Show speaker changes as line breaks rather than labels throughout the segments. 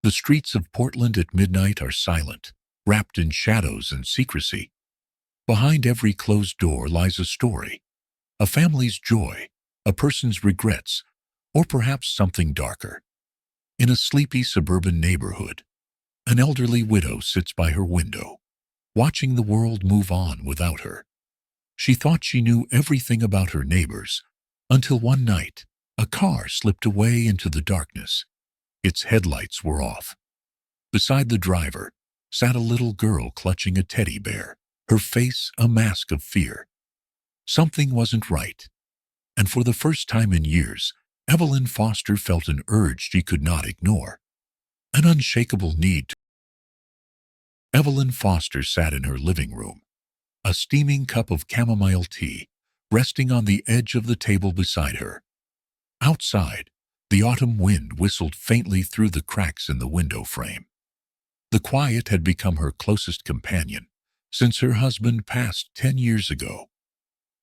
The streets of Portland at midnight are silent, wrapped in shadows and secrecy. Behind every closed door lies a story, a family's joy, a person's regrets, or perhaps something darker. In a sleepy suburban neighborhood, an elderly widow sits by her window, watching the world move on without her. She thought she knew everything about her neighbors, until one night, a car slipped away into the darkness. Its headlights were off. Beside the driver sat a little girl clutching a teddy bear, her face a mask of fear. Something wasn't right, and for the first time in years, Evelyn Foster felt an urge she could not ignore, an unshakable need to. Evelyn Foster sat in her living room, a steaming cup of chamomile tea resting on the edge of the table beside her. Outside, the autumn wind whistled faintly through the cracks in the window frame. The quiet had become her closest companion since her husband passed 10 years ago.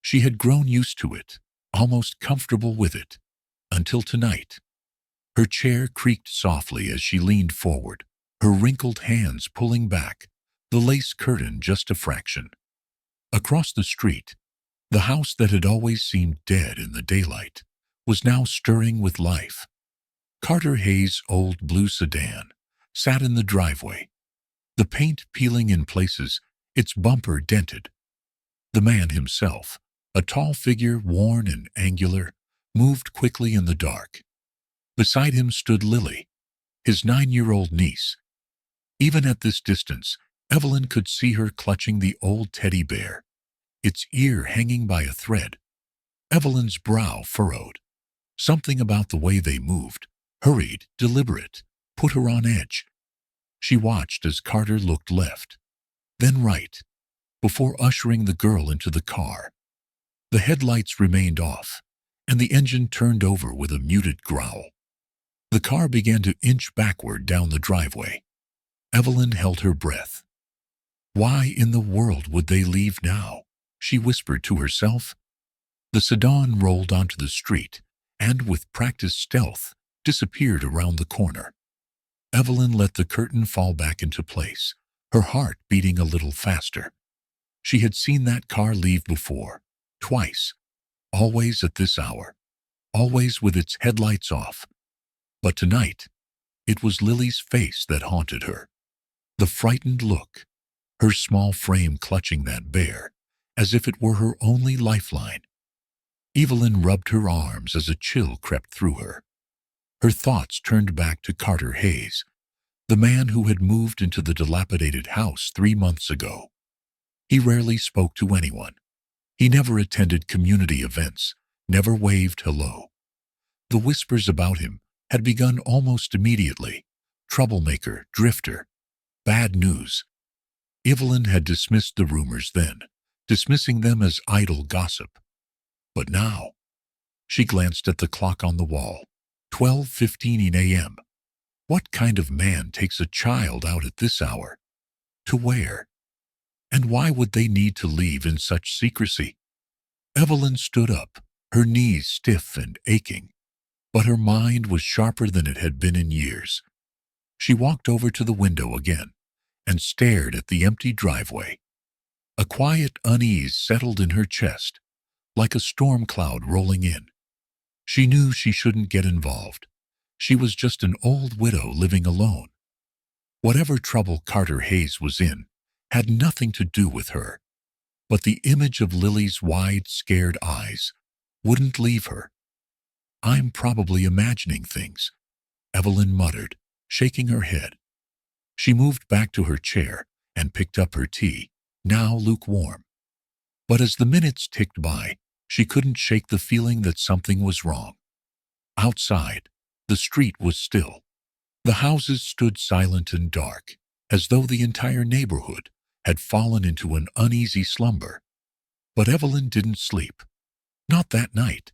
She had grown used to it, almost comfortable with it, until tonight. Her chair creaked softly as she leaned forward, her wrinkled hands pulling back, the lace curtain just a fraction. Across the street, the house that had always seemed dead in the daylight was now stirring with life. Carter Hayes' old blue sedan sat in the driveway, the paint peeling in places, its bumper dented. The man himself, a tall figure worn and angular, moved quickly in the dark. Beside him stood Lily, his 9-year-old niece. Even at this distance, Evelyn could see her clutching the old teddy bear, its ear hanging by a thread. Evelyn's brow furrowed. Something about the way they moved, hurried, deliberate, put her on edge. She watched as Carter looked left, then right, before ushering the girl into the car. The headlights remained off, and the engine turned over with a muted growl. The car began to inch backward down the driveway. Evelyn held her breath. Why in the world would they leave now? She whispered to herself. The sedan rolled onto the street and, with practiced stealth, disappeared around the corner. Evelyn let the curtain fall back into place, her heart beating a little faster. She had seen that car leave before, twice, always at this hour, always with its headlights off. But tonight, it was Lily's face that haunted her. The frightened look, her small frame clutching that bear, as if it were her only lifeline. Evelyn rubbed her arms as a chill crept through her. Her thoughts turned back to Carter Hayes, the man who had moved into the dilapidated house 3 months ago. He rarely spoke to anyone. He never attended community events, never waved hello. The whispers about him had begun almost immediately. Troublemaker, drifter, bad news. Evelyn had dismissed the rumors then, dismissing them as idle gossip. But now, she glanced at the clock on the wall. 12:15 a.m. What kind of man takes a child out at this hour? To where? And why would they need to leave in such secrecy? Evelyn stood up, her knees stiff and aching, but her mind was sharper than it had been in years. She walked over to the window again and stared at the empty driveway. A quiet unease settled in her chest, like a storm cloud rolling in. She knew she shouldn't get involved. She was just an old widow living alone. Whatever trouble Carter Hayes was in had nothing to do with her. But the image of Lily's wide, scared eyes wouldn't leave her. I'm probably imagining things, Evelyn muttered, shaking her head. She moved back to her chair and picked up her tea, now lukewarm. But as the minutes ticked by, she couldn't shake the feeling that something was wrong. Outside, the street was still. The houses stood silent and dark, as though the entire neighborhood had fallen into an uneasy slumber. But Evelyn didn't sleep. Not that night.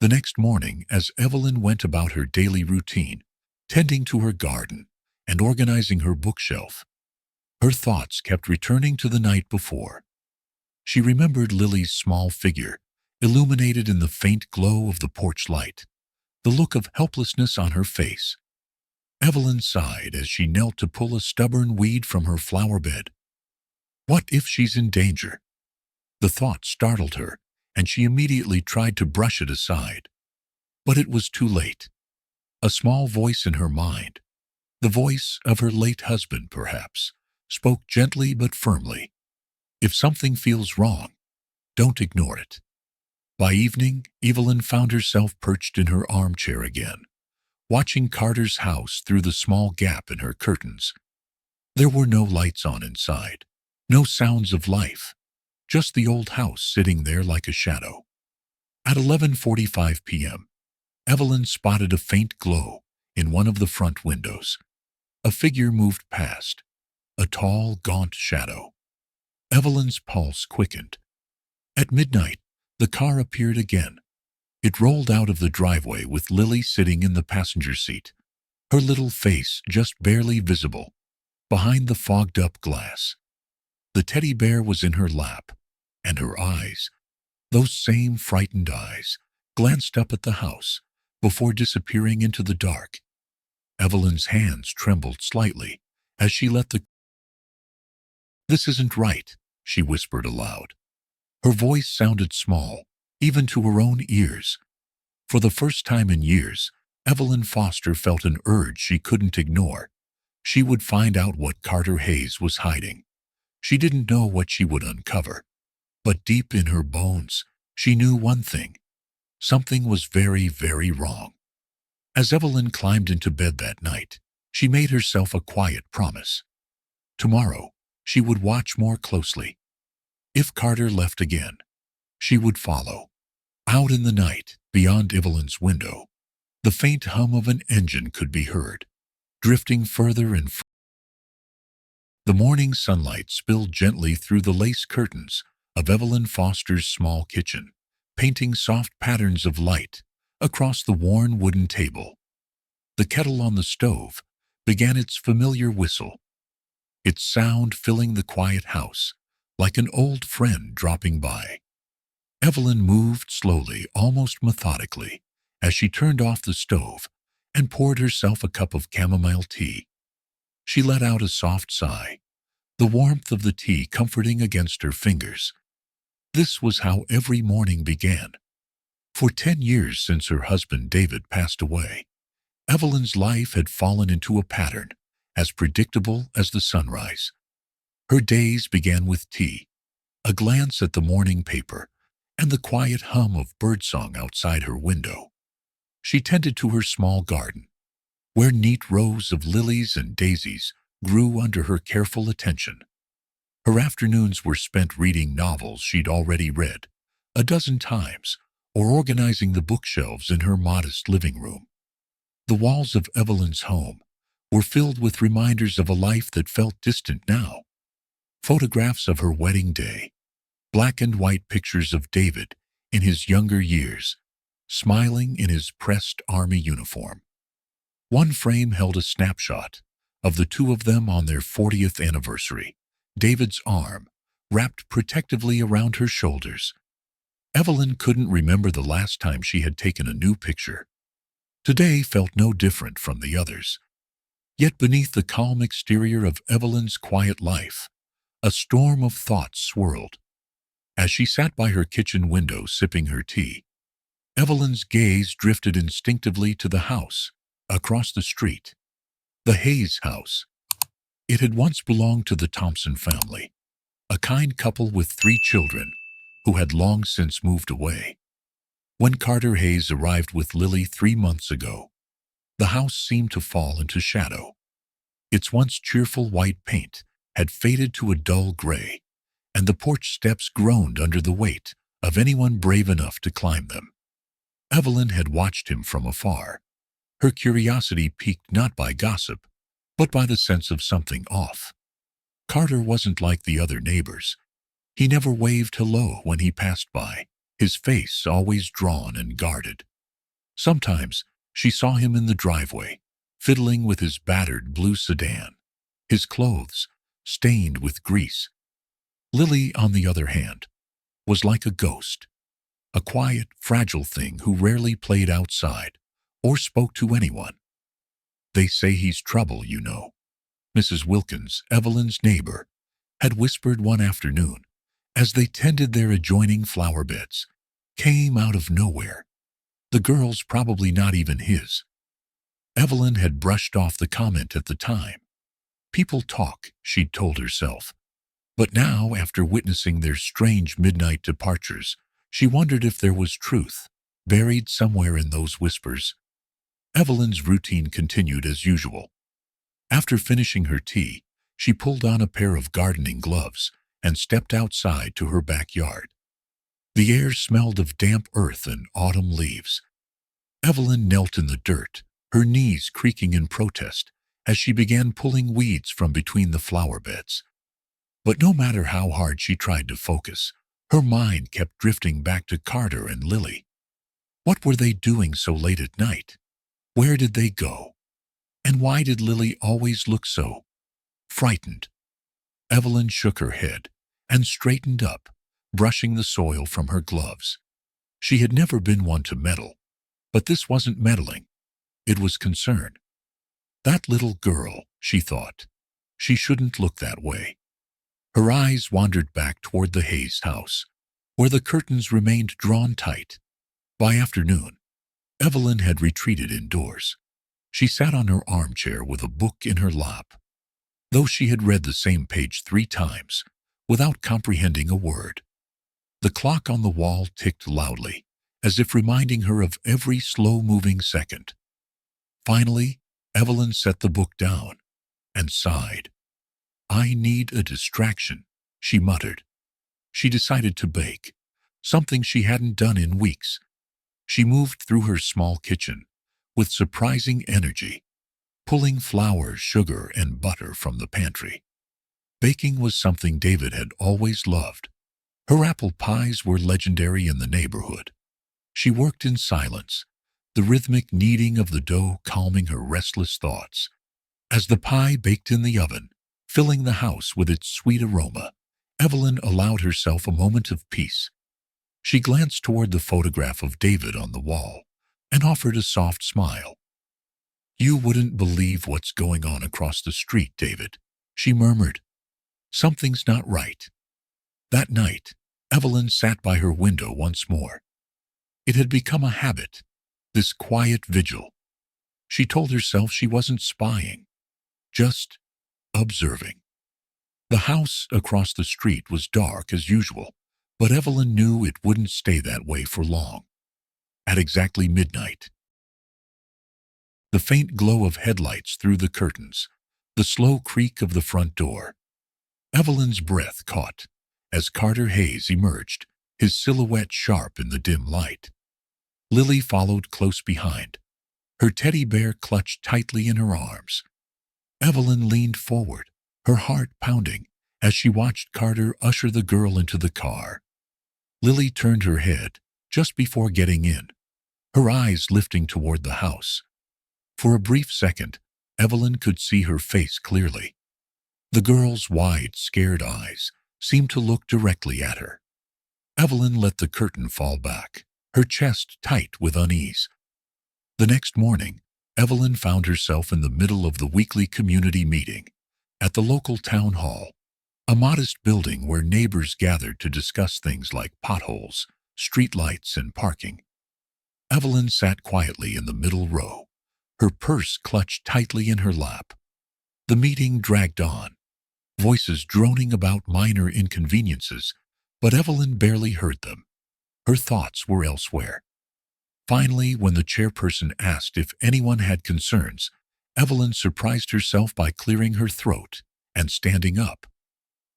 The next morning, as Evelyn went about her daily routine, tending to her garden and organizing her bookshelf, her thoughts kept returning to the night before. She remembered Lily's small figure, illuminated in the faint glow of the porch light, the look of helplessness on her face. Evelyn sighed as she knelt to pull a stubborn weed from her flower bed. What if she's in danger? The thought startled her, and she immediately tried to brush it aside. But it was too late. A small voice in her mind, the voice of her late husband perhaps, spoke gently but firmly. If something feels wrong, don't ignore it. By evening, Evelyn found herself perched in her armchair again, watching Carter's house through the small gap in her curtains. There were no lights on inside, no sounds of life, just the old house sitting there like a shadow. At 11:45 p.m., Evelyn spotted a faint glow in one of the front windows. A figure moved past, a tall, gaunt shadow. Evelyn's pulse quickened. At midnight, the car appeared again. It rolled out of the driveway with Lily sitting in the passenger seat, her little face just barely visible behind the fogged-up glass. The teddy bear was in her lap, and her eyes, those same frightened eyes, glanced up at the house before disappearing into the dark. Evelyn's hands trembled slightly as she let the— "This isn't right," she whispered aloud. Her voice sounded small, even to her own ears. For the first time in years, Evelyn Foster felt an urge she couldn't ignore. She would find out what Carter Hayes was hiding. She didn't know what she would uncover, but deep in her bones, she knew one thing. Something was very, very wrong. As Evelyn climbed into bed that night, she made herself a quiet promise. Tomorrow, she would watch more closely. If Carter left again, she would follow. Out in the night, beyond Evelyn's window, the faint hum of an engine could be heard, drifting further and further. The morning sunlight spilled gently through the lace curtains of Evelyn Foster's small kitchen, painting soft patterns of light across the worn wooden table. The kettle on the stove began its familiar whistle, its sound filling the quiet house like an old friend dropping by. Evelyn moved slowly, almost methodically, as she turned off the stove and poured herself a cup of chamomile tea. She let out a soft sigh, the warmth of the tea comforting against her fingers. This was how every morning began. For 10 years since her husband David passed away, Evelyn's life had fallen into a pattern as predictable as the sunrise. Her days began with tea, a glance at the morning paper, and the quiet hum of birdsong outside her window. She tended to her small garden, where neat rows of lilies and daisies grew under her careful attention. Her afternoons were spent reading novels she'd already read a dozen times, or organizing the bookshelves in her modest living room. The walls of Evelyn's home were filled with reminders of a life that felt distant now. Photographs of her wedding day, black and white pictures of David in his younger years, smiling in his pressed army uniform. One frame held a snapshot of the two of them on their 40th anniversary, David's arm wrapped protectively around her shoulders. Evelyn couldn't remember the last time she had taken a new picture. Today felt no different from the others. Yet beneath the calm exterior of Evelyn's quiet life, a storm of thoughts swirled. As she sat by her kitchen window sipping her tea, Evelyn's gaze drifted instinctively to the house across the street. The Hayes house. It had once belonged to the Thompson family, a kind couple with 3 children who had long since moved away. When Carter Hayes arrived with Lily 3 months ago, the house seemed to fall into shadow. Its once cheerful white paint had faded to a dull gray, and the porch steps groaned under the weight of anyone brave enough to climb them. Evelyn had watched him from afar, her curiosity piqued not by gossip, but by the sense of something off. Carter wasn't like the other neighbors. He never waved hello when he passed by, his face always drawn and guarded. Sometimes she saw him in the driveway, fiddling with his battered blue sedan, his clothes stained with grease. Lily, on the other hand, was like a ghost, a quiet, fragile thing who rarely played outside or spoke to anyone. They say he's trouble, you know," Mrs. Wilkins, Evelyn's neighbor, had whispered one afternoon as they tended their adjoining flower beds. Came out of nowhere. The girl's probably not even his. Evelyn had brushed off the comment at the time. People talk, she'd told herself. But now, after witnessing their strange midnight departures, she wondered if there was truth buried somewhere in those whispers. Evelyn's routine continued as usual. After finishing her tea, she pulled on a pair of gardening gloves and stepped outside to her backyard. The air smelled of damp earth and autumn leaves. Evelyn knelt in the dirt, her knees creaking in protest as she began pulling weeds from between the flower beds. But no matter how hard she tried to focus, her mind kept drifting back to Carter and Lily. What were they doing so late at night? Where did they go? And why did Lily always look so frightened? Evelyn shook her head and straightened up, brushing the soil from her gloves. She had never been one to meddle, but this wasn't meddling. It was concern. That little girl, she thought. She shouldn't look that way. Her eyes wandered back toward the Hayes house, where the curtains remained drawn tight. By afternoon, Evelyn had retreated indoors. She sat on her armchair with a book in her lap, though she had read the same page 3 times, without comprehending a word. The clock on the wall ticked loudly, as if reminding her of every slow-moving second. Finally, Evelyn set the book down and sighed. "I need a distraction," she muttered. She decided to bake, something she hadn't done in weeks. She moved through her small kitchen with surprising energy, pulling flour, sugar, and butter from the pantry. Baking was something David had always loved. Her apple pies were legendary in the neighborhood. She worked in silence, the rhythmic kneading of the dough calming her restless thoughts. As the pie baked in the oven, filling the house with its sweet aroma, Evelyn allowed herself a moment of peace. She glanced toward the photograph of David on the wall and offered a soft smile. "You wouldn't believe what's going on across the street, David," she murmured. "Something's not right." That night, Evelyn sat by her window once more. It had become a habit, this quiet vigil. She told herself she wasn't spying, just observing. The house across the street was dark as usual, but Evelyn knew it wouldn't stay that way for long. At exactly midnight, the faint glow of headlights through the curtains, the slow creak of the front door. Evelyn's breath caught as Carter Hayes emerged, his silhouette sharp in the dim light. Lily followed close behind, her teddy bear clutched tightly in her arms. Evelyn leaned forward, her heart pounding, as she watched Carter usher the girl into the car. Lily turned her head just before getting in, her eyes lifting toward the house. For a brief second, Evelyn could see her face clearly. The girl's wide, scared eyes seemed to look directly at her. Evelyn let the curtain fall back, her chest tight with unease. The next morning, Evelyn found herself in the middle of the weekly community meeting at the local town hall, a modest building where neighbors gathered to discuss things like potholes, streetlights, and parking. Evelyn sat quietly in the middle row, her purse clutched tightly in her lap. The meeting dragged on, voices droning about minor inconveniences, but Evelyn barely heard them. Her thoughts were elsewhere. Finally, when the chairperson asked if anyone had concerns, Evelyn surprised herself by clearing her throat and standing up.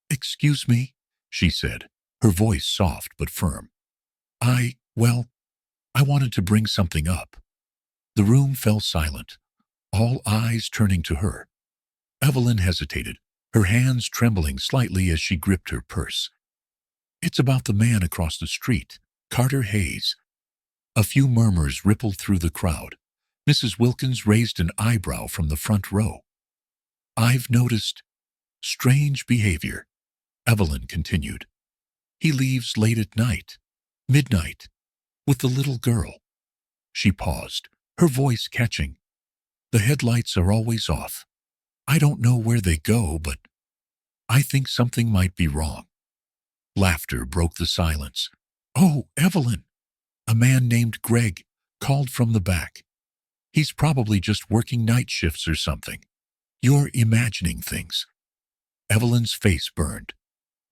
"Excuse me," she said, her voice soft but firm. I wanted to bring something up." The room fell silent, all eyes turning to her. Evelyn hesitated, her hands trembling slightly as she gripped her purse. "It's about the man across the street, Carter Hayes." A few murmurs rippled through the crowd. Mrs. Wilkins raised an eyebrow from the front row. "I've noticed strange behavior," Evelyn continued. "He leaves late at night, midnight, with the little girl." She paused, her voice catching. The headlights are always off. I don't know where they go, but I think something might be wrong." Laughter broke the silence. "Oh, Evelyn!" A man named Greg called from the back. "He's probably just working night shifts or something. You're imagining things." Evelyn's face burned,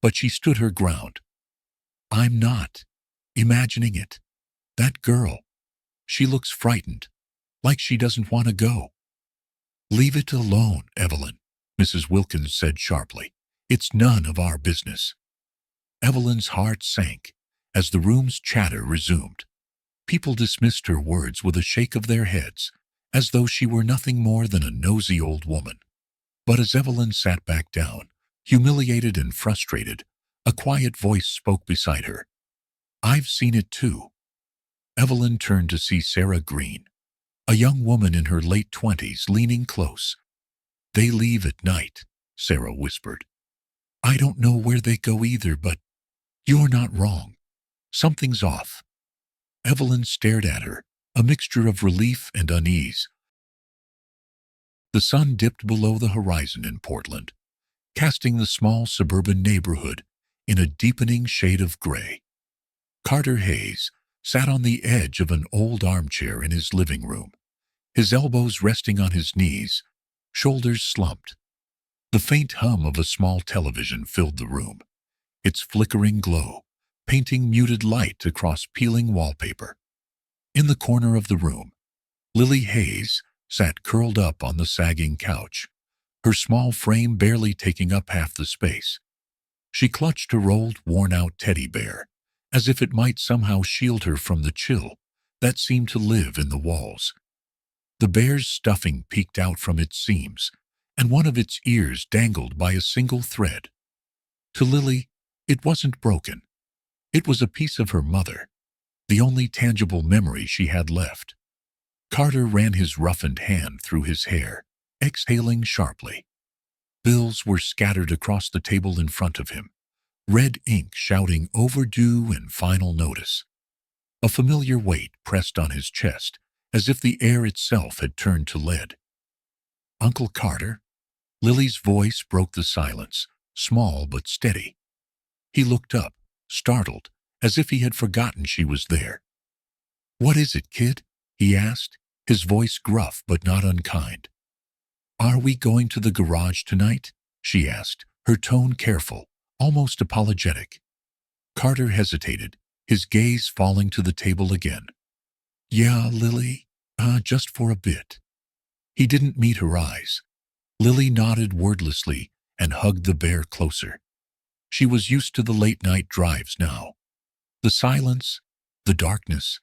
but she stood her ground. "I'm not imagining it. That girl, she looks frightened, like she doesn't want to go." "Leave it alone, Evelyn," Mrs. Wilkins said sharply. "It's none of our business." Evelyn's heart sank as the room's chatter resumed. People dismissed her words with a shake of their heads, as though she were nothing more than a nosy old woman. But as Evelyn sat back down, humiliated and frustrated, a quiet voice spoke beside her. "I've seen it too." Evelyn turned to see Sarah Green, a young woman in her late 20s, leaning close. "They leave at night," Sarah whispered. "I don't know where they go either, but you're not wrong. Something's off." Evelyn stared at her, a mixture of relief and unease. The sun dipped below the horizon in Portland, casting the small suburban neighborhood in a deepening shade of gray. Carter Hayes sat on the edge of an old armchair in his living room, his elbows resting on his knees, shoulders slumped. The faint hum of a small television filled the room, its flickering glow painting muted light across peeling wallpaper. In the corner of the room, Lily Hayes sat curled up on the sagging couch, her small frame barely taking up half the space. She clutched her old, worn-out teddy bear, as if it might somehow shield her from the chill that seemed to live in the walls. The bear's stuffing peeked out from its seams, and one of its ears dangled by a single thread. To Lily, it wasn't broken. It was a piece of her mother, the only tangible memory she had left. Carter ran his roughened hand through his hair, exhaling sharply. Bills were scattered across the table in front of him, red ink shouting overdue and final notice. A familiar weight pressed on his chest, as if the air itself had turned to lead. "Uncle Carter?" Lily's voice broke the silence, small but steady. He looked up, startled, as if he had forgotten she was there. "What is it, kid?" he asked, his voice gruff but not unkind. "Are we going to the garage tonight?" she asked, her tone careful, almost apologetic. Carter hesitated, his gaze falling to the table again. "Yeah, Lily, just for a bit." He didn't meet her eyes. Lily nodded wordlessly and hugged the bear closer. She was used to the late-night drives now. The silence, the darkness,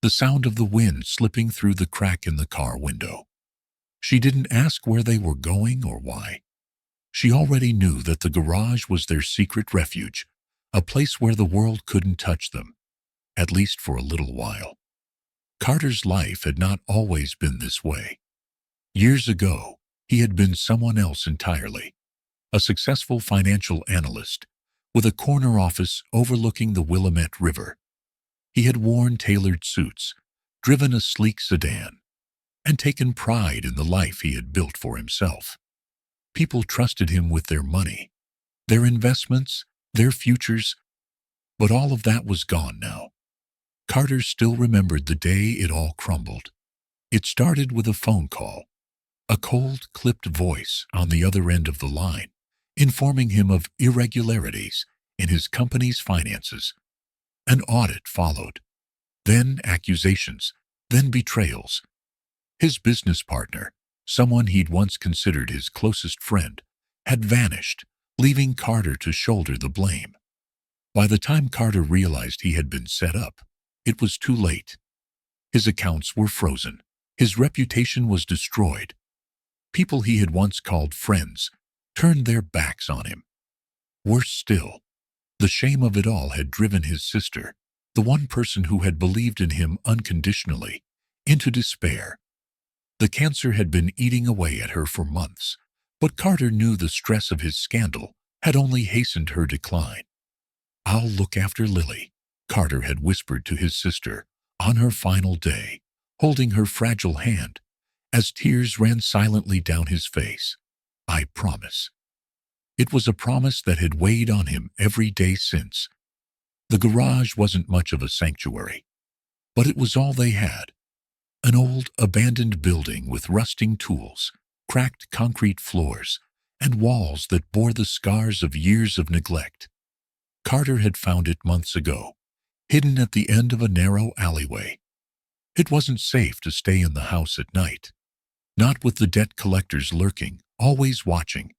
the sound of the wind slipping through the crack in the car window. She didn't ask where they were going or why. She already knew that the garage was their secret refuge, a place where the world couldn't touch them, at least for a little while. Carter's life had not always been this way. Years ago, he had been someone else entirely, a successful financial analyst with a corner office overlooking the Willamette River. He had worn tailored suits, driven a sleek sedan, and taken pride in the life he had built for himself. People trusted him with their money, their investments, their futures, but all of that was gone now. Carter still remembered the day it all crumbled. It started with a phone call, a cold, clipped voice on the other end of the line, informing him of irregularities in his company's finances. An audit followed, then accusations, then betrayals. His business partner, someone he'd once considered his closest friend, had vanished, leaving Carter to shoulder the blame. By the time Carter realized he had been set up, it was too late. His accounts were frozen. His reputation was destroyed. People he had once called friends turned their backs on him. Worse still, the shame of it all had driven his sister, the one person who had believed in him unconditionally, into despair. The cancer had been eating away at her for months, but Carter knew the stress of his scandal had only hastened her decline. "I'll look after Lily," Carter had whispered to his sister on her final day, holding her fragile hand as tears ran silently down his face. "I promise." It was a promise that had weighed on him every day since. The garage wasn't much of a sanctuary, but it was all they had. An old, abandoned building with rusting tools, cracked concrete floors, and walls that bore the scars of years of neglect. Carter had found it months ago, hidden at the end of a narrow alleyway. It wasn't safe to stay in the house at night, not with the debt collectors lurking, always watching.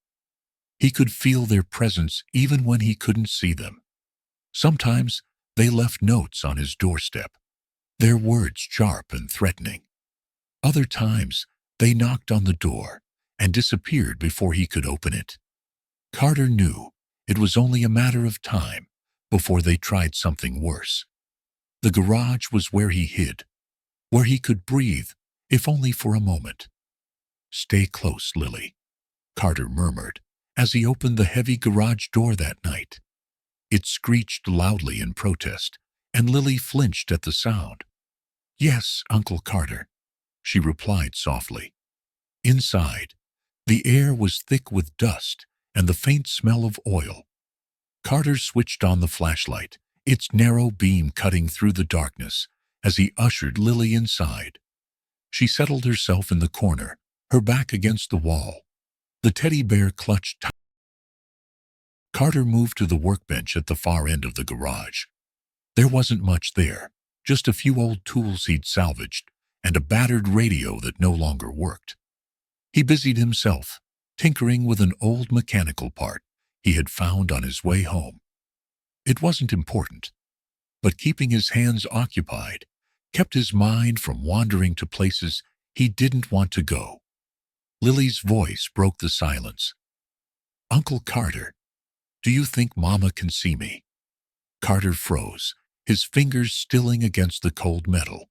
He could feel their presence even when he couldn't see them. Sometimes they left notes on his doorstep, their words sharp and threatening. Other times they knocked on the door and disappeared before he could open it. Carter knew it was only a matter of time before they tried something worse. The garage was where he hid, where he could breathe, if only for a moment. "Stay close, Lily," Carter murmured as he opened the heavy garage door that night. It screeched loudly in protest, and Lily flinched at the sound. "Yes, Uncle Carter," she replied softly. Inside, the air was thick with dust and the faint smell of oil. Carter switched on the flashlight, its narrow beam cutting through the darkness as he ushered Lily inside. She settled herself in the corner, her back against the wall. The teddy bear clutched tight. Carter moved to the workbench at the far end of the garage. There wasn't much there, just a few old tools he'd salvaged and a battered radio that no longer worked. He busied himself, tinkering with an old mechanical part he had found on his way home. It wasn't important, but keeping his hands occupied kept his mind from wandering to places he didn't want to go. Lily's voice broke the silence. "Uncle Carter, do you think Mama can see me?" Carter froze, his fingers stilling against the cold metal.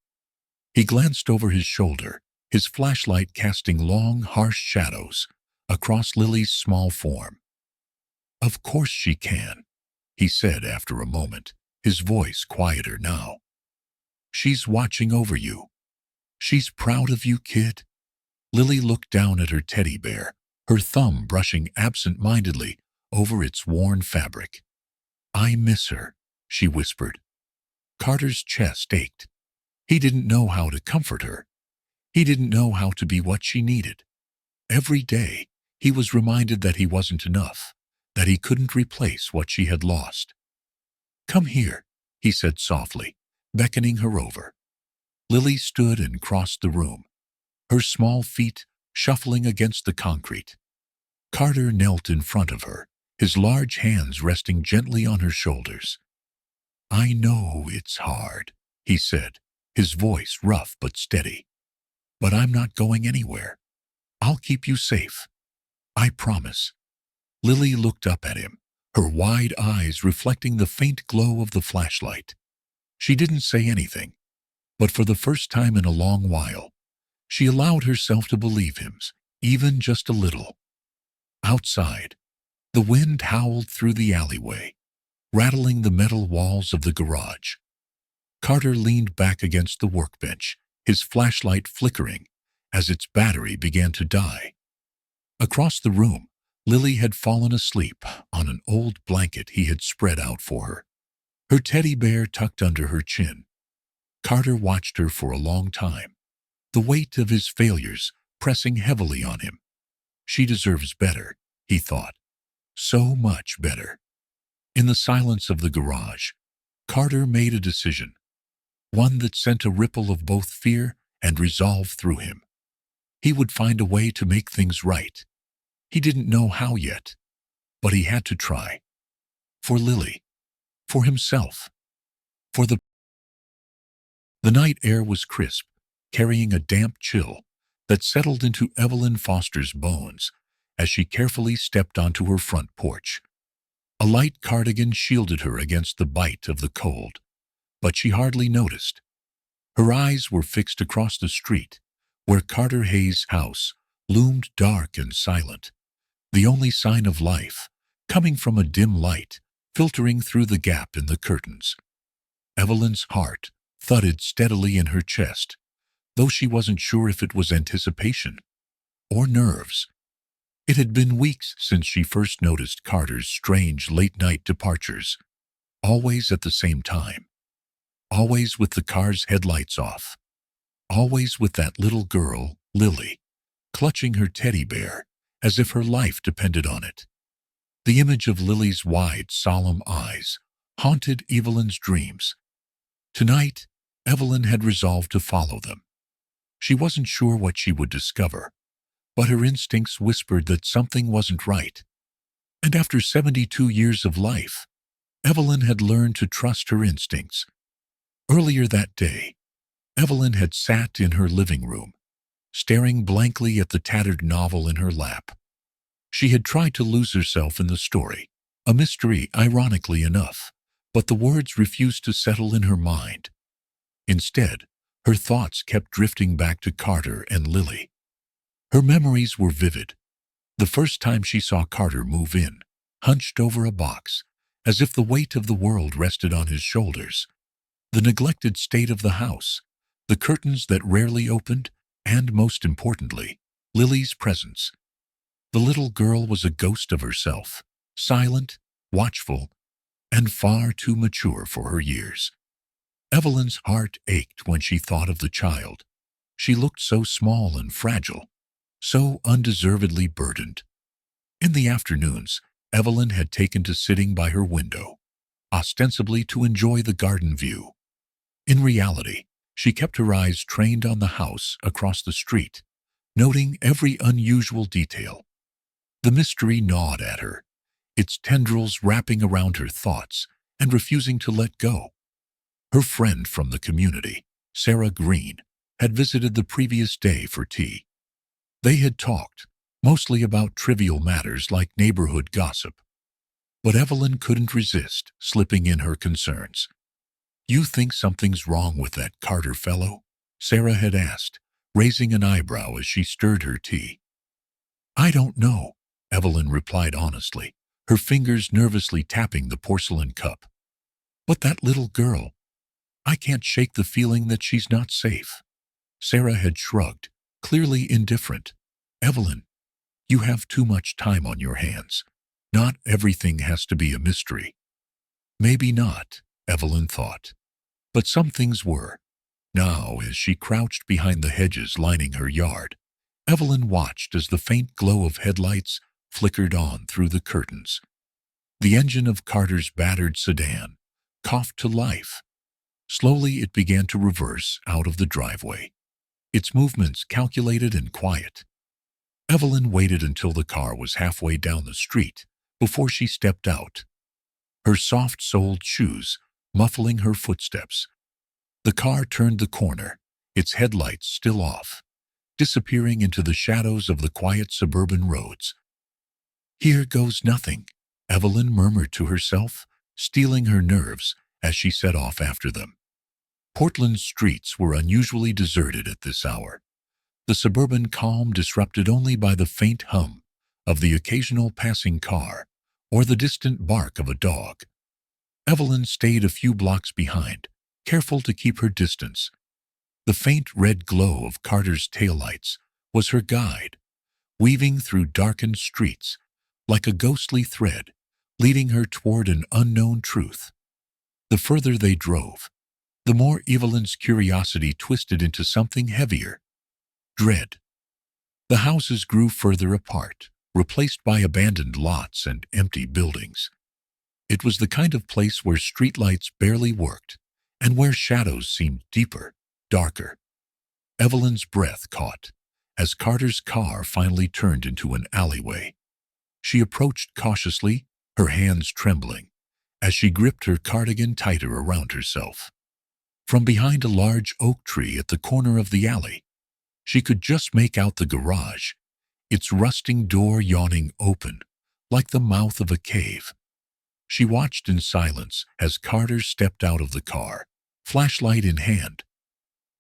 He glanced over his shoulder, his flashlight casting long, harsh shadows across Lily's small form. "Of course she can," he said after a moment, his voice quieter now. "She's watching over you. She's proud of you, kid." Lily looked down at her teddy bear, her thumb brushing absent-mindedly over its worn fabric. "I miss her," she whispered. Carter's chest ached. He didn't know how to comfort her. He didn't know how to be what she needed. Every day, he was reminded that he wasn't enough, that he couldn't replace what she had lost. "Come here," he said softly, beckoning her over. Lily stood and crossed the room, her small feet shuffling against the concrete. Carter knelt in front of her, his large hands resting gently on her shoulders. "I know it's hard," he said, his voice rough but steady. "But I'm not going anywhere. I'll keep you safe. I promise." Lily looked up at him, her wide eyes reflecting the faint glow of the flashlight. She didn't say anything, but for the first time in a long while, she allowed herself to believe him, even just a little. Outside, the wind howled through the alleyway, rattling the metal walls of the garage. Carter leaned back against the workbench, his flashlight flickering as its battery began to die. Across the room, Lily had fallen asleep on an old blanket he had spread out for her, her teddy bear tucked under her chin. Carter watched her for a long time, the weight of his failures pressing heavily on him. She deserves better, he thought. So much better. In the silence of the garage, Carter made a decision, one that sent a ripple of both fear and resolve through him. He would find a way to make things right. He didn't know how yet, but he had to try. For Lily, for himself, for the night air was crisp, carrying a damp chill that settled into Evelyn Foster's bones as she carefully stepped onto her front porch. A light cardigan shielded her against the bite of the cold, but she hardly noticed. Her eyes were fixed across the street, where Carter Hayes' house loomed dark and silent, the only sign of life coming from a dim light filtering through the gap in the curtains. Evelyn's heart thudded steadily in her chest, though she wasn't sure if it was anticipation or nerves. It had been weeks since she first noticed Carter's strange late-night departures, always at the same time, always with the car's headlights off, always with that little girl, Lily, clutching her teddy bear as if her life depended on it. The image of Lily's wide, solemn eyes haunted Evelyn's dreams. Tonight, Evelyn had resolved to follow them. She wasn't sure what she would discover, but her instincts whispered that something wasn't right. And after 72 years of life, Evelyn had learned to trust her instincts. Earlier that day, Evelyn had sat in her living room, staring blankly at the tattered novel in her lap. She had tried to lose herself in the story, a mystery ironically enough, but the words refused to settle in her mind. Instead, her thoughts kept drifting back to Carter and Lily. Her memories were vivid. The first time she saw Carter move in, hunched over a box, as if the weight of the world rested on his shoulders. The neglected state of the house, the curtains that rarely opened, and most importantly, Lily's presence. The little girl was a ghost of herself, silent, watchful, and far too mature for her years. Evelyn's heart ached when she thought of the child. She looked so small and fragile, so undeservedly burdened. In the afternoons, Evelyn had taken to sitting by her window, ostensibly to enjoy the garden view. In reality, she kept her eyes trained on the house across the street, noting every unusual detail. The mystery gnawed at her, its tendrils wrapping around her thoughts and refusing to let go. Her friend from the community, Sarah Green, had visited the previous day for tea. They had talked, mostly about trivial matters like neighborhood gossip. But Evelyn couldn't resist slipping in her concerns. "You think something's wrong with that Carter fellow?" Sarah had asked, raising an eyebrow as she stirred her tea. "I don't know," Evelyn replied honestly, her fingers nervously tapping the porcelain cup. "But that little girl, I can't shake the feeling that she's not safe." Sarah had shrugged, clearly indifferent. "Evelyn, you have too much time on your hands. Not everything has to be a mystery." Maybe not, Evelyn thought. But some things were. Now, as she crouched behind the hedges lining her yard, Evelyn watched as the faint glow of headlights flickered on through the curtains. The engine of Carter's battered sedan coughed to life. Slowly it began to reverse out of the driveway, its movements calculated and quiet. Evelyn waited until the car was halfway down the street before she stepped out, her soft-soled shoes muffling her footsteps. The car turned the corner, its headlights still off, disappearing into the shadows of the quiet suburban roads. "Here goes nothing," Evelyn murmured to herself, steeling her nerves as she set off after them. Portland's streets were unusually deserted at this hour, the suburban calm disrupted only by the faint hum of the occasional passing car or the distant bark of a dog. Evelyn stayed a few blocks behind, careful to keep her distance. The faint red glow of Carter's taillights was her guide, weaving through darkened streets like a ghostly thread, leading her toward an unknown truth. The further they drove, the more Evelyn's curiosity twisted into something heavier: dread. The houses grew further apart, replaced by abandoned lots and empty buildings. It was the kind of place where streetlights barely worked, and where shadows seemed deeper, darker. Evelyn's breath caught as Carter's car finally turned into an alleyway. She approached cautiously, her hands trembling, as she gripped her cardigan tighter around herself. From behind a large oak tree at the corner of the alley, she could just make out the garage, its rusting door yawning open, like the mouth of a cave. She watched in silence as Carter stepped out of the car, flashlight in hand.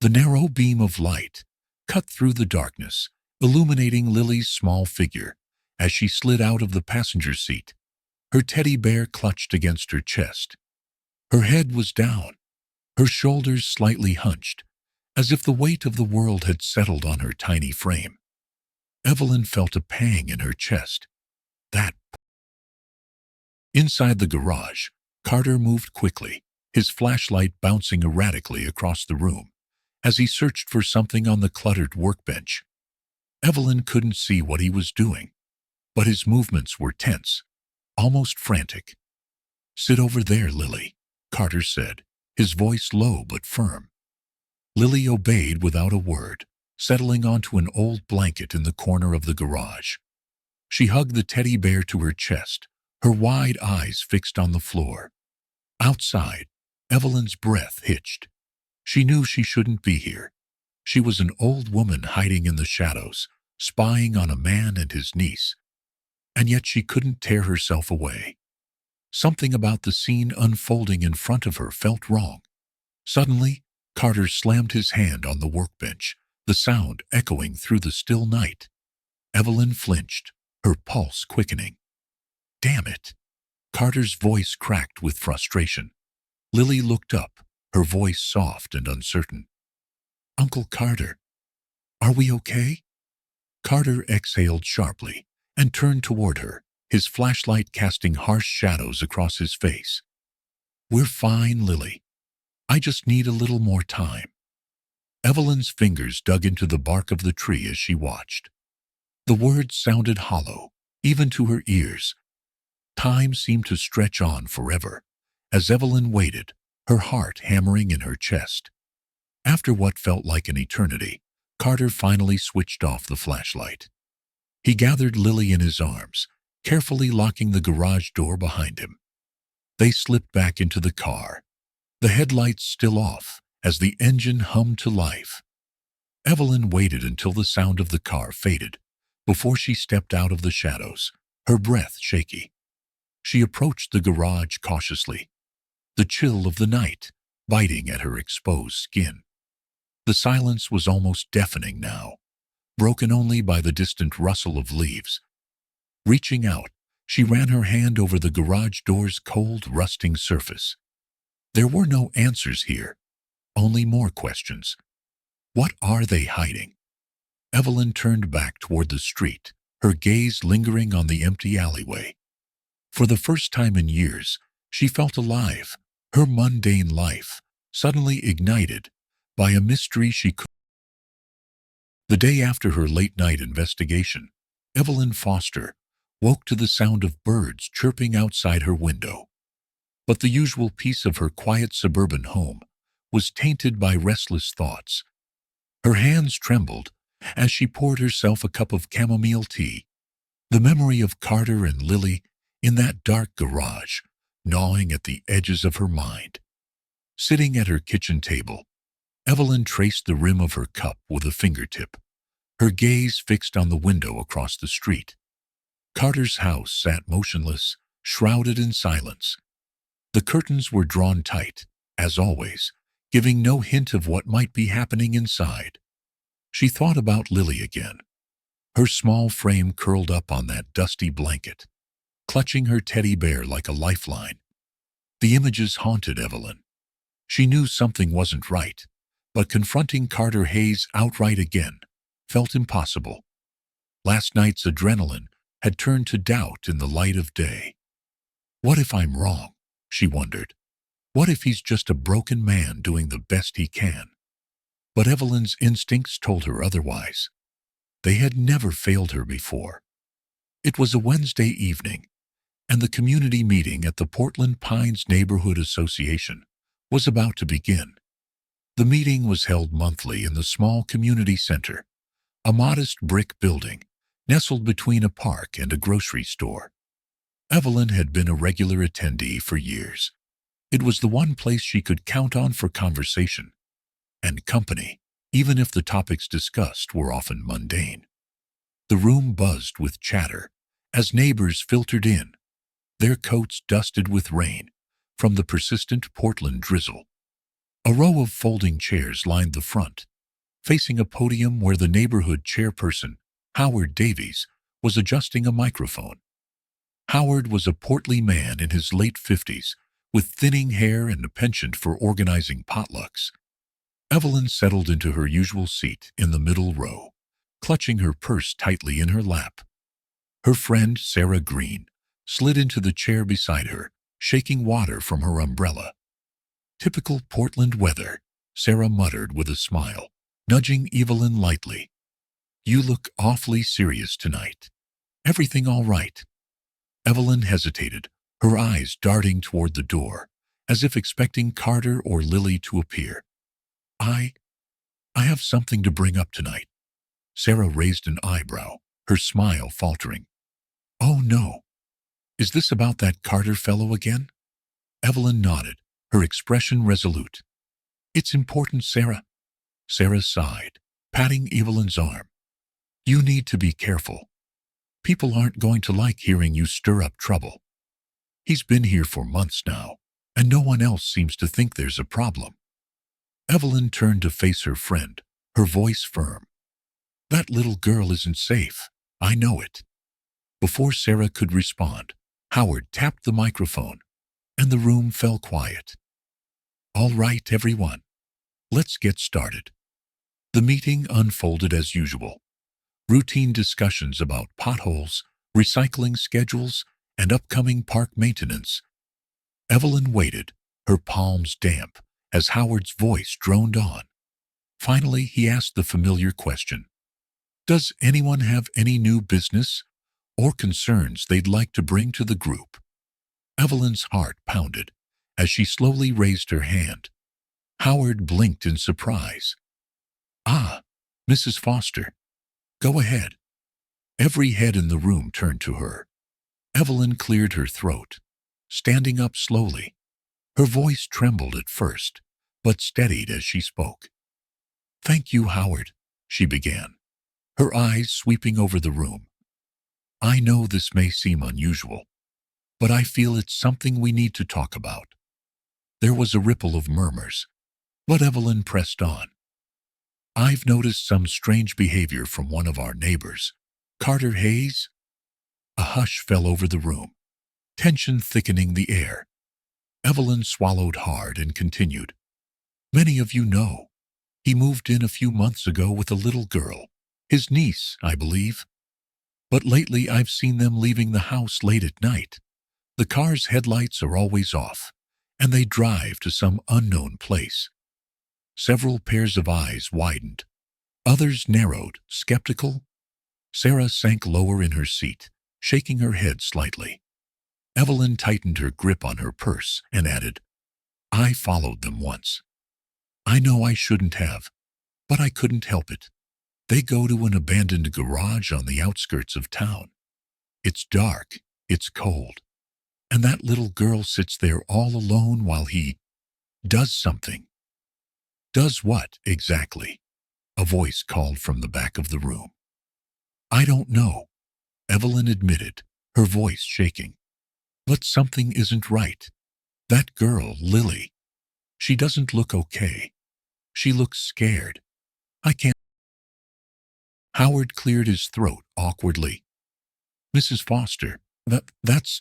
The narrow beam of light cut through the darkness, illuminating Lily's small figure as she slid out of the passenger seat, her teddy bear clutched against her chest. Her head was down, her shoulders slightly hunched, As if the weight of the world had settled on her tiny frame, Evelyn felt a pang in her chest. That Inside the garage, Carter moved quickly, his flashlight bouncing erratically across the room as he searched for something on the cluttered workbench. Evelyn couldn't see what he was doing, but his movements were tense, almost frantic. "Sit over there, Lily," Carter said, his voice low but firm. Lily obeyed without a word, settling onto an old blanket in the corner of the garage. She hugged the teddy bear to her chest, her wide eyes fixed on the floor. Outside, Evelyn's breath hitched. She knew she shouldn't be here. She was an old woman hiding in the shadows, spying on a man and his niece. And yet she couldn't tear herself away. Something about the scene unfolding in front of her felt wrong. Suddenly, Carter slammed his hand on the workbench, the sound echoing through the still night. Evelyn flinched, her pulse quickening. "Damn it!" Carter's voice cracked with frustration. Lily looked up, her voice soft and uncertain. "Uncle Carter, are we okay?" Carter exhaled sharply and turned toward her, his flashlight casting harsh shadows across his face. "We're fine, Lily. I just need a little more time." Evelyn's fingers dug into the bark of the tree as she watched. The words sounded hollow, even to her ears. Time seemed to stretch on forever, as Evelyn waited, her heart hammering in her chest. After what felt like an eternity, Carter finally switched off the flashlight. He gathered Lily in his arms, carefully locking the garage door behind him. They slipped back into the car, the headlights still off as the engine hummed to life. Evelyn waited until the sound of the car faded before she stepped out of the shadows, her breath shaky. She approached the garage cautiously, the chill of the night biting at her exposed skin. The silence was almost deafening now, broken only by the distant rustle of leaves. Reaching out, she ran her hand over the garage door's cold, rusting surface. There were no answers here, only more questions. What are they hiding? Evelyn turned back toward the street, her gaze lingering on the empty alleyway. For the first time in years, she felt alive, her mundane life suddenly ignited by a mystery she could. The day after her late-night investigation, Evelyn Foster woke to the sound of birds chirping outside her window. But the usual peace of her quiet suburban home was tainted by restless thoughts. Her hands trembled as she poured herself a cup of chamomile tea, the memory of Carter and Lily in that dark garage gnawing at the edges of her mind. Sitting at her kitchen table, Evelyn traced the rim of her cup with a fingertip, her gaze fixed on the window across the street. Carter's house sat motionless, shrouded in silence. The curtains were drawn tight, as always, giving no hint of what might be happening inside. She thought about Lily again, her small frame curled up on that dusty blanket, clutching her teddy bear like a lifeline. The images haunted Evelyn. She knew something wasn't right, but confronting Carter Hayes outright again felt impossible. Last night's adrenaline had turned to doubt in the light of day. What if I'm wrong? She wondered. What if he's just a broken man doing the best he can? But Evelyn's instincts told her otherwise. They had never failed her before. It was a Wednesday evening, and the community meeting at the Portland Pines Neighborhood Association was about to begin. The meeting was held monthly in the small community center, a modest brick building nestled between a park and a grocery store. Evelyn had been a regular attendee for years. It was the one place she could count on for conversation and company, even if the topics discussed were often mundane. The room buzzed with chatter as neighbors filtered in, their coats dusted with rain from the persistent Portland drizzle. A row of folding chairs lined the front, facing a podium where the neighborhood chairperson, Howard Davies, was adjusting a microphone. Howard was a portly man in his late 50s, with thinning hair and a penchant for organizing potlucks. Evelyn settled into her usual seat in the middle row, clutching her purse tightly in her lap. Her friend, Sarah Green, slid into the chair beside her, shaking water from her umbrella. "Typical Portland weather," Sarah muttered with a smile, nudging Evelyn lightly. "You look awfully serious tonight. Everything all right?" Evelyn hesitated, her eyes darting toward the door, as if expecting Carter or Lily to appear. I have something to bring up tonight." Sarah raised an eyebrow, her smile faltering. "Oh no. Is this about that Carter fellow again?" Evelyn nodded, her expression resolute. "It's important, Sarah." Sarah sighed, patting Evelyn's arm. "You need to be careful. People aren't going to like hearing you stir up trouble. He's been here for months now, and no one else seems to think there's a problem." Evelyn turned to face her friend, her voice firm. "That little girl isn't safe. I know it." Before Sarah could respond, Howard tapped the microphone, and the room fell quiet. "All right, everyone. Let's get started." The meeting unfolded as usual. Routine discussions about potholes, recycling schedules, and upcoming park maintenance. Evelyn waited, her palms damp, as Howard's voice droned on. Finally, he asked the familiar question. "Does anyone have any new business or concerns they'd like to bring to the group?" Evelyn's heart pounded as she slowly raised her hand. Howard blinked in surprise. "Ah, Mrs. Foster. Go ahead." Every head in the room turned to her. Evelyn cleared her throat, standing up slowly. Her voice trembled at first, but steadied as she spoke. "Thank you, Howard," she began, her eyes sweeping over the room. "I know this may seem unusual, but I feel it's something we need to talk about." There was a ripple of murmurs, but Evelyn pressed on. "I've noticed some strange behavior from one of our neighbors, Carter Hayes." A hush fell over the room, tension thickening the air. Evelyn swallowed hard and continued. "Many of you know. He moved in a few months ago with a little girl, his niece, I believe. But lately I've seen them leaving the house late at night. The car's headlights are always off, and they drive to some unknown place." Several pairs of eyes widened. Others narrowed, skeptical. Sarah sank lower in her seat, shaking her head slightly. Evelyn tightened her grip on her purse and added, "I followed them once. I know I shouldn't have, but I couldn't help it. They go to an abandoned garage on the outskirts of town. It's dark, it's cold, and that little girl sits there all alone while he does something." "Does what, exactly?" a voice called from the back of the room. "I don't know," Evelyn admitted, her voice shaking. "But something isn't right. That girl, Lily, she doesn't look okay. She looks scared. I can't—" Howard cleared his throat awkwardly. "Mrs. Foster, that's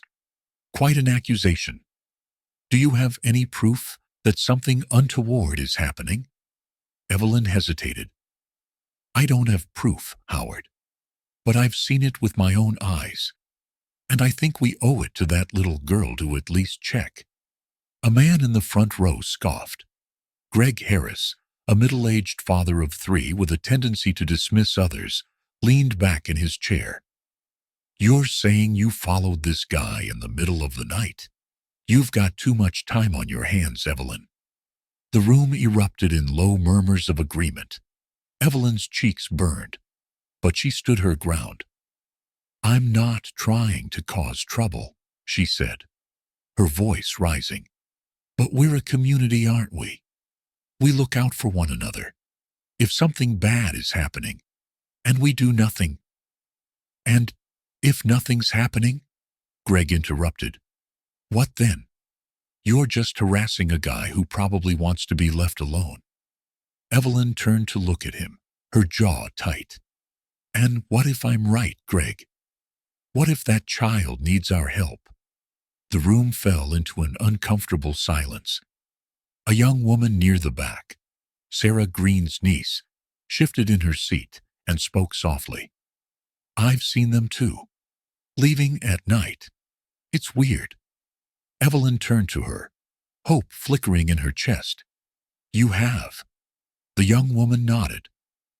quite an accusation. Do you have any proof that something untoward is happening?" Evelyn hesitated. "I don't have proof, Howard, but I've seen it with my own eyes, and I think we owe it to that little girl to at least check." A man in the front row scoffed. Greg Harris, a middle-aged father of 3 with a tendency to dismiss others, leaned back in his chair. "You're saying you followed this guy in the middle of the night? You've got too much time on your hands, Evelyn." The room erupted in low murmurs of agreement. Evelyn's cheeks burned, but she stood her ground. "I'm not trying to cause trouble," she said, her voice rising. "But we're a community, aren't we? We look out for one another. If something bad is happening, and we do nothing—" "And if nothing's happening," Greg interrupted, "what then? You're just harassing a guy who probably wants to be left alone." Evelyn turned to look at him, her jaw tight. "And what if I'm right, Greg? What if that child needs our help?" The room fell into an uncomfortable silence. A young woman near the back, Sarah Green's niece, shifted in her seat and spoke softly. I've seen them too. Leaving at night. It's weird. Evelyn turned to her, hope flickering in her chest. You have. The young woman nodded,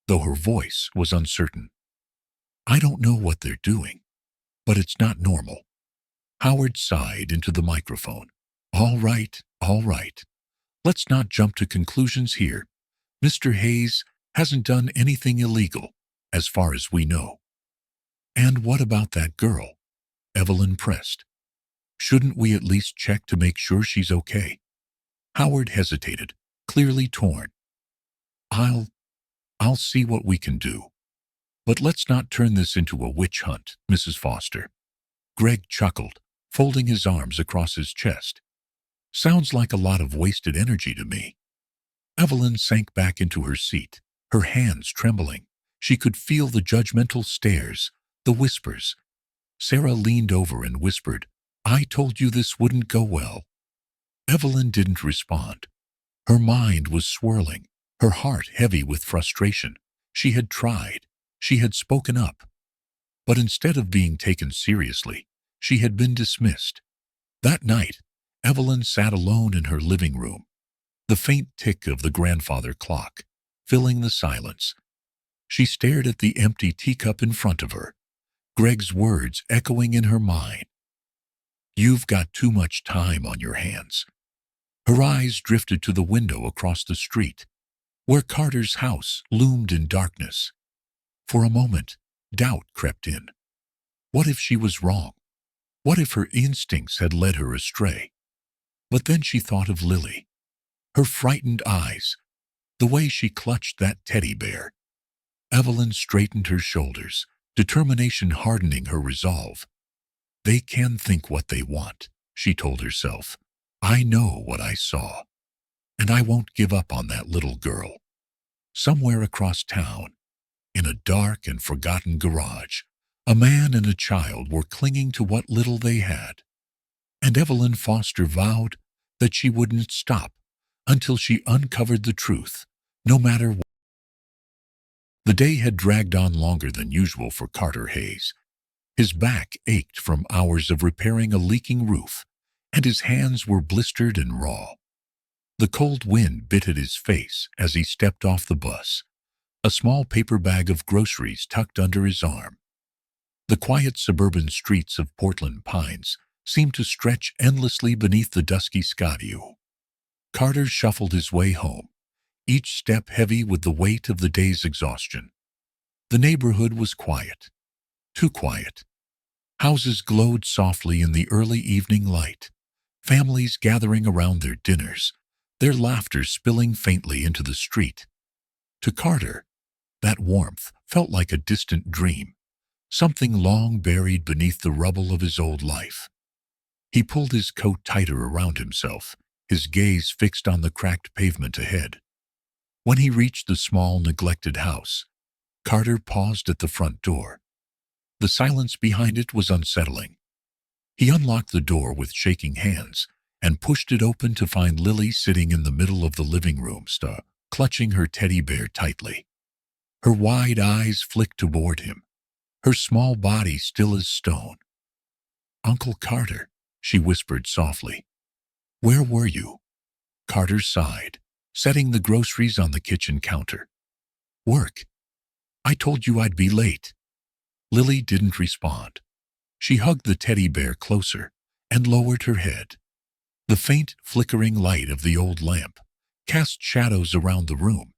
though her voice was uncertain. I don't know what they're doing, but it's not normal. Howard sighed into the microphone. All right, all right. Let's not jump to conclusions here. Mr. Hayes hasn't done anything illegal, as far as we know. And what about that girl? Evelyn pressed. Shouldn't we at least check to make sure she's okay? Howard hesitated, clearly torn. I'll see what we can do. But let's not turn this into a witch hunt, Mrs. Foster. Greg chuckled, folding his arms across his chest. Sounds like a lot of wasted energy to me. Evelyn sank back into her seat, her hands trembling. She could feel the judgmental stares, the whispers. Sarah leaned over and whispered, I told you this wouldn't go well. Evelyn didn't respond. Her mind was swirling, her heart heavy with frustration. She had tried. She had spoken up. But instead of being taken seriously, she had been dismissed. That night, Evelyn sat alone in her living room, the faint tick of the grandfather clock filling the silence. She stared at the empty teacup in front of her, Greg's words echoing in her mind. You've got too much time on your hands. Her eyes drifted to the window across the street, where Carter's house loomed in darkness. For a moment, doubt crept in. What if she was wrong? What if her instincts had led her astray? But then she thought of Lily, her frightened eyes, the way she clutched that teddy bear. Evelyn straightened her shoulders, determination hardening her resolve. They can think what they want, she told herself. I know what I saw, and I won't give up on that little girl. Somewhere across town, in a dark and forgotten garage, a man and a child were clinging to what little they had. And Evelyn Foster vowed that she wouldn't stop until she uncovered the truth, no matter what. The day had dragged on longer than usual for Carter Hayes. His back ached from hours of repairing a leaking roof, and his hands were blistered and raw. The cold wind bit at his face as he stepped off the bus, a small paper bag of groceries tucked under his arm. The quiet suburban streets of Portland Pines seemed to stretch endlessly beneath the dusky sky. Carter shuffled his way home, each step heavy with the weight of the day's exhaustion. The neighborhood was quiet, too quiet. Houses glowed softly in the early evening light, families gathering around their dinners, their laughter spilling faintly into the street. To Carter, that warmth felt like a distant dream, something long buried beneath the rubble of his old life. He pulled his coat tighter around himself, his gaze fixed on the cracked pavement ahead. When he reached the small, neglected house, Carter paused at the front door. The silence behind it was unsettling. He unlocked the door with shaking hands and pushed it open to find Lily sitting in the middle of the living room, clutching her teddy bear tightly. Her wide eyes flicked toward him, her small body still as stone. Uncle Carter, she whispered softly. Where were you? Carter sighed, setting the groceries on the kitchen counter. Work. I told you I'd be late. Lily didn't respond. She hugged the teddy bear closer and lowered her head. The faint, flickering light of the old lamp cast shadows around the room,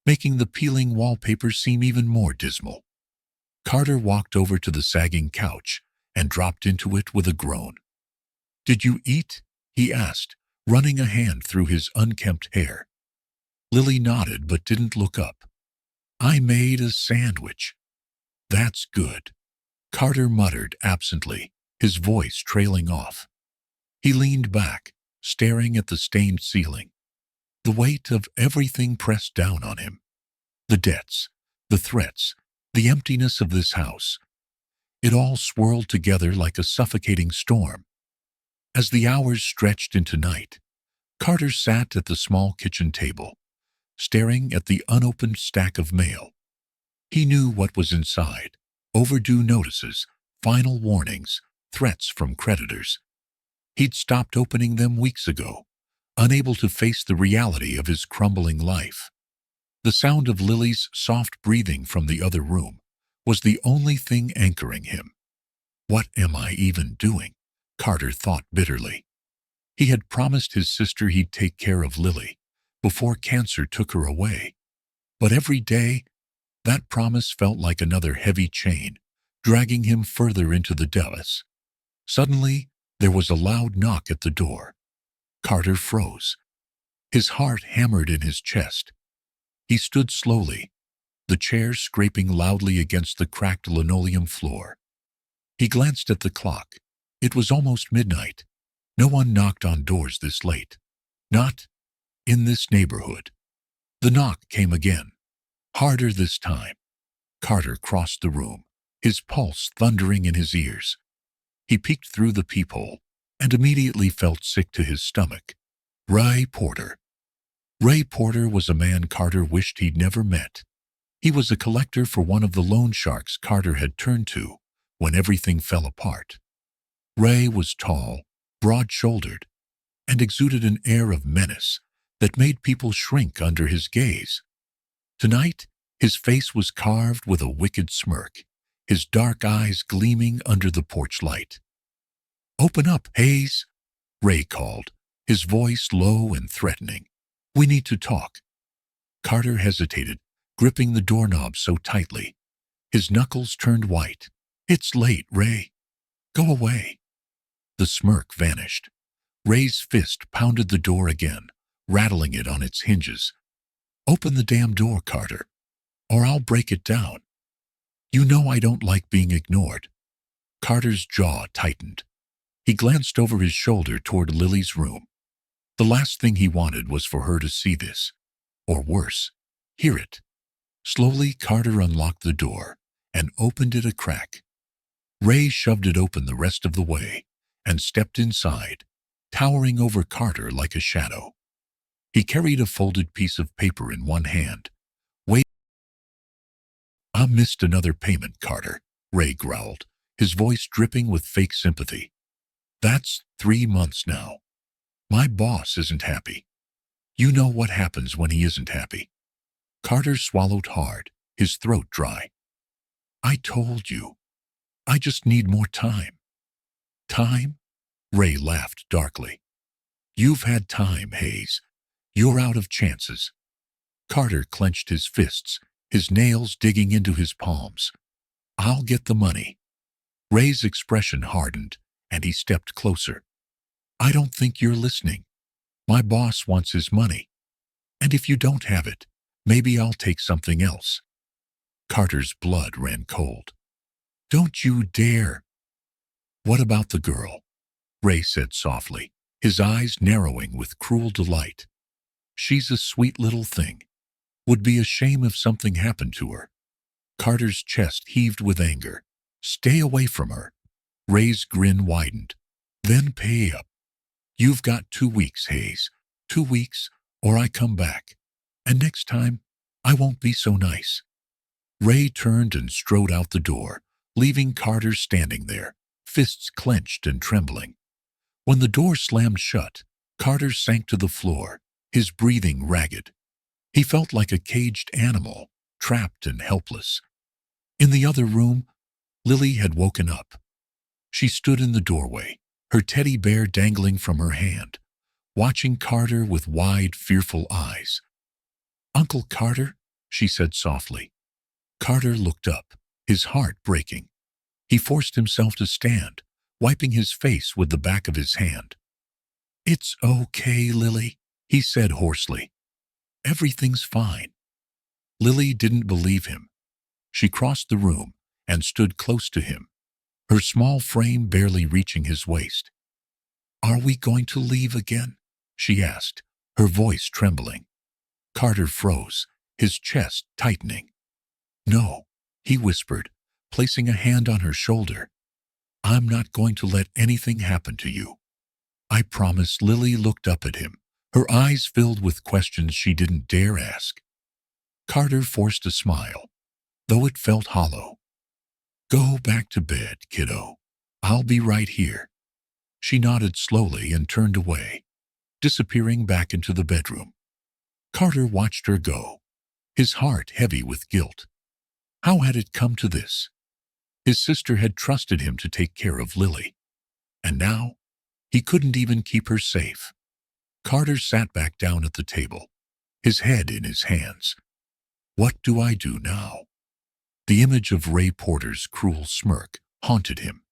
making the peeling wallpaper seem even more dismal. Carter walked over to the sagging couch and dropped into it with a groan. Did you eat? He asked, running a hand through his unkempt hair. Lily nodded but didn't look up. I made a sandwich. That's good, Carter muttered absently, his voice trailing off. He leaned back, staring at the stained ceiling. The weight of everything pressed down on him. The debts, the threats, the emptiness of this house. It all swirled together like a suffocating storm. As the hours stretched into night, Carter sat at the small kitchen table, staring at the unopened stack of mail. He knew what was inside: overdue notices, final warnings, threats from creditors. He'd stopped opening them weeks ago, unable to face the reality of his crumbling life. The sound of Lily's soft breathing from the other room was the only thing anchoring him. What am I even doing? Carter thought bitterly. He had promised his sister he'd take care of Lily before cancer took her away. But every day, that promise felt like another heavy chain, dragging him further into the depths. Suddenly, there was a loud knock at the door. Carter froze. His heart hammered in his chest. He stood slowly, the chair scraping loudly against the cracked linoleum floor. He glanced at the clock. It was almost midnight. No one knocked on doors this late. Not in this neighborhood. The knock came again, harder this time. Carter crossed the room, his pulse thundering in his ears. He peeked through the peephole and immediately felt sick to his stomach. Ray Porter. Ray Porter was a man Carter wished he'd never met. He was a collector for one of the loan sharks Carter had turned to when everything fell apart. Ray was tall, broad-shouldered, and exuded an air of menace that made people shrink under his gaze. Tonight, his face was carved with a wicked smirk, his dark eyes gleaming under the porch light. "Open up, Hayes," Ray called, his voice low and threatening. "We need to talk." Carter hesitated, gripping the doorknob so tightly. His knuckles turned white. "It's late, Ray. Go away." The smirk vanished. Ray's fist pounded the door again, rattling it on its hinges. "Open the damn door, Carter, or I'll break it down. You know I don't like being ignored." Carter's jaw tightened. He glanced over his shoulder toward Lily's room. The last thing he wanted was for her to see this, or worse, hear it. Slowly, Carter unlocked the door and opened it a crack. Ray shoved it open the rest of the way and stepped inside, towering over Carter like a shadow. He carried a folded piece of paper in one hand. "Wait, I missed another payment, Carter," Ray growled, his voice dripping with fake sympathy. "That's 3 months now. My boss isn't happy. You know what happens when he isn't happy." Carter swallowed hard, his throat dry. "I told you. I just need more time." "Time?" Ray laughed darkly. "You've had time, Hayes. You're out of chances." Carter clenched his fists, his nails digging into his palms. "I'll get the money." Ray's expression hardened, and he stepped closer. "I don't think you're listening. My boss wants his money. And if you don't have it, maybe I'll take something else." Carter's blood ran cold. "Don't you dare." "What about the girl?" Ray said softly, his eyes narrowing with cruel delight. "She's a sweet little thing. Would be a shame if something happened to her." Carter's chest heaved with anger. "Stay away from her." Ray's grin widened. "Then pay up. You've got 2 weeks, Hayes. 2 weeks, or I come back. And next time, I won't be so nice." Ray turned and strode out the door, leaving Carter standing there, fists clenched and trembling. When the door slammed shut, Carter sank to the floor, his breathing ragged. He felt like a caged animal, trapped and helpless. In the other room, Lily had woken up. She stood in the doorway, her teddy bear dangling from her hand, watching Carter with wide, fearful eyes. "Uncle Carter," she said softly. Carter looked up, his heart breaking. He forced himself to stand, wiping his face with the back of his hand. "It's okay, Lily," he said hoarsely. "Everything's fine." Lily didn't believe him. She crossed the room and stood close to him, her small frame barely reaching his waist. "Are we going to leave again?" she asked, her voice trembling. Carter froze, his chest tightening. "No," he whispered, placing a hand on her shoulder. "I'm not going to let anything happen to you. I promise." Lily looked up at him, her eyes filled with questions she didn't dare ask. Carter forced a smile, though it felt hollow. "Go back to bed, kiddo. I'll be right here." She nodded slowly and turned away, disappearing back into the bedroom. Carter watched her go, his heart heavy with guilt. How had it come to this? His sister had trusted him to take care of Lily, and now he couldn't even keep her safe. Carter sat back down at the table, his head in his hands. What do I do now? The image of Ray Porter's cruel smirk haunted him,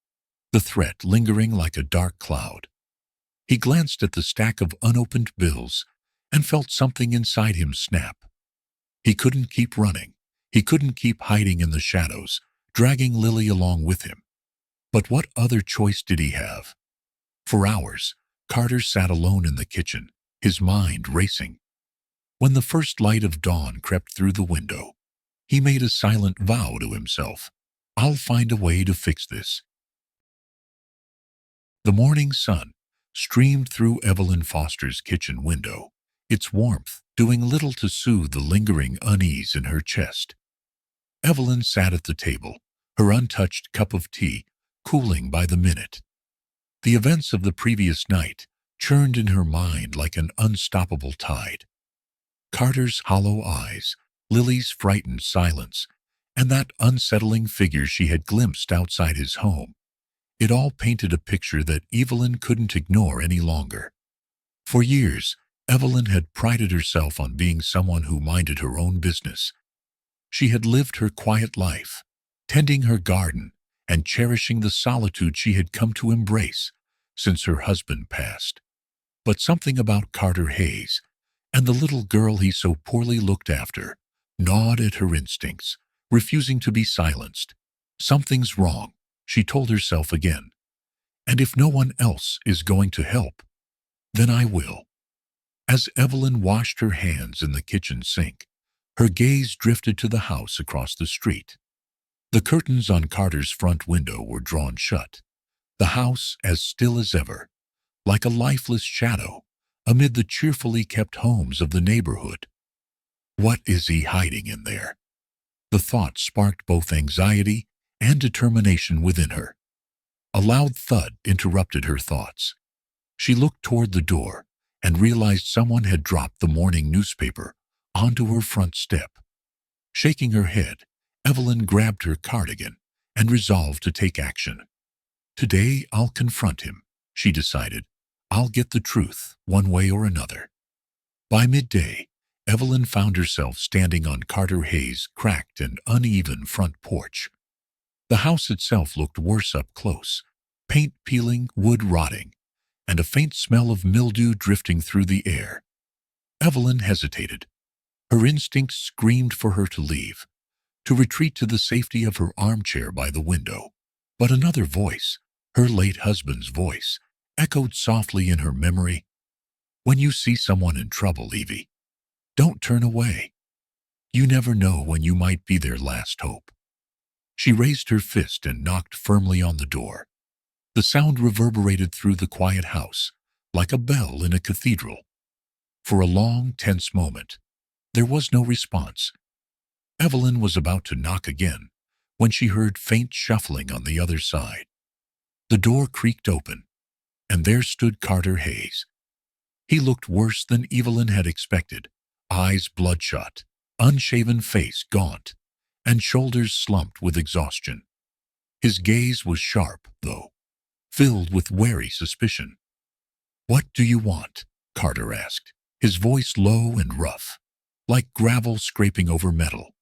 the threat lingering like a dark cloud. He glanced at the stack of unopened bills and felt something inside him snap. He couldn't keep running. He couldn't keep hiding in the shadows, dragging Lily along with him. But what other choice did he have? For hours, Carter sat alone in the kitchen, his mind racing. When the first light of dawn crept through the window, he made a silent vow to himself. I'll find a way to fix this. The morning sun streamed through Evelyn Foster's kitchen window, its warmth doing little to soothe the lingering unease in her chest. Evelyn sat at the table, her untouched cup of tea cooling by the minute. The events of the previous night churned in her mind like an unstoppable tide. Carter's hollow eyes, Lily's frightened silence, and that unsettling figure she had glimpsed outside his home. It all painted a picture that Evelyn couldn't ignore any longer. For years, Evelyn had prided herself on being someone who minded her own business. She had lived her quiet life, tending her garden and cherishing the solitude she had come to embrace since her husband passed. But something about Carter Hayes and the little girl he so poorly looked after gnawed at her instincts, refusing to be silenced. Something's wrong, she told herself again. And if no one else is going to help, then I will. As Evelyn washed her hands in the kitchen sink, her gaze drifted to the house across the street. The curtains on Carter's front window were drawn shut, the house as still as ever, like a lifeless shadow amid the cheerfully kept homes of the neighborhood. What is he hiding in there? The thought sparked both anxiety and determination within her. A loud thud interrupted her thoughts. She looked toward the door and realized someone had dropped the morning newspaper onto her front step. Shaking her head, Evelyn grabbed her cardigan and resolved to take action. Today I'll confront him, she decided. I'll get the truth, one way or another. By midday, Evelyn found herself standing on Carter Hayes' cracked and uneven front porch. The house itself looked worse up close, paint peeling, wood rotting, and a faint smell of mildew drifting through the air. Evelyn hesitated. Her instincts screamed for her to leave, to retreat to the safety of her armchair by the window. But another voice, her late husband's voice, echoed softly in her memory. When you see someone in trouble, Evie, don't turn away. You never know when you might be their last hope. She raised her fist and knocked firmly on the door. The sound reverberated through the quiet house, like a bell in a cathedral. For a long, tense moment, there was no response. Evelyn was about to knock again when she heard faint shuffling on the other side. The door creaked open, and there stood Carter Hayes. He looked worse than Evelyn had expected, eyes bloodshot, unshaven face gaunt, and shoulders slumped with exhaustion. His gaze was sharp, though, filled with wary suspicion. "What do you want?" Carter asked, his voice low and rough, like gravel scraping over metal.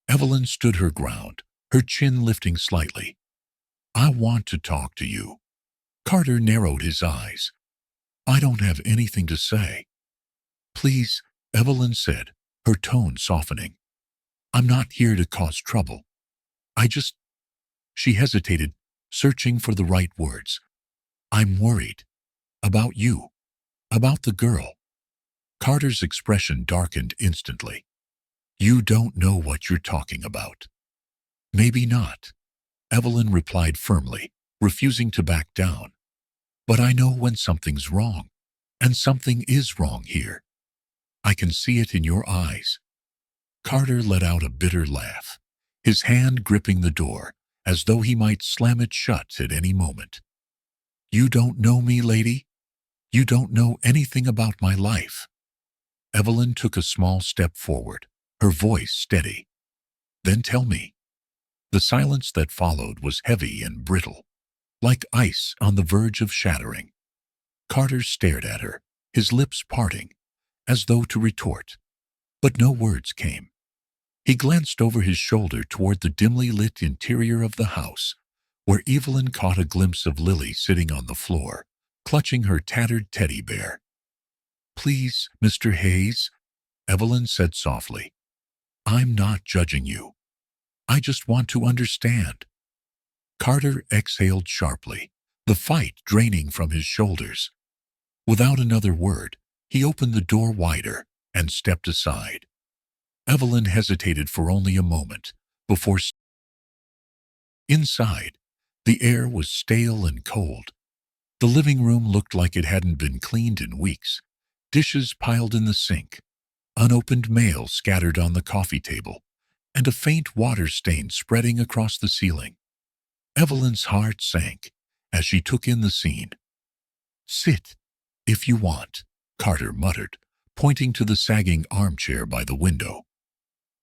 Evelyn stood her ground, her chin lifting slightly. "I want to talk to you." Carter narrowed his eyes. "I don't have anything to say." "Please," Evelyn said, her tone softening. "I'm not here to cause trouble. I just—" She hesitated, searching for the right words. "I'm worried. About you. About the girl." Carter's expression darkened instantly. "You don't know what you're talking about." "Maybe not," Evelyn replied firmly, refusing to back down. "But I know when something's wrong, And something is wrong here. I can see it in your eyes. Carter let out a bitter laugh, his hand gripping the door, as though he might slam it shut at any moment. You don't know me, lady. You don't know anything about my life. Evelyn took a small step forward, her voice steady. Then tell me. The silence that followed was heavy and brittle, like ice on the verge of shattering. Carter stared at her, his lips parting, as though to retort. But no words came. He glanced over his shoulder toward the dimly lit interior of the house, where Evelyn caught a glimpse of Lily sitting on the floor, clutching her tattered teddy bear. Please, Mr. Hayes, Evelyn said softly. I'm not judging you. I just want to understand. Carter exhaled sharply, the fight draining from his shoulders. Without another word, he opened the door wider and stepped aside. Evelyn hesitated for only a moment before. Inside, the air was stale and cold. The living room looked like it hadn't been cleaned in weeks. Dishes piled in the sink, unopened mail scattered on the coffee table, and a faint water stain spreading across the ceiling. Evelyn's heart sank as she took in the scene. Sit, if you want, Carter muttered, pointing to the sagging armchair by the window.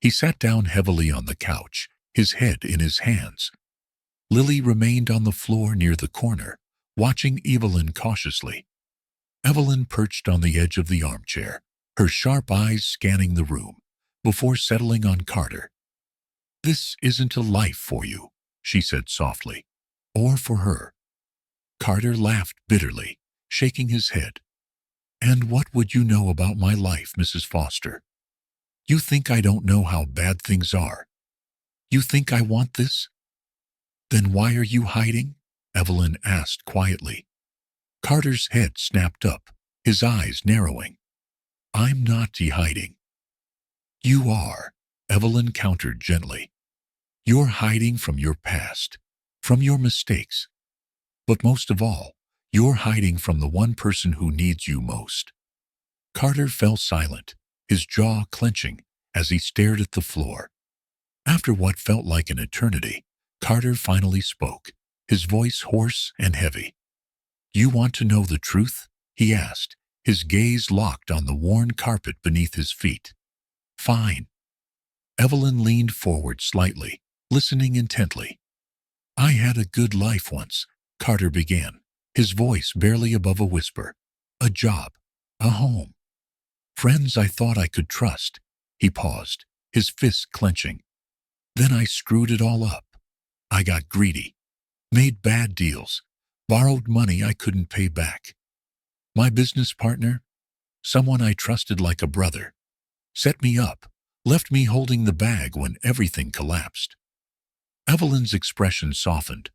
He sat down heavily on the couch, his head in his hands. Lily remained on the floor near the corner, watching Evelyn cautiously. Evelyn perched on the edge of the armchair, her sharp eyes scanning the room, before settling on Carter. This isn't a life for you, she said softly, or for her. Carter laughed bitterly, shaking his head. And what would you know about my life, Mrs. Foster? You think I don't know how bad things are? You think I want this? Then why are you hiding? Evelyn asked quietly. Carter's head snapped up, his eyes narrowing. I'm not hiding. You are, Evelyn countered gently. You're hiding from your past, from your mistakes. But most of all, you're hiding from the one person who needs you most. Carter fell silent, his jaw clenching as he stared at the floor. After what felt like an eternity, Carter finally spoke, his voice hoarse and heavy. You want to know the truth? He asked, his gaze locked on the worn carpet beneath his feet. Fine. Evelyn leaned forward slightly, listening intently. I had a good life once, Carter began, his voice barely above a whisper. A job, a home. Friends I thought I could trust. He paused, his fists clenching. Then I screwed it all up. I got greedy, made bad deals, borrowed money I couldn't pay back. My business partner, someone I trusted like a brother, set me up, left me holding the bag when everything collapsed. Evelyn's expression softened,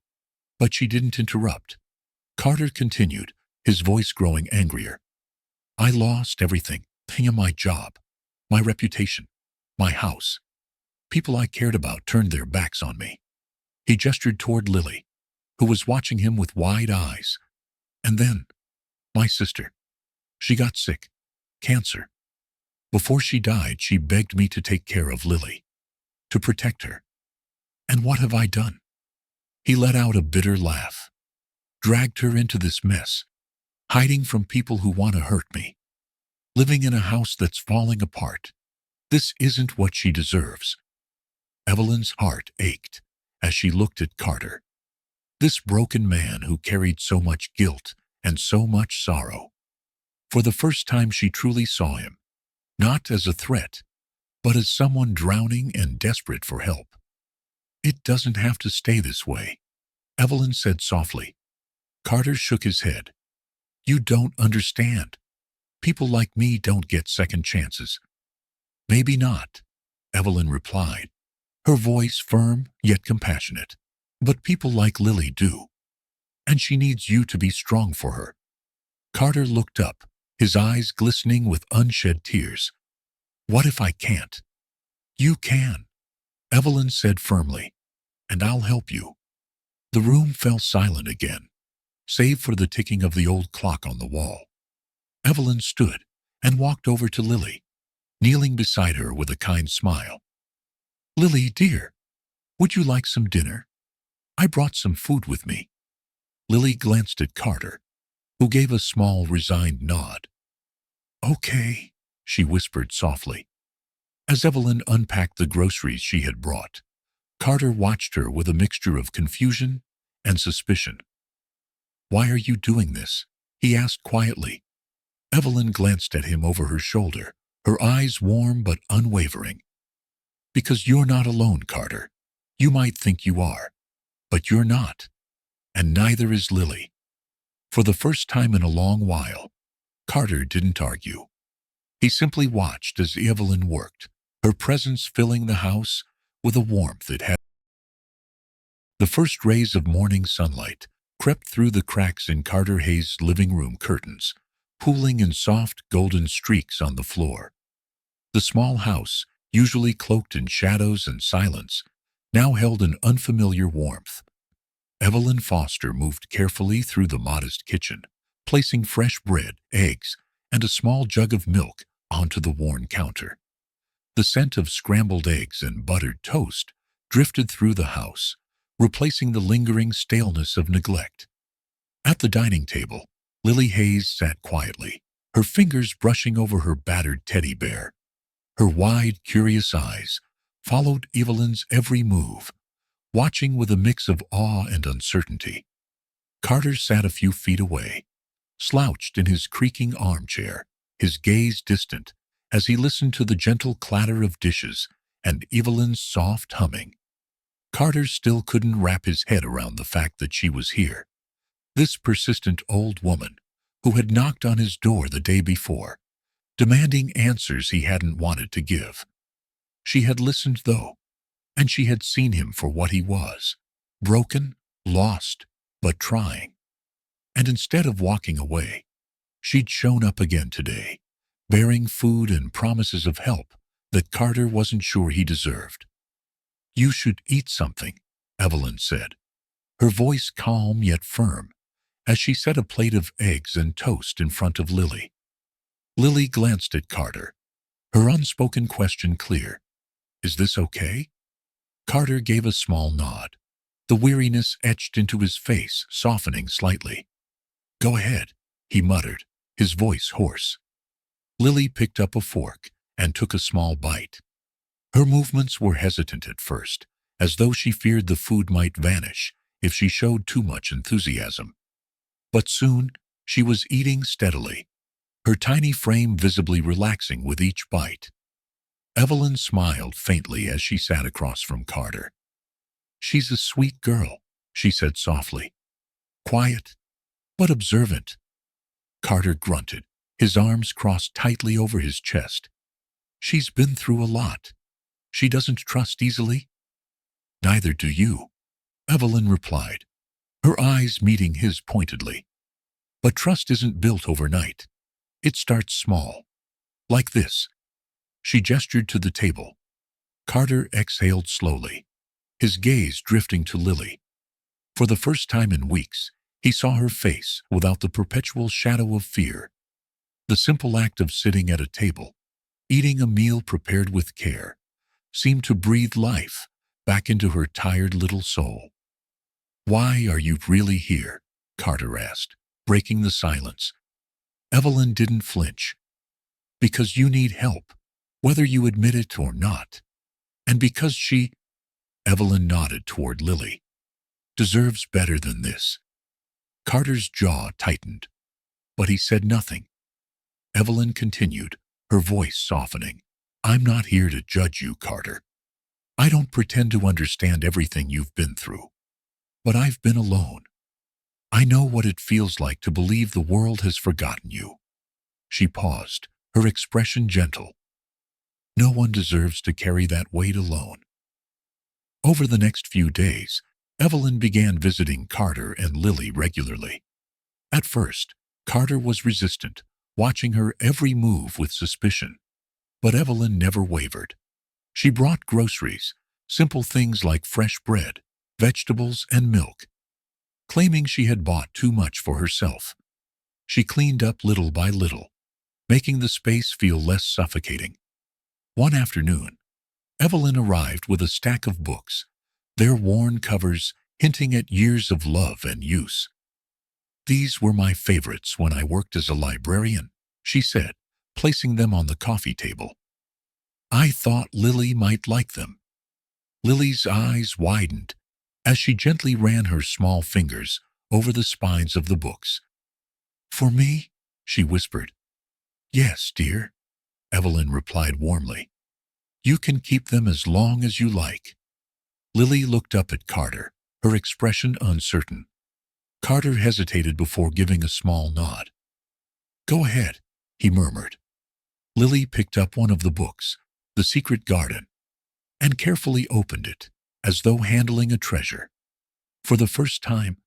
but she didn't interrupt. Carter continued, his voice growing angrier. I lost everything, my job, my reputation, my house. People I cared about turned their backs on me. He gestured toward Lily, who was watching him with wide eyes. And then, my sister. She got sick. Cancer. Before she died, she begged me to take care of Lily, to protect her. And what have I done? He let out a bitter laugh. Dragged her into this mess, hiding from people who want to hurt me. Living in a house that's falling apart. This isn't what she deserves. Evelyn's heart ached as she looked at Carter. This broken man who carried so much guilt and so much sorrow. For the first time she truly saw him, not as a threat, but as someone drowning and desperate for help. It doesn't have to stay this way, Evelyn said softly. Carter shook his head. You don't understand. People like me don't get second chances. Maybe not, Evelyn replied, her voice firm yet compassionate. But people like Lily do. And she needs you to be strong for her. Carter looked up, his eyes glistening with unshed tears. What if I can't? You can, Evelyn said firmly, and I'll help you. The room fell silent again, save for the ticking of the old clock on the wall. Evelyn stood and walked over to Lily, kneeling beside her with a kind smile. "Lily, dear, would you like some dinner? I brought some food with me." Lily glanced at Carter, who gave a small, resigned nod. "Okay," she whispered softly. As Evelyn unpacked the groceries she had brought, Carter watched her with a mixture of confusion and suspicion. "Why are you doing this?" he asked quietly. Evelyn glanced at him over her shoulder, her eyes warm but unwavering. "Because you're not alone, Carter. You might think you are, but you're not. And neither is Lily." For the first time in a long while, Carter didn't argue. He simply watched as Evelyn worked, her presence filling the house with a warmth it had. The first rays of morning sunlight crept through the cracks in Carter Hayes' living room curtains, pooling in soft golden streaks on the floor. The small house, usually cloaked in shadows and silence, now held an unfamiliar warmth. Evelyn Foster moved carefully through the modest kitchen, placing fresh bread, eggs, and a small jug of milk onto the worn counter. The scent of scrambled eggs and buttered toast drifted through the house, replacing the lingering staleness of neglect. At the dining table, Lily Hayes sat quietly, her fingers brushing over her battered teddy bear. Her wide, curious eyes followed Evelyn's every move, watching with a mix of awe and uncertainty. Carter sat a few feet away, slouched in his creaking armchair, his gaze distant as he listened to the gentle clatter of dishes and Evelyn's soft humming. Carter still couldn't wrap his head around the fact that she was here. This persistent old woman who had knocked on his door the day before, demanding answers he hadn't wanted to give. She had listened, though, and she had seen him for what he was, broken, lost, but trying. And instead of walking away, she'd shown up again today, bearing food and promises of help that Carter wasn't sure he deserved. "You should eat something," Evelyn said, her voice calm yet firm, as she set a plate of eggs and toast in front of Lily. Lily glanced at Carter, her unspoken question clear. "Is this okay?" Carter gave a small nod, the weariness etched into his face, softening slightly. "Go ahead," he muttered, his voice hoarse. Lily picked up a fork and took a small bite. Her movements were hesitant at first, as though she feared the food might vanish if she showed too much enthusiasm. But soon she was eating steadily, her tiny frame visibly relaxing with each bite. Evelyn smiled faintly as she sat across from Carter. "She's a sweet girl," she said softly. "Quiet, but observant." Carter grunted, his arms crossed tightly over his chest. "She's been through a lot. She doesn't trust easily." "Neither do you," Evelyn replied, her eyes meeting his pointedly. "But trust isn't built overnight. It starts small. Like this." She gestured to the table. Carter exhaled slowly, his gaze drifting to Lily. For the first time in weeks, he saw her face without the perpetual shadow of fear. The simple act of sitting at a table, eating a meal prepared with care, seemed to breathe life back into her tired little soul. "Why are you really here?" Carter asked, breaking the silence. Evelyn didn't flinch. "Because you need help, whether you admit it or not. And because she," Evelyn nodded toward Lily, "deserves better than this." Carter's jaw tightened, but he said nothing. Evelyn continued, her voice softening. "I'm not here to judge you, Carter. I don't pretend to understand everything you've been through. But I've been alone. I know what it feels like to believe the world has forgotten you." She paused, her expression gentle. "No one deserves to carry that weight alone." Over the next few days, Evelyn began visiting Carter and Lily regularly. At first, Carter was resistant, watching her every move with suspicion. But Evelyn never wavered. She brought groceries, simple things like fresh bread, vegetables, and milk, claiming she had bought too much for herself. She cleaned up little by little, making the space feel less suffocating. One afternoon, Evelyn arrived with a stack of books, their worn covers hinting at years of love and use. "These were my favorites when I worked as a librarian," she said, placing them on the coffee table. "I thought Lily might like them." Lily's eyes widened as she gently ran her small fingers over the spines of the books. "For me?" she whispered. "Yes, dear," Evelyn replied warmly. "You can keep them as long as you like." Lily looked up at Carter, her expression uncertain. Carter hesitated before giving a small nod. "Go ahead," he murmured. Lily picked up one of the books, The Secret Garden, and carefully opened it, as though handling a treasure. For the first time,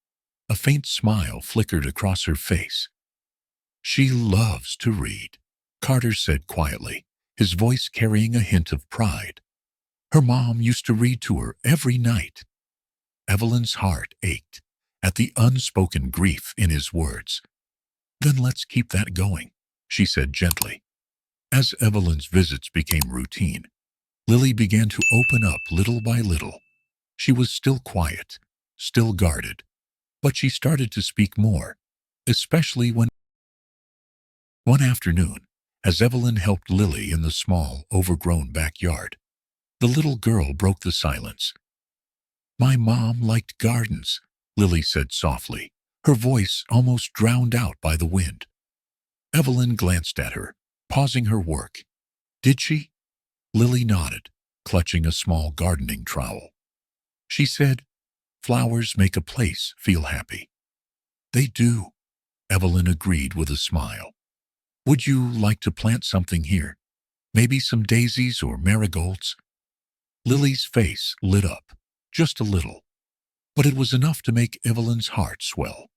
a faint smile flickered across her face. "She loves to read," Carter said quietly, his voice carrying a hint of pride. "Her mom used to read to her every night." Evelyn's heart ached at the unspoken grief in his words. "Then let's keep that going," she said gently. As Evelyn's visits became routine, Lily began to open up little by little. She was still quiet, still guarded, but she started to speak more, especially when one afternoon, as Evelyn helped Lily in the small, overgrown backyard, the little girl broke the silence. "My mom liked gardens," Lily said softly, her voice almost drowned out by the wind. Evelyn glanced at her, pausing her work. "Did she?" Lily nodded, clutching a small gardening trowel. She said, "Flowers make a place feel happy." "They do," Evelyn agreed with a smile. "Would you like to plant something here? Maybe some daisies or marigolds?" Lily's face lit up, just a little, but it was enough to make Evelyn's heart swell.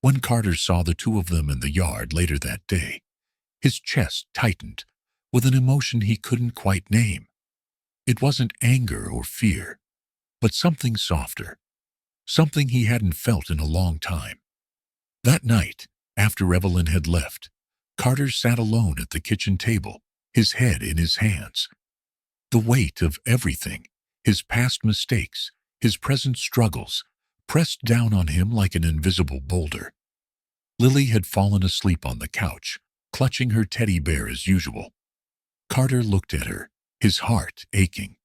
When Carter saw the two of them in the yard later that day, his chest tightened with an emotion he couldn't quite name. It wasn't anger or fear, but something softer, something he hadn't felt in a long time. That night, after Evelyn had left, Carter sat alone at the kitchen table, his head in his hands. The weight of everything, his past mistakes, his present struggles, pressed down on him like an invisible boulder. Lily had fallen asleep on the couch, clutching her teddy bear as usual. Carter looked at her, his heart aching.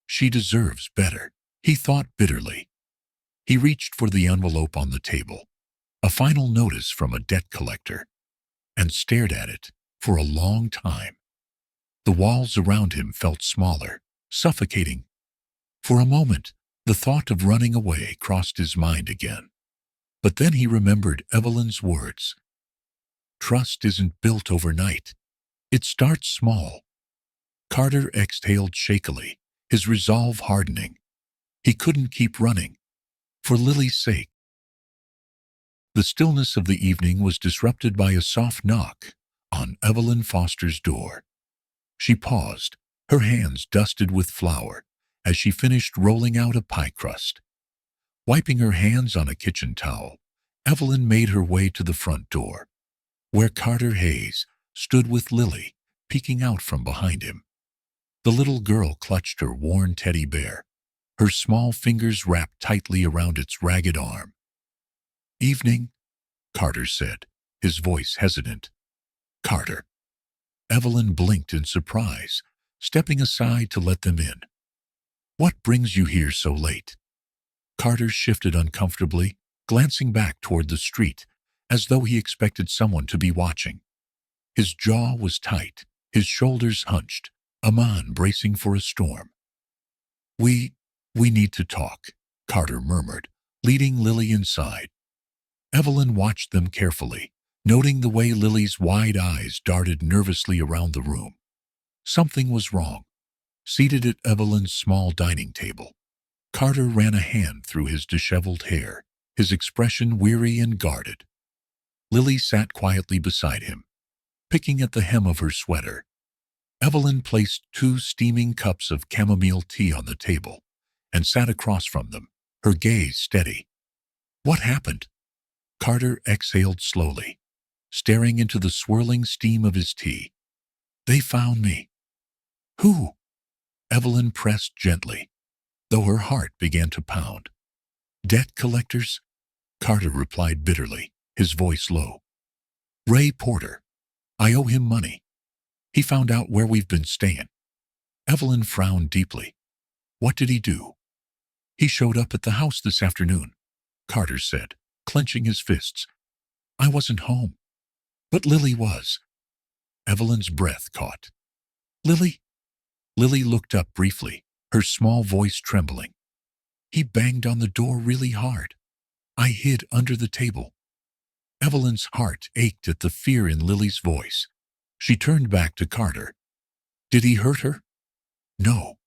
She deserves better, he thought bitterly. He reached for the envelope on the table, a final notice from a debt collector, and stared at it for a long time. The walls around him felt smaller, suffocating. For a moment, the thought of running away crossed his mind again. But then he remembered Evelyn's words. Trust isn't built overnight. It starts small. Carter exhaled shakily, his resolve hardening. He couldn't keep running, for Lily's sake. The stillness of the evening was disrupted by a soft knock on Evelyn Foster's door. She paused, her hands dusted with flour, as she finished rolling out a pie crust. Wiping her hands on a kitchen towel, Evelyn made her way to the front door, where Carter Hayes stood with Lily, peeking out from behind him. The little girl clutched her worn teddy bear, her small fingers wrapped tightly around its ragged arm. "Evening," Carter said, his voice hesitant. "Carter." Evelyn blinked in surprise, stepping aside to let them in. "What brings you here so late?" Carter shifted uncomfortably, glancing back toward the street, as though he expected someone to be watching. His jaw was tight, his shoulders hunched, a man bracing for a storm. We need to talk," Carter murmured, leading Lily inside. Evelyn watched them carefully, noting the way Lily's wide eyes darted nervously around the room. Something was wrong. Seated at Evelyn's small dining table, Carter ran a hand through his disheveled hair, his expression weary and guarded. Lily sat quietly beside him, picking at the hem of her sweater. Evelyn placed 2 steaming cups of chamomile tea on the table and sat across from them, her gaze steady. "What happened?" Carter exhaled slowly. staring into the swirling steam of his tea. "They found me." "Who?" Evelyn pressed gently, though her heart began to pound. "Debt collectors?" Carter replied bitterly, his voice low. "Ray Porter. I owe him money. He found out where we've been staying." Evelyn frowned deeply. "What did he do?" "He showed up at the house this afternoon," Carter said, clenching his fists. "I wasn't home. But Lily was." Evelyn's breath caught. "Lily?" Lily looked up briefly, her small voice trembling. "He banged on the door really hard. I hid under the table." Evelyn's heart ached at the fear in Lily's voice. She turned back to Carter. "Did he hurt her?" "No,"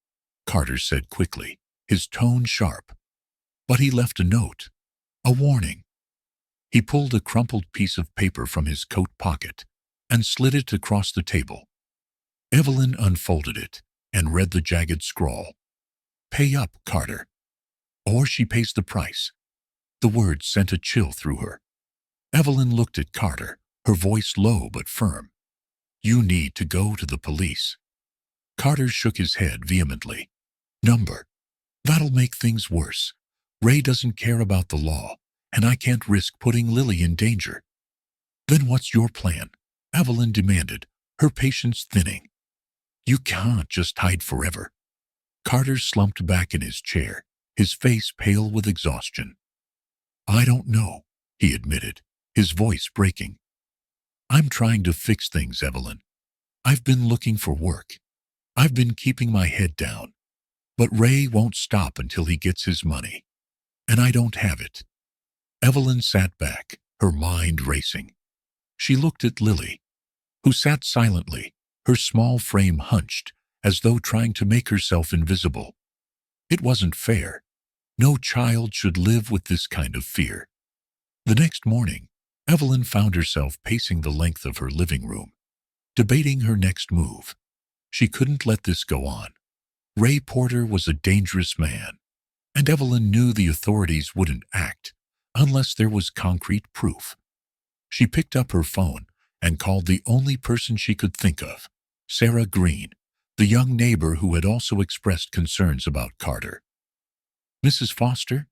Carter said quickly, his tone sharp. "But he left a note. A warning." He pulled a crumpled piece of paper from his coat pocket and slid it across the table. Evelyn unfolded it and read the jagged scrawl. "Pay up, Carter, or she pays the price." The words sent a chill through her. Evelyn looked at Carter, her voice low but firm. "You need to go to the police." Carter shook his head vehemently. "Number. That'll make things worse. Ray doesn't care about the law, and I can't risk putting Lily in danger." "Then what's your plan?" Evelyn demanded, her patience thinning. "You can't just hide forever." Carter slumped back in his chair, his face pale with exhaustion. "I don't know," he admitted, his voice breaking. "I'm trying to fix things, Evelyn. I've been looking for work. I've been keeping my head down. But Ray won't stop until he gets his money. And I don't have it." Evelyn sat back, her mind racing. She looked at Lily, who sat silently, her small frame hunched, as though trying to make herself invisible. It wasn't fair. No child should live with this kind of fear. The next morning, Evelyn found herself pacing the length of her living room, debating her next move. She couldn't let this go on. Ray Porter was a dangerous man, and Evelyn knew the authorities wouldn't act unless there was concrete proof. She picked up her phone and called the only person she could think of, Sarah Green, the young neighbor who had also expressed concerns about Carter. "Mrs. Foster?"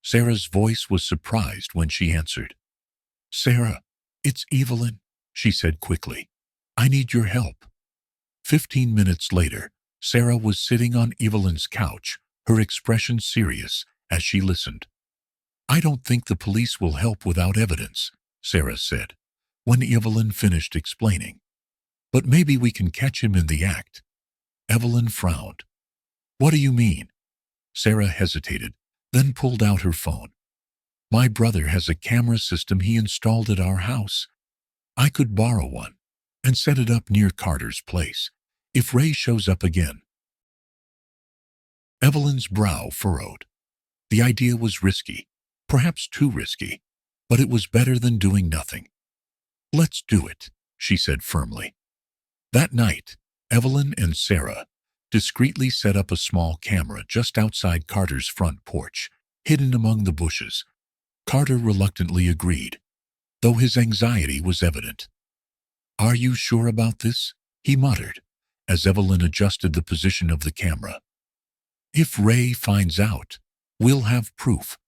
Sarah's voice was surprised when she answered. "Sarah, it's Evelyn," she said quickly. "I need your help." 15 minutes later, Sarah was sitting on Evelyn's couch, her expression serious as she listened. "I don't think the police will help without evidence," Sarah said, when Evelyn finished explaining. "But maybe we can catch him in the act." Evelyn frowned. "What do you mean?" Sarah hesitated, then pulled out her phone. "My brother has a camera system he installed at our house. I could borrow one and set it up near Carter's place if Ray shows up again." Evelyn's brow furrowed. The idea was risky, perhaps too risky, but it was better than doing nothing. "Let's do it," she said firmly. That night, Evelyn and Sarah discreetly set up a small camera just outside Carter's front porch, hidden among the bushes. Carter reluctantly agreed, though his anxiety was evident. "Are you sure about this?" he muttered, as Evelyn adjusted the position of the camera. "If Ray finds out, we'll have proof,"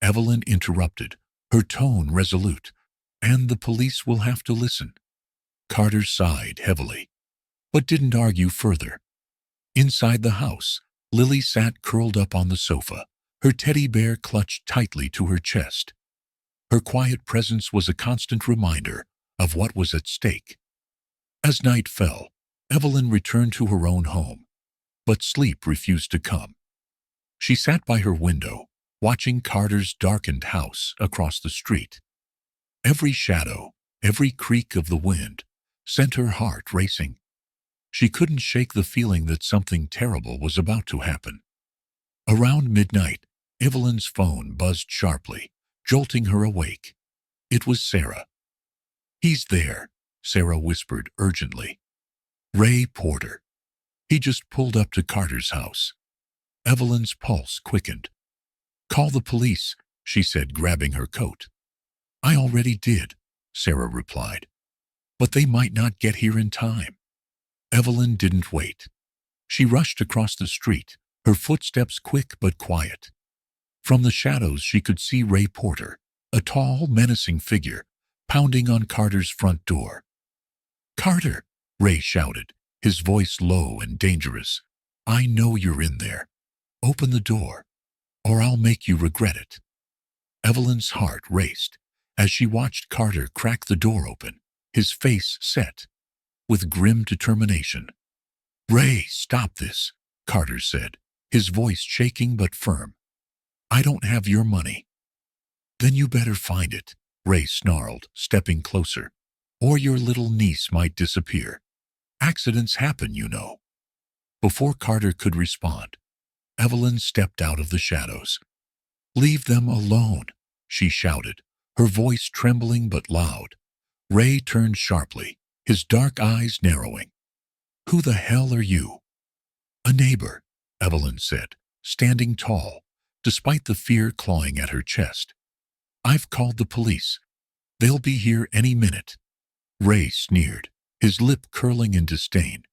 Evelyn interrupted, her tone resolute. "And the police will have to listen." Carter sighed heavily, but didn't argue further. Inside the house, Lily sat curled up on the sofa, her teddy bear clutched tightly to her chest. Her quiet presence was a constant reminder of what was at stake. As night fell, Evelyn returned to her own home, but sleep refused to come. She sat by her window, watching Carter's darkened house across the street. Every shadow, every creak of the wind, sent her heart racing. She couldn't shake the feeling that something terrible was about to happen. Around midnight, Evelyn's phone buzzed sharply, jolting her awake. It was Sarah. "He's there," Sarah whispered urgently. "Ray Porter. He just pulled up to Carter's house." Evelyn's pulse quickened. "Call the police," she said, grabbing her coat. "I already did," Sarah replied. But they might not get here in time. Evelyn didn't wait. She rushed across the street, her footsteps quick but quiet. From the shadows she could see Ray Porter, a tall, menacing figure, pounding on Carter's front door. "Carter!" Ray shouted, his voice low and dangerous. "I know you're in there. Open the door, or I'll make you regret it." Evelyn's heart raced as she watched Carter crack the door open, his face set with grim determination. "Ray, stop this," Carter said, his voice shaking but firm. "I don't have your money." "Then you better find it," Ray snarled, stepping closer, "or your little niece might disappear. Accidents happen, you know." Before Carter could respond, Evelyn stepped out of the shadows. "Leave them alone," she shouted, her voice trembling but loud. Ray turned sharply, his dark eyes narrowing. "Who the hell are you?" "A neighbor," Evelyn said, standing tall, despite the fear clawing at her chest. "I've called the police. They'll be here any minute." Ray sneered, his lip curling in disdain.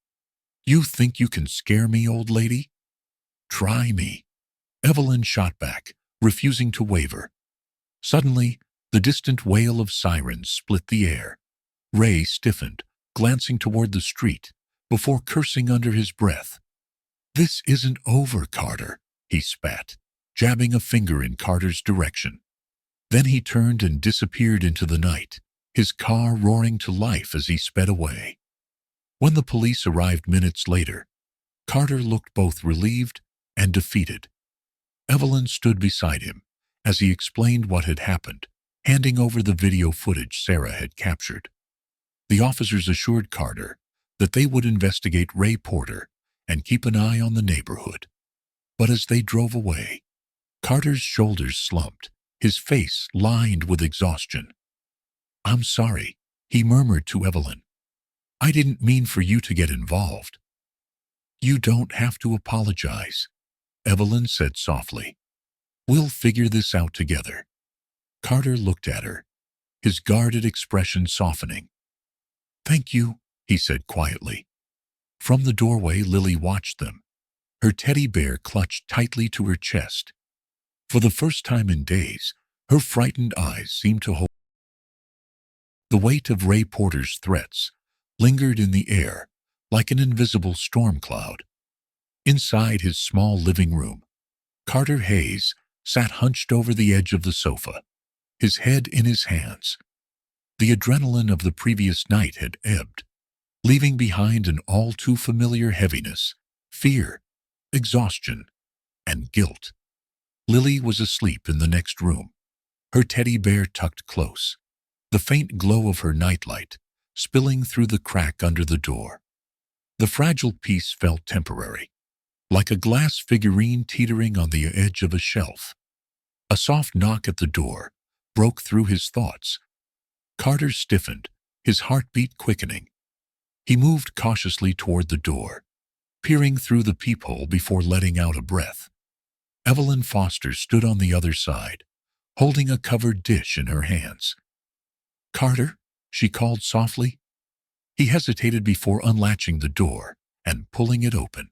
"You think you can scare me, old lady? Try me." Evelyn shot back, refusing to waver. Suddenly, the distant wail of sirens split the air. Ray stiffened, glancing toward the street, before cursing under his breath. "This isn't over, Carter," he spat, jabbing a finger in Carter's direction. Then he turned and disappeared into the night, his car roaring to life as he sped away. When the police arrived minutes later, Carter looked both relieved and defeated. Evelyn stood beside him as he explained what had happened, handing over the video footage Sarah had captured. The officers assured Carter that they would investigate Ray Porter and keep an eye on the neighborhood. But as they drove away, Carter's shoulders slumped, his face lined with exhaustion. "I'm sorry," he murmured to Evelyn. "I didn't mean for you to get involved." "You don't have to apologize," Evelyn said softly. "We'll figure this out together." Carter looked at her, his guarded expression softening. "Thank you," he said quietly. From the doorway, Lily watched them, her teddy bear clutched tightly to her chest. For the first time in days, her frightened eyes seemed to hold. The weight of Ray Porter's threats lingered in the air like an invisible storm cloud. Inside his small living room, Carter Hayes sat hunched over the edge of the sofa, his head in his hands. The adrenaline of the previous night had ebbed, leaving behind an all-too-familiar heaviness, fear, exhaustion, and guilt. Lily was asleep in the next room, her teddy bear tucked close, the faint glow of her nightlight spilling through the crack under the door. The fragile piece felt temporary, like a glass figurine teetering on the edge of a shelf. A soft knock at the door broke through his thoughts. Carter stiffened, his heartbeat quickening. He moved cautiously toward the door, peering through the peephole before letting out a breath. Evelyn Foster stood on the other side, holding a covered dish in her hands. "Carter," she called softly. He hesitated before unlatching the door and pulling it open.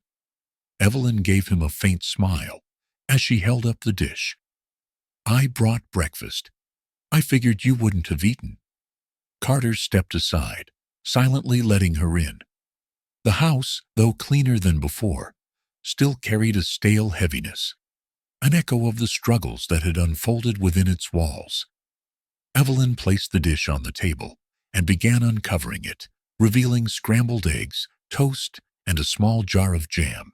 Evelyn gave him a faint smile as she held up the dish. "I brought breakfast. I figured you wouldn't have eaten." Carter stepped aside, silently letting her in. The house, though cleaner than before, still carried a stale heaviness, an echo of the struggles that had unfolded within its walls. Evelyn placed the dish on the table and began uncovering it, revealing scrambled eggs, toast, and a small jar of jam.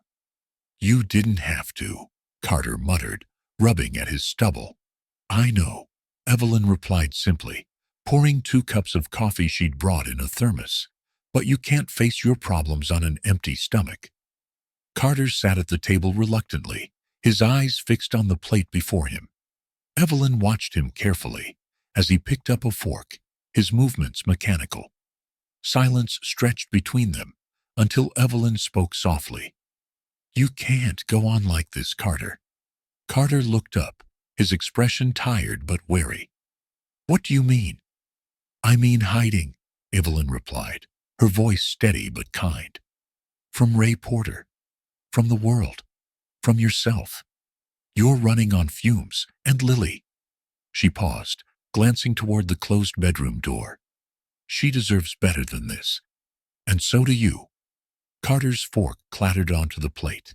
"You didn't have to," Carter muttered, rubbing at his stubble. "I know," Evelyn replied simply, pouring 2 cups of coffee she'd brought in a thermos. "But you can't face your problems on an empty stomach." Carter sat at the table reluctantly, his eyes fixed on the plate before him. Evelyn watched him carefully as he picked up a fork, his movements mechanical. Silence stretched between them until Evelyn spoke softly. "You can't go on like this, Carter." Carter looked up, his expression tired but wary. "What do you mean?" I mean hiding, Evelyn replied, her voice steady but kind. From Ray Porter, from the world, from yourself. You're running on fumes, and Lily. She paused, glancing toward the closed bedroom door. She deserves better than this. And so do you. Carter's fork clattered onto the plate.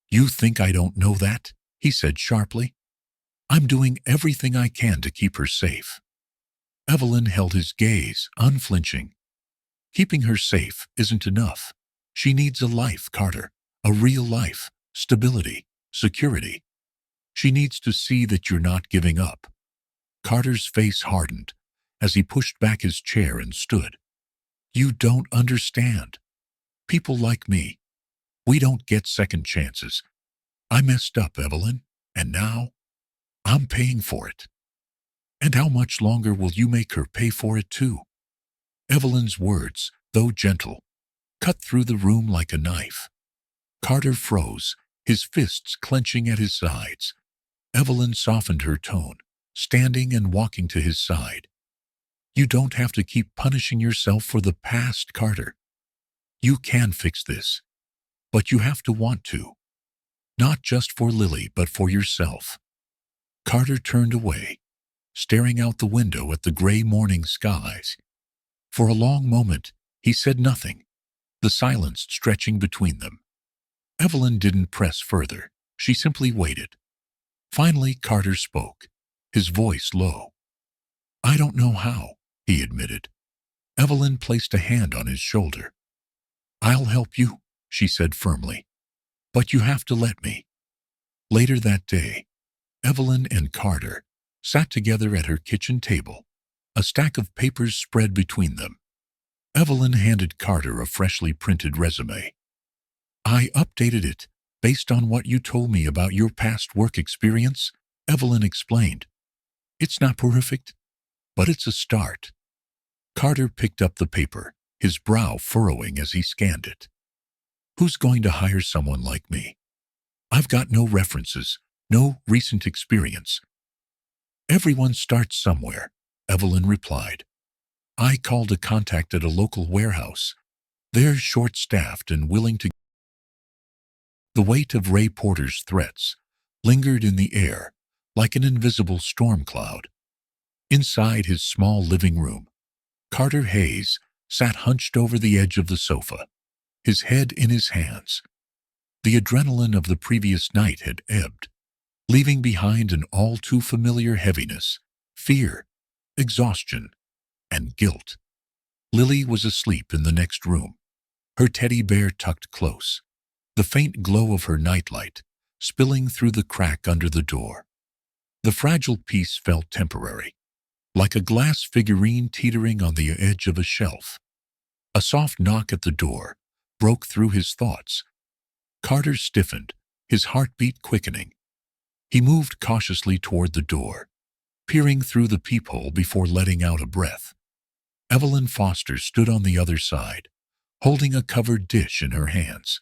You think I don't know that? He said sharply. I'm doing everything I can to keep her safe. Evelyn held his gaze, unflinching. Keeping her safe isn't enough. She needs a life, Carter. A real life. Stability. Security. She needs to see that you're not giving up. Carter's face hardened as he pushed back his chair and stood. You don't understand. People like me, we don't get second chances. I messed up, Evelyn, and now I'm paying for it. And how much longer will you make her pay for it too? Evelyn's words, though gentle, cut through the room like a knife. Carter froze, his fists clenching at his sides. Evelyn softened her tone, standing and walking to his side. You don't have to keep punishing yourself for the past, Carter. You can fix this, but you have to want to. Not just for Lily, but for yourself. Carter turned away, staring out the window at the gray morning skies. For a long moment, he said nothing, the silence stretching between them. Evelyn didn't press further. She simply waited. Finally, Carter spoke, his voice low. I don't know how, he admitted. Evelyn placed a hand on his shoulder. I'll help you, she said firmly. But you have to let me. Later that day, Evelyn and Carter sat together at her kitchen table, a stack of papers spread between them. Evelyn handed Carter a freshly printed resume. I updated it based on what you told me about your past work experience, Evelyn explained. It's not perfect, but it's a start. Carter picked up the paper, his brow furrowing as he scanned it. Who's going to hire someone like me? I've got no references, no recent experience. Everyone starts somewhere, Evelyn replied. I called a contact at a local warehouse. They're short-staffed and willing to. The weight of Ray Porter's threats lingered in the air like an invisible storm cloud. Inside his small living room, Carter Hayes sat hunched over the edge of the sofa, his head in his hands. The adrenaline of the previous night had ebbed, leaving behind an all-too-familiar heaviness, fear, exhaustion, and guilt. Lily was asleep in the next room, her teddy bear tucked close, the faint glow of her nightlight spilling through the crack under the door. The fragile piece felt temporary, like a glass figurine teetering on the edge of a shelf. A soft knock at the door broke through his thoughts. Carter stiffened, his heartbeat quickening. He moved cautiously toward the door, peering through the peephole before letting out a breath. Evelyn Foster stood on the other side, holding a covered dish in her hands.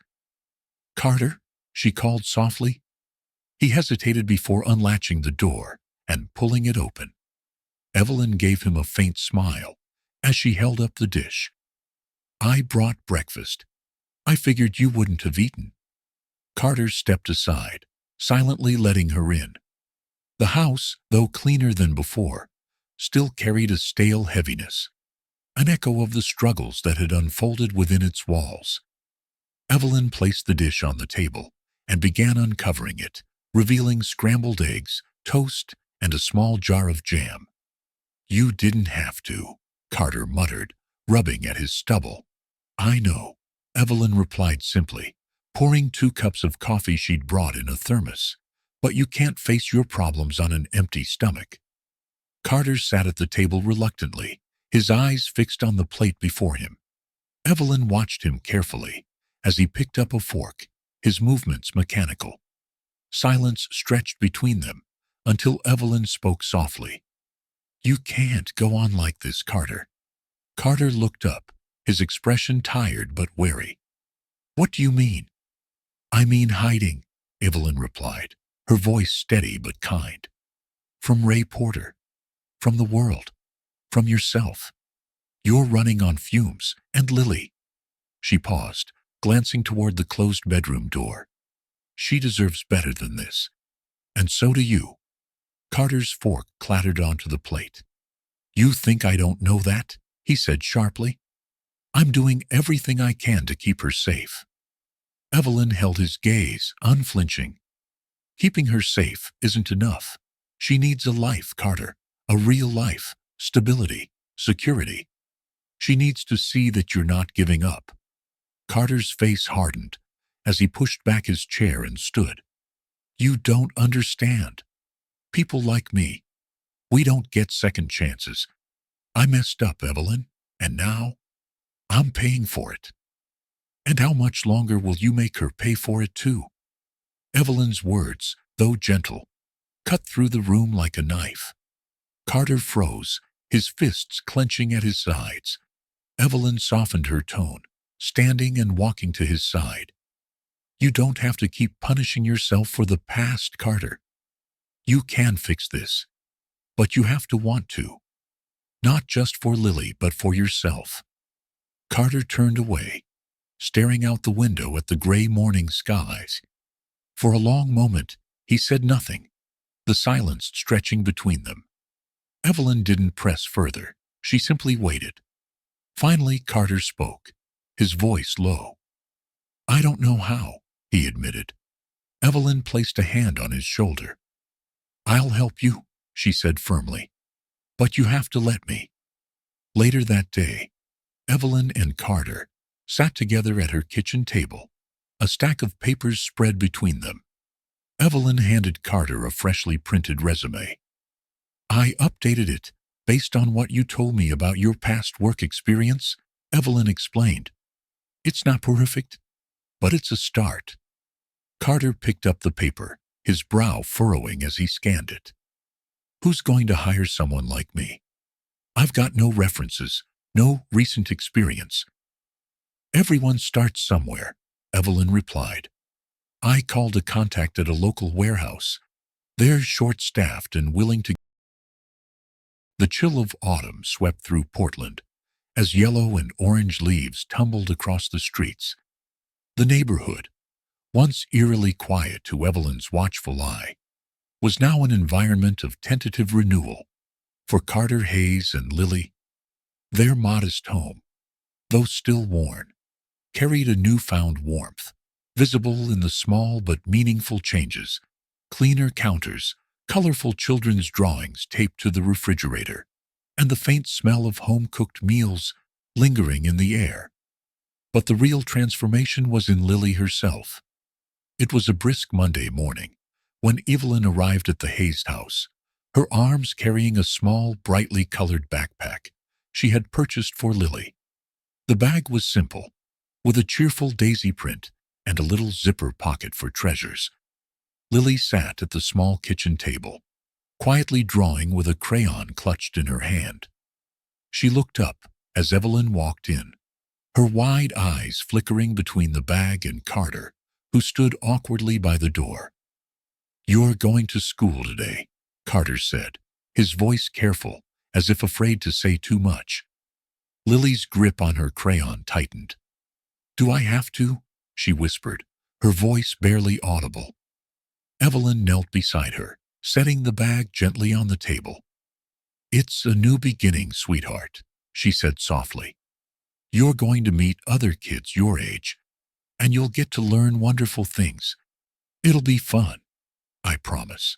Carter, she called softly. He hesitated before unlatching the door and pulling it open. Evelyn gave him a faint smile as she held up the dish. I brought breakfast. I figured you wouldn't have eaten. Carter stepped aside, silently letting her in. The house, though cleaner than before, still carried a stale heaviness, an echo of the struggles that had unfolded within its walls. Evelyn placed the dish on the table and began uncovering it, revealing scrambled eggs, toast, and a small jar of jam. You didn't have to, Carter muttered, rubbing at his stubble. I know, Evelyn replied simply, pouring 2 cups of coffee she'd brought in a thermos. But you can't face your problems on an empty stomach. Carter sat at the table reluctantly, his eyes fixed on the plate before him. Evelyn watched him carefully as he picked up a fork, his movements mechanical. Silence stretched between them until Evelyn spoke softly. You can't go on like this, Carter. Carter looked up, his expression tired but wary. What do you mean? I mean hiding, Evelyn replied, her voice steady but kind. From Ray Porter. From the world. from yourself. You're running on fumes, and Lily. She paused, glancing toward the closed bedroom door. She deserves better than this. And so do you. Carter's fork clattered onto the plate. You think I don't know that? He said sharply. I'm doing everything I can to keep her safe. Evelyn held his gaze, unflinching. Keeping her safe isn't enough. She needs a life, Carter. A real life. Stability. Security. She needs to see that you're not giving up. Carter's face hardened as he pushed back his chair and stood. You don't understand. People like me, we don't get second chances. I messed up, Evelyn, and now I'm paying for it. And how much longer will you make her pay for it too? Evelyn's words, though gentle, cut through the room like a knife. Carter froze, his fists clenching at his sides. Evelyn softened her tone, standing and walking to his side. You don't have to keep punishing yourself for the past, Carter. You can fix this, but you have to want to. Not just for Lily, but for yourself. Carter turned away, staring out the window at the gray morning skies. For a long moment, he said nothing, the silence stretching between them. Evelyn didn't press further. She simply waited. Finally, Carter spoke, his voice low. I don't know how, he admitted. Evelyn placed a hand on his shoulder. I'll help you, she said firmly. But you have to let me. Later that day, Evelyn and Carter sat together at her kitchen table, a stack of papers spread between them. Evelyn handed Carter a freshly printed resume. I updated it based on what you told me about your past work experience, Evelyn explained. It's not perfect, but it's a start. Carter picked up the paper, his brow furrowing as he scanned it. Who's going to hire someone like me? I've got no references, no recent experience. Everyone starts somewhere, Evelyn replied. I called a contact at a local warehouse. They're short-staffed and willing to. The chill of autumn swept through Portland as yellow and orange leaves tumbled across the streets. The neighborhood, once eerily quiet to Evelyn's watchful eye, was now an environment of tentative renewal. For Carter Hayes and Lily, their modest home, though still worn, carried a newfound warmth, visible in the small but meaningful changes: cleaner counters, colorful children's drawings taped to the refrigerator, and the faint smell of home-cooked meals lingering in the air. But the real transformation was in Lily herself. It was a brisk Monday morning when Evelyn arrived at the Hayes house, her arms carrying a small, brightly colored backpack she had purchased for Lily. The bag was simple, with a cheerful daisy print and a little zipper pocket for treasures. Lily sat at the small kitchen table, quietly drawing with a crayon clutched in her hand. She looked up as Evelyn walked in, her wide eyes flickering between the bag and Carter, who stood awkwardly by the door. You're going to school today, Carter said, his voice careful, as if afraid to say too much. Lily's grip on her crayon tightened. Do I have to? She whispered, her voice barely audible. Evelyn knelt beside her, setting the bag gently on the table. It's a new beginning, sweetheart, she said softly. You're going to meet other kids your age, and you'll get to learn wonderful things. It'll be fun, I promise.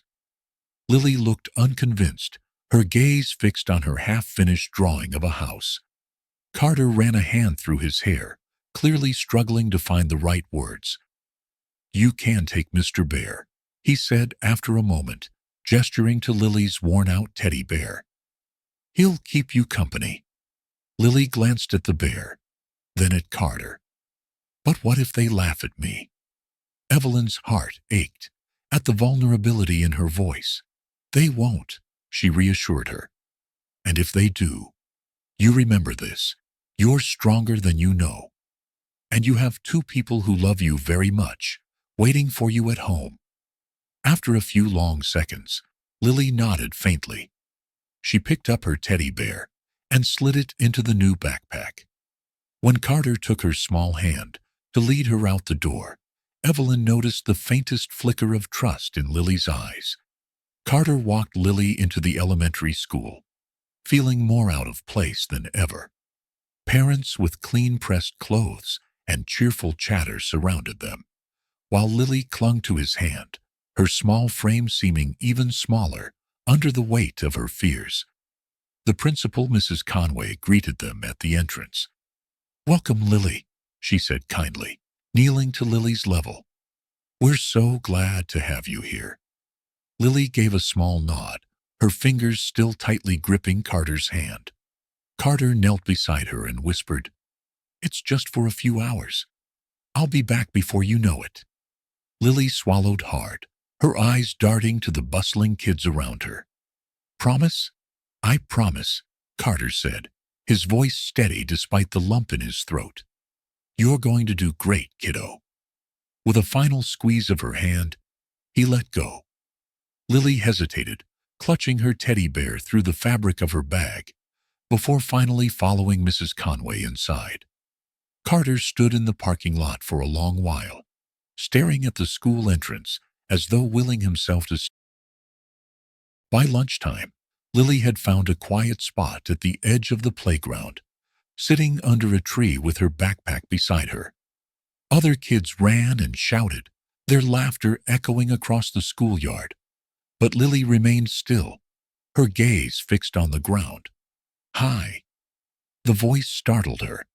Lily looked unconvinced, her gaze fixed on her half-finished drawing of a house. Carter ran a hand through his hair, clearly struggling to find the right words. You can take Mr. Bear, he said after a moment, gesturing to Lily's worn-out teddy bear. He'll keep you company. Lily glanced at the bear, then at Carter. But what if they laugh at me? Evelyn's heart ached at the vulnerability in her voice. They won't, she reassured her. And if they do, you remember this. You're stronger than you know. And you have two people who love you very much, waiting for you at home. After a few long seconds, Lily nodded faintly. She picked up her teddy bear and slid it into the new backpack. When Carter took her small hand to lead her out the door, Evelyn noticed the faintest flicker of trust in Lily's eyes. Carter walked Lily into the elementary school, feeling more out of place than ever. Parents with clean-pressed clothes and cheerful chatter surrounded them, while Lily clung to his hand, her small frame seeming even smaller under the weight of her fears. The principal, Mrs. Conway, greeted them at the entrance. "Welcome, Lily," she said kindly, kneeling to Lily's level. "We're so glad to have you here." Lily gave a small nod, her fingers still tightly gripping Carter's hand. Carter knelt beside her and whispered, "It's just for a few hours. I'll be back before you know it." Lily swallowed hard, her eyes darting to the bustling kids around her. "Promise?" "I promise," Carter said, his voice steady despite the lump in his throat. "You're going to do great, kiddo." With a final squeeze of her hand, he let go. Lily hesitated, clutching her teddy bear through the fabric of her bag, before finally following Mrs. Conway inside. Carter stood in the parking lot for a long while, staring at the school entrance as though willing himself to stay. By lunchtime, Lily had found a quiet spot at the edge of the playground, sitting under a tree with her backpack beside her. Other kids ran and shouted, their laughter echoing across the schoolyard. But Lily remained still, her gaze fixed on the ground. "Hi." The voice startled her.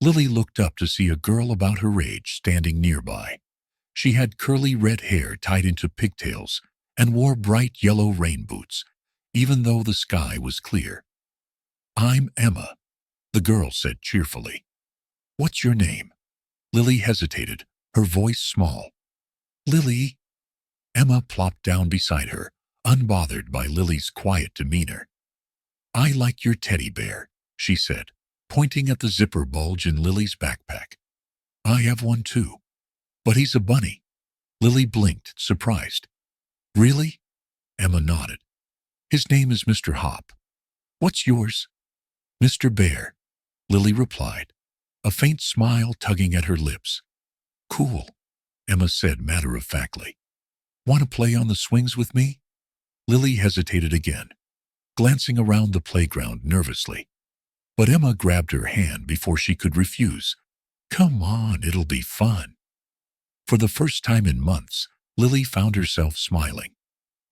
Lily looked up to see a girl about her age standing nearby. She had curly red hair tied into pigtails and wore bright yellow rain boots, even though the sky was clear. "I'm Emma," the girl said cheerfully. "What's your name?" Lily hesitated, her voice small. "Lily." Emma plopped down beside her, unbothered by Lily's quiet demeanor. "I like your teddy bear," she said, pointing at the zipper bulge in Lily's backpack. "I have one too. But he's a bunny." Lily blinked, surprised. "Really?" Emma nodded. "His name is Mr. Hop. What's yours?" "Mr. Bear," Lily replied, a faint smile tugging at her lips. "Cool," Emma said matter-of-factly. "Want to play on the swings with me?" Lily hesitated again, glancing around the playground nervously. But Emma grabbed her hand before she could refuse. "Come on, it'll be fun." For the first time in months, Lily found herself smiling.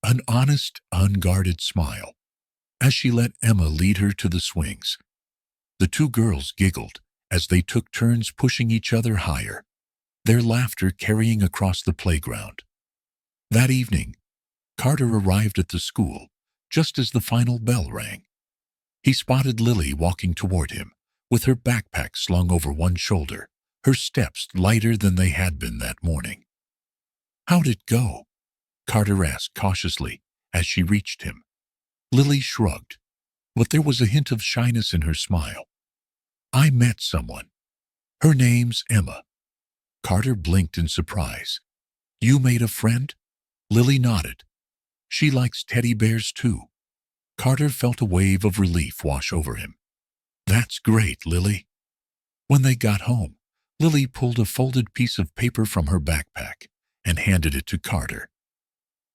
An honest, unguarded smile, as she let Emma lead her to the swings. The two girls giggled as they took turns pushing each other higher, their laughter carrying across the playground. That evening, Carter arrived at the school just as the final bell rang. He spotted Lily walking toward him, with her backpack slung over one shoulder, her steps lighter than they had been that morning. "How'd it go?" Carter asked cautiously as she reached him. Lily shrugged, but there was a hint of shyness in her smile. "I met someone. Her name's Emma." Carter blinked in surprise. "You made a friend?" Lily nodded. "She likes teddy bears too." Carter felt a wave of relief wash over him. "That's great, Lily." When they got home, Lily pulled a folded piece of paper from her backpack and handed it to Carter.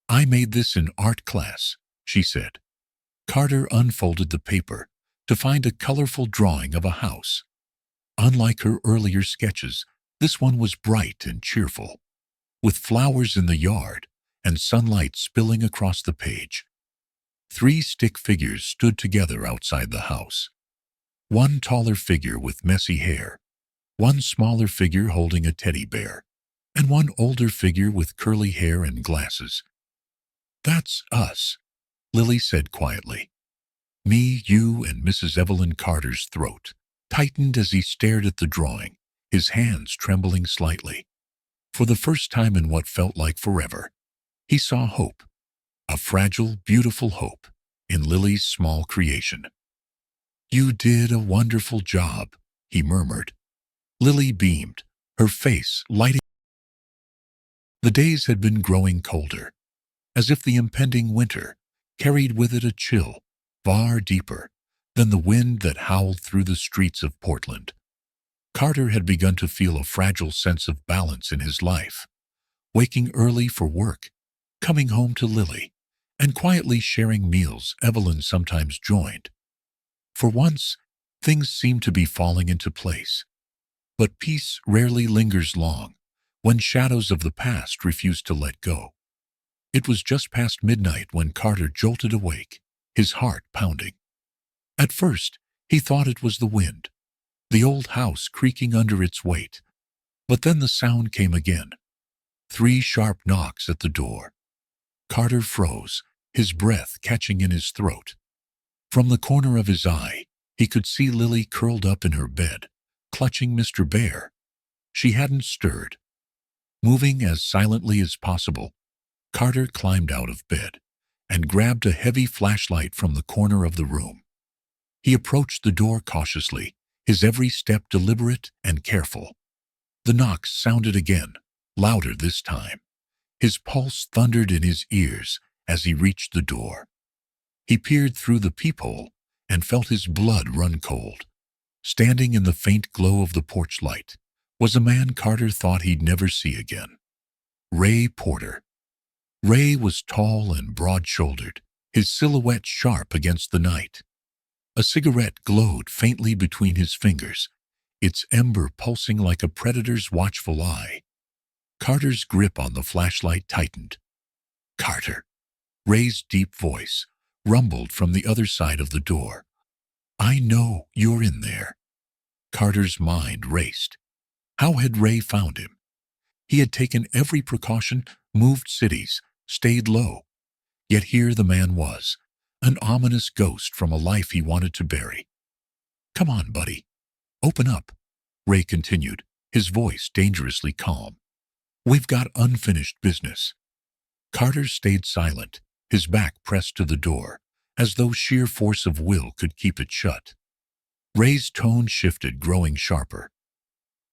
"I made this in art class," she said. Carter unfolded the paper to find a colorful drawing of a house. Unlike her earlier sketches, this one was bright and cheerful, with flowers in the yard and sunlight spilling across the page. 3 stick figures stood together outside the house. One taller figure with messy hair, one smaller figure holding a teddy bear, and one older figure with curly hair and glasses. "That's us," Lily said quietly. "Me, you, and Mrs. Evelyn." Carter's throat tightened as he stared at the drawing, his hands trembling slightly. For the first time in what felt like forever, he saw hope, a fragile, beautiful hope, in Lily's small creation. "You did a wonderful job," he murmured. Lily beamed, her face lighting. The days had been growing colder, as if the impending winter carried with it a chill far deeper then the wind that howled through the streets of Portland. Carter had begun to feel a fragile sense of balance in his life, waking early for work, coming home to Lily, and quietly sharing meals Evelyn sometimes joined. For once, things seemed to be falling into place. But peace rarely lingers long when shadows of the past refuse to let go. It was just past midnight when Carter jolted awake, his heart pounding. At first, he thought it was the wind, the old house creaking under its weight. But then the sound came again. 3 sharp knocks at the door. Carter froze, his breath catching in his throat. From the corner of his eye, he could see Lily curled up in her bed, clutching Mr. Bear. She hadn't stirred. Moving as silently as possible, Carter climbed out of bed and grabbed a heavy flashlight from the corner of the room. He approached the door cautiously, his every step deliberate and careful. The knocks sounded again, louder this time. His pulse thundered in his ears as he reached the door. He peered through the peephole and felt his blood run cold. Standing in the faint glow of the porch light was a man Carter thought he'd never see again. Ray Porter. Ray was tall and broad-shouldered, his silhouette sharp against the night. A cigarette glowed faintly between his fingers, its ember pulsing like a predator's watchful eye. Carter's grip on the flashlight tightened. "Carter," Ray's deep voice rumbled from the other side of the door. "I know you're in there." Carter's mind raced. How had Ray found him? He had taken every precaution, moved cities, stayed low. Yet here the man was, an ominous ghost from a life he wanted to bury. "Come on, buddy. Open up," Ray continued, his voice dangerously calm. "We've got unfinished business." Carter stayed silent, his back pressed to the door, as though sheer force of will could keep it shut. Ray's tone shifted, growing sharper.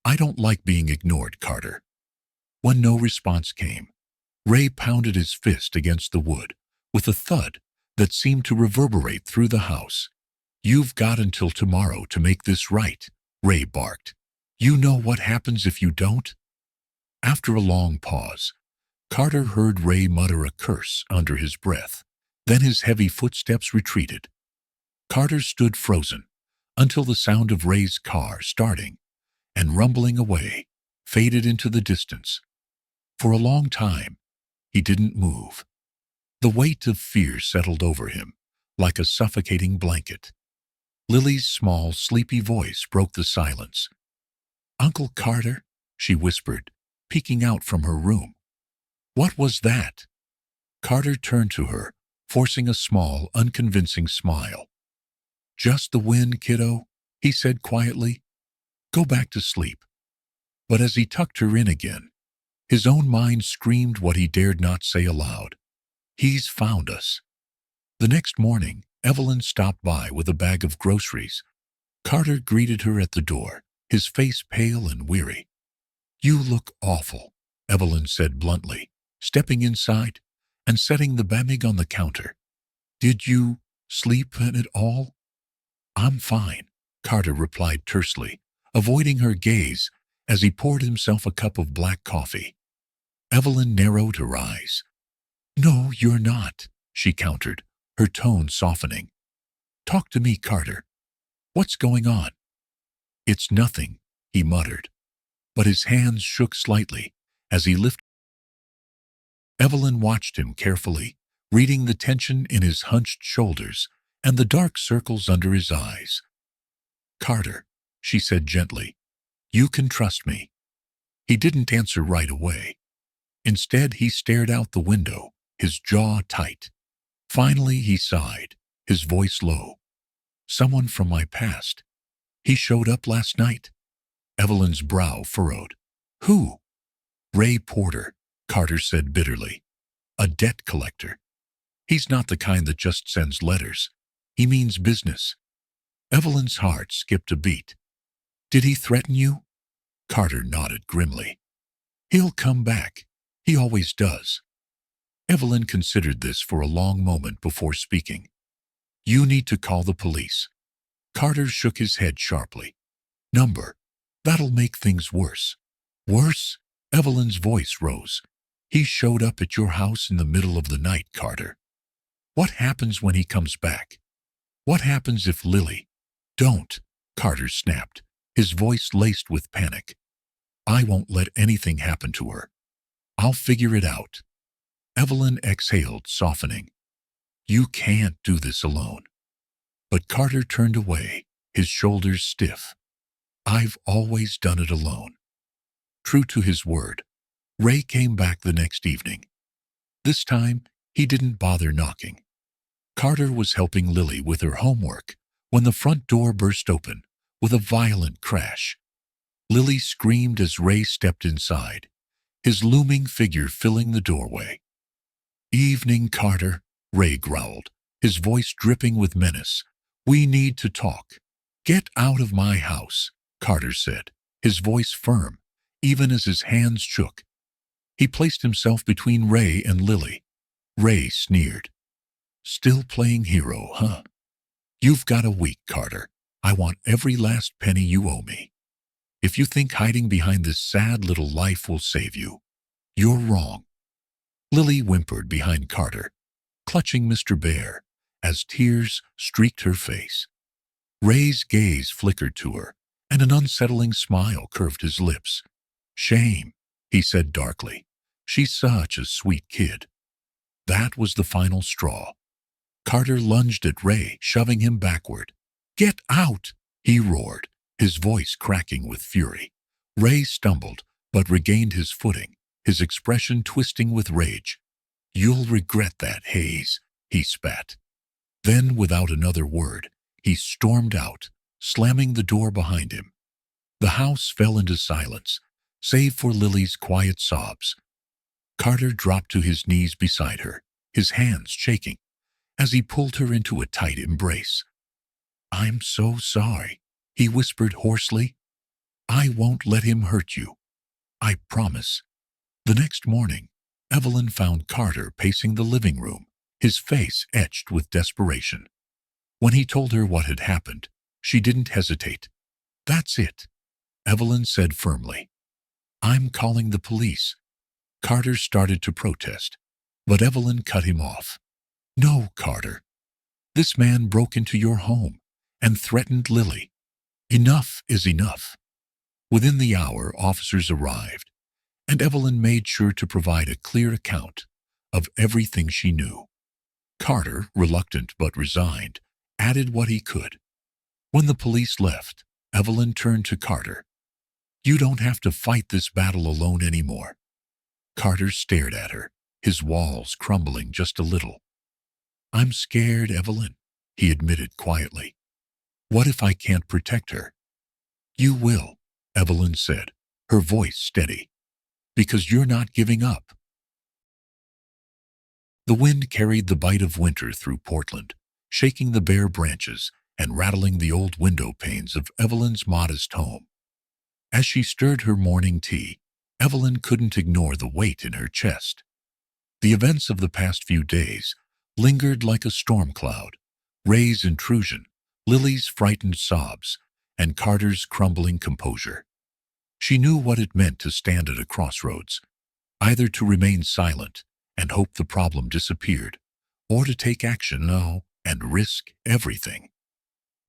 "I don't like being ignored, Carter." When no response came, Ray pounded his fist against the wood with a thud that seemed to reverberate through the house. "You've got until tomorrow to make this right," Ray barked. "You know what happens if you don't?" After a long pause, Carter heard Ray mutter a curse under his breath. Then his heavy footsteps retreated. Carter stood frozen until the sound of Ray's car starting and rumbling away faded into the distance. For a long time, he didn't move. The weight of fear settled over him like a suffocating blanket. Lily's small, sleepy voice broke the silence. "Uncle Carter," she whispered, peeking out from her room. "What was that?" Carter turned to her, forcing a small, unconvincing smile. "Just the wind, kiddo," he said quietly. "Go back to sleep." But as he tucked her in again, his own mind screamed what he dared not say aloud. "He's found us." The next morning, Evelyn stopped by with a bag of groceries. Carter greeted her at the door, his face pale and weary. "You look awful," Evelyn said bluntly, stepping inside and setting the bag on the counter. "Did you sleep in it all?" "I'm fine," Carter replied tersely, avoiding her gaze as he poured himself a cup of black coffee. Evelyn narrowed her eyes. "No, you're not," she countered, her tone softening. "Talk to me, Carter. What's going on?" "It's nothing," he muttered, but his hands shook slightly as he lifted. Evelyn watched him carefully, reading the tension in his hunched shoulders and the dark circles under his eyes. "Carter," she said gently, "you can trust me." He didn't answer right away. Instead, he stared out the window, his jaw tight. Finally, he sighed, his voice low. "Someone from my past. He showed up last night." Evelyn's brow furrowed. "Who?" "Ray Porter," Carter said bitterly. "A debt collector. He's not the kind that just sends letters. He means business." Evelyn's heart skipped a beat. "Did he threaten you?" Carter nodded grimly. "He'll come back. He always does." Evelyn considered this for a long moment before speaking. "You need to call the police." Carter shook his head sharply. Number. That'll make things worse. Worse? Evelyn's voice rose. He showed up at your house in the middle of the night, Carter. What happens when he comes back? What happens if Lily? Don't, Carter snapped, his voice laced with panic. I won't let anything happen to her. I'll figure it out. Evelyn exhaled, softening. You can't do this alone. But Carter turned away, his shoulders stiff. I've always done it alone. True to his word, Ray came back the next evening. This time, he didn't bother knocking. Carter was helping Lily with her homework when the front door burst open with a violent crash. Lily screamed as Ray stepped inside, his looming figure filling the doorway. Evening, Carter, Ray growled, his voice dripping with menace. We need to talk. Get out of my house, Carter said, his voice firm, even as his hands shook. He placed himself between Ray and Lily. Ray sneered. Still playing hero, huh? You've got a week, Carter. I want every last penny you owe me. If you think hiding behind this sad little life will save you, you're wrong. Lily whimpered behind Carter, clutching Mr. Bear, as tears streaked her face. Ray's gaze flickered to her, and an unsettling smile curved his lips. Shame, he said darkly. She's such a sweet kid. That was the final straw. Carter lunged at Ray, shoving him backward. Get out, he roared, his voice cracking with fury. Ray stumbled, but regained his footing, his expression twisting with rage. You'll regret that, Hayes, he spat. Then, without another word, he stormed out, slamming the door behind him. The house fell into silence, save for Lily's quiet sobs. Carter dropped to his knees beside her, his hands shaking, as he pulled her into a tight embrace. I'm so sorry, he whispered hoarsely. I won't let him hurt you. I promise. The next morning, Evelyn found Carter pacing the living room, his face etched with desperation. When he told her what had happened, she didn't hesitate. That's it, Evelyn said firmly. I'm calling the police. Carter started to protest, but Evelyn cut him off. No, Carter. This man broke into your home and threatened Lily. Enough is enough. Within the hour, officers arrived, and Evelyn made sure to provide a clear account of everything she knew. Carter, reluctant but resigned, added what he could. When the police left, Evelyn turned to Carter. You don't have to fight this battle alone anymore. Carter stared at her, his walls crumbling just a little. I'm scared, Evelyn, he admitted quietly. What if I can't protect her? You will, Evelyn said, her voice steady. Because you're not giving up. The wind carried the bite of winter through Portland, shaking the bare branches and rattling the old window panes of Evelyn's modest home. As she stirred her morning tea, Evelyn couldn't ignore the weight in her chest. The events of the past few days lingered like a storm cloud. Ray's intrusion, Lily's frightened sobs, and Carter's crumbling composure. She knew what it meant to stand at a crossroads, either to remain silent and hope the problem disappeared, or to take action now and risk everything.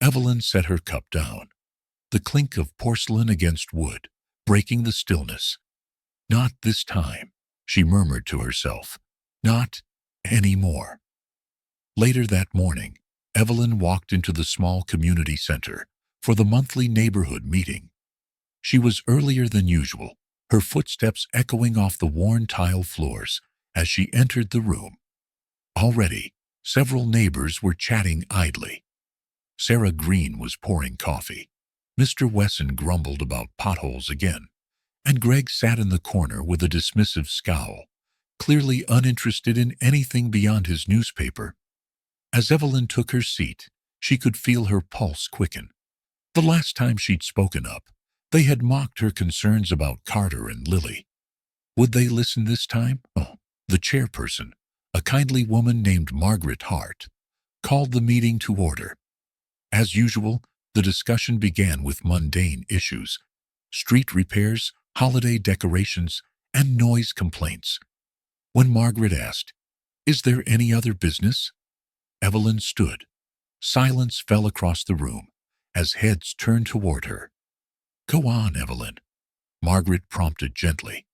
Evelyn set her cup down, the clink of porcelain against wood, breaking the stillness. Not this time, she murmured to herself. Not anymore. Later that morning, Evelyn walked into the small community center for the monthly neighborhood meeting. She was earlier than usual, her footsteps echoing off the worn tile floors as she entered the room. Already, several neighbors were chatting idly. Sarah Green was pouring coffee. Mr. Wesson grumbled about potholes again, and Greg sat in the corner with a dismissive scowl, clearly uninterested in anything beyond his newspaper. As Evelyn took her seat, she could feel her pulse quicken. The last time she'd spoken up, they had mocked her concerns about Carter and Lily. Would they listen this time? Oh, the chairperson, a kindly woman named Margaret Hart, called the meeting to order. As usual, The discussion began with mundane issues: street repairs, holiday decorations, and noise complaints. When Margaret asked, "Is there any other business?" Evelyn stood. Silence fell across the room as heads turned toward her. "Go on, Evelyn," Margaret prompted gently.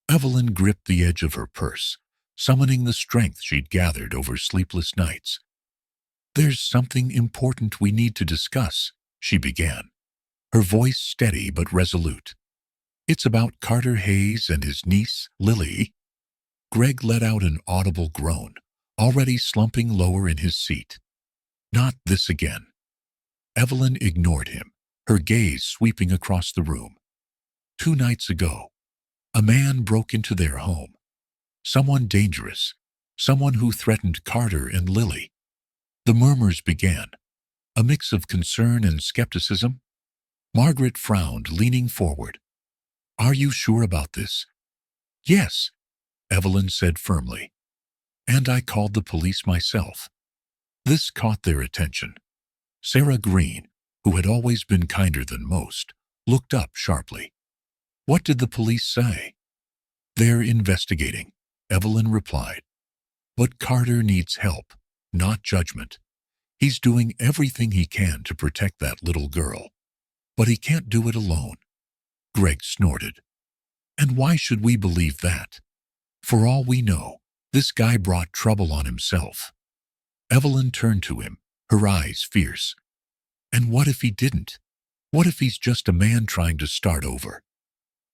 Evelyn gripped the edge of her purse, summoning the strength she'd gathered over sleepless nights. "There's something important we need to discuss," she began, her voice steady but resolute. "It's about Carter Hayes and his niece, Lily." Greg let out an audible groan, already slumping lower in his seat. "Not this again." Evelyn ignored him, her gaze sweeping across the room. 2 nights ago, a man broke into their home. Someone dangerous, someone who threatened Carter and Lily. The murmurs began, a mix of concern and skepticism. Margaret frowned, leaning forward. "Are you sure about this?" "Yes," Evelyn said firmly. "And I called the police myself." This caught their attention. Sarah Green, who had always been kinder than most, looked up sharply. "What did the police say?" "They're investigating," Evelyn replied. "But Carter needs help, not judgment. He's doing everything he can to protect that little girl. But he can't do it alone." Greg snorted. "And why should we believe that? For all we know, this guy brought trouble on himself." Evelyn turned to him, her eyes fierce. "And what if he didn't? What if he's just a man trying to start over?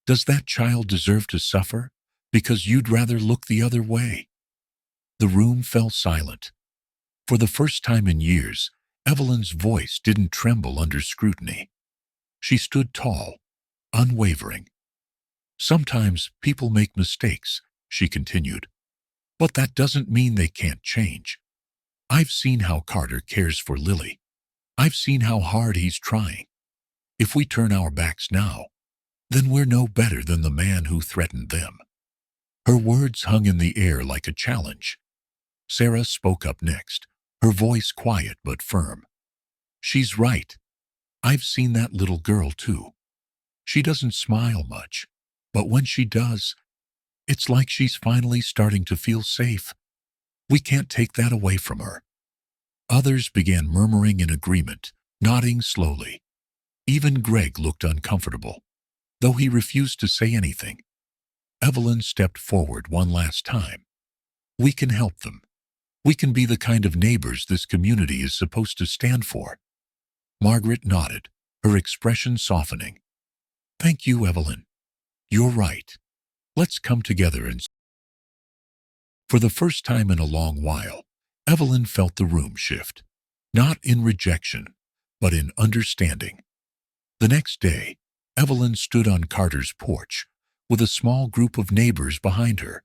Does that child deserve to suffer because you'd rather look the other way?" The room fell silent. For the first time in years, Evelyn's voice didn't tremble under scrutiny. She stood tall, unwavering. "Sometimes people make mistakes," she continued, "but that doesn't mean they can't change. I've seen how Carter cares for Lily. I've seen how hard he's trying. If we turn our backs now, then we're no better than the man who threatened them." Her words hung in the air like a challenge. Sarah spoke up next, her voice quiet but firm. "She's right. I've seen that little girl too. She doesn't smile much, but when she does, it's like she's finally starting to feel safe. We can't take that away from her." Others began murmuring in agreement, nodding slowly. Even Greg looked uncomfortable, though he refused to say anything. Evelyn stepped forward one last time. "We can help them. We can be the kind of neighbors this community is supposed to stand for." Margaret nodded, her expression softening. "Thank you, Evelyn. You're right. Let's come together and..." For the first time in a long while, Evelyn felt the room shift, not in rejection, but in understanding. The next day, Evelyn stood on Carter's porch, with a small group of neighbors behind her.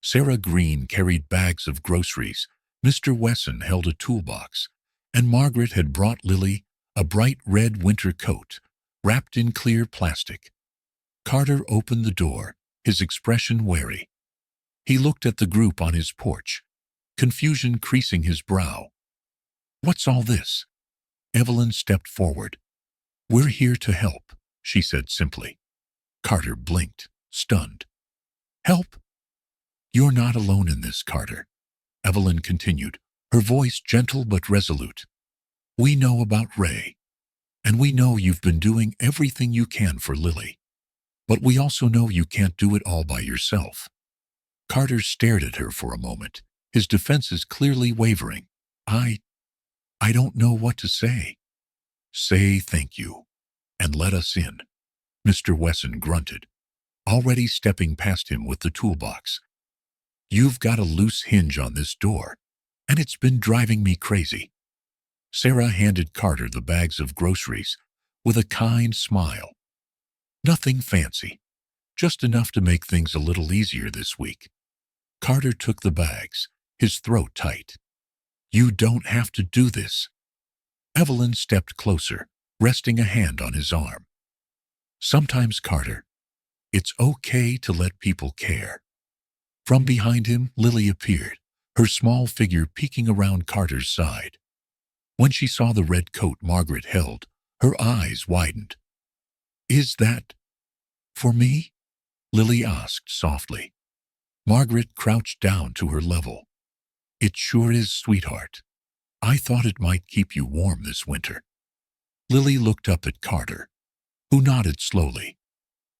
Sarah Green carried bags of groceries, Mr. Wesson held a toolbox, and Margaret had brought Lily a bright red winter coat, wrapped in clear plastic. Carter opened the door, his expression wary. He looked at the group on his porch, confusion creasing his brow. "What's all this?" Evelyn stepped forward. "We're here to help," she said simply. Carter blinked, stunned. "Help?" "You're not alone in this, Carter," Evelyn continued, her voice gentle but resolute. "We know about Ray, and we know you've been doing everything you can for Lily. But we also know you can't do it all by yourself." Carter stared at her for a moment, his defenses clearly wavering. I don't know what to say." "Say thank you, and let us in," Mr. Wesson grunted, already stepping past him with the toolbox. "You've got a loose hinge on this door, and it's been driving me crazy." Sarah handed Carter the bags of groceries with a kind smile. "Nothing fancy, just enough to make things a little easier this week." Carter took the bags, his throat tight. "You don't have to do this." Evelyn stepped closer, resting a hand on his arm. "Sometimes, Carter, it's okay to let people care." From behind him, Lily appeared, her small figure peeking around Carter's side. When she saw the red coat Margaret held, Her eyes widened. "Is that for me?" Lily asked softly. Margaret crouched down to her level. "It sure is, sweetheart. I thought it might keep you warm this winter." Lily looked up at Carter, who nodded slowly.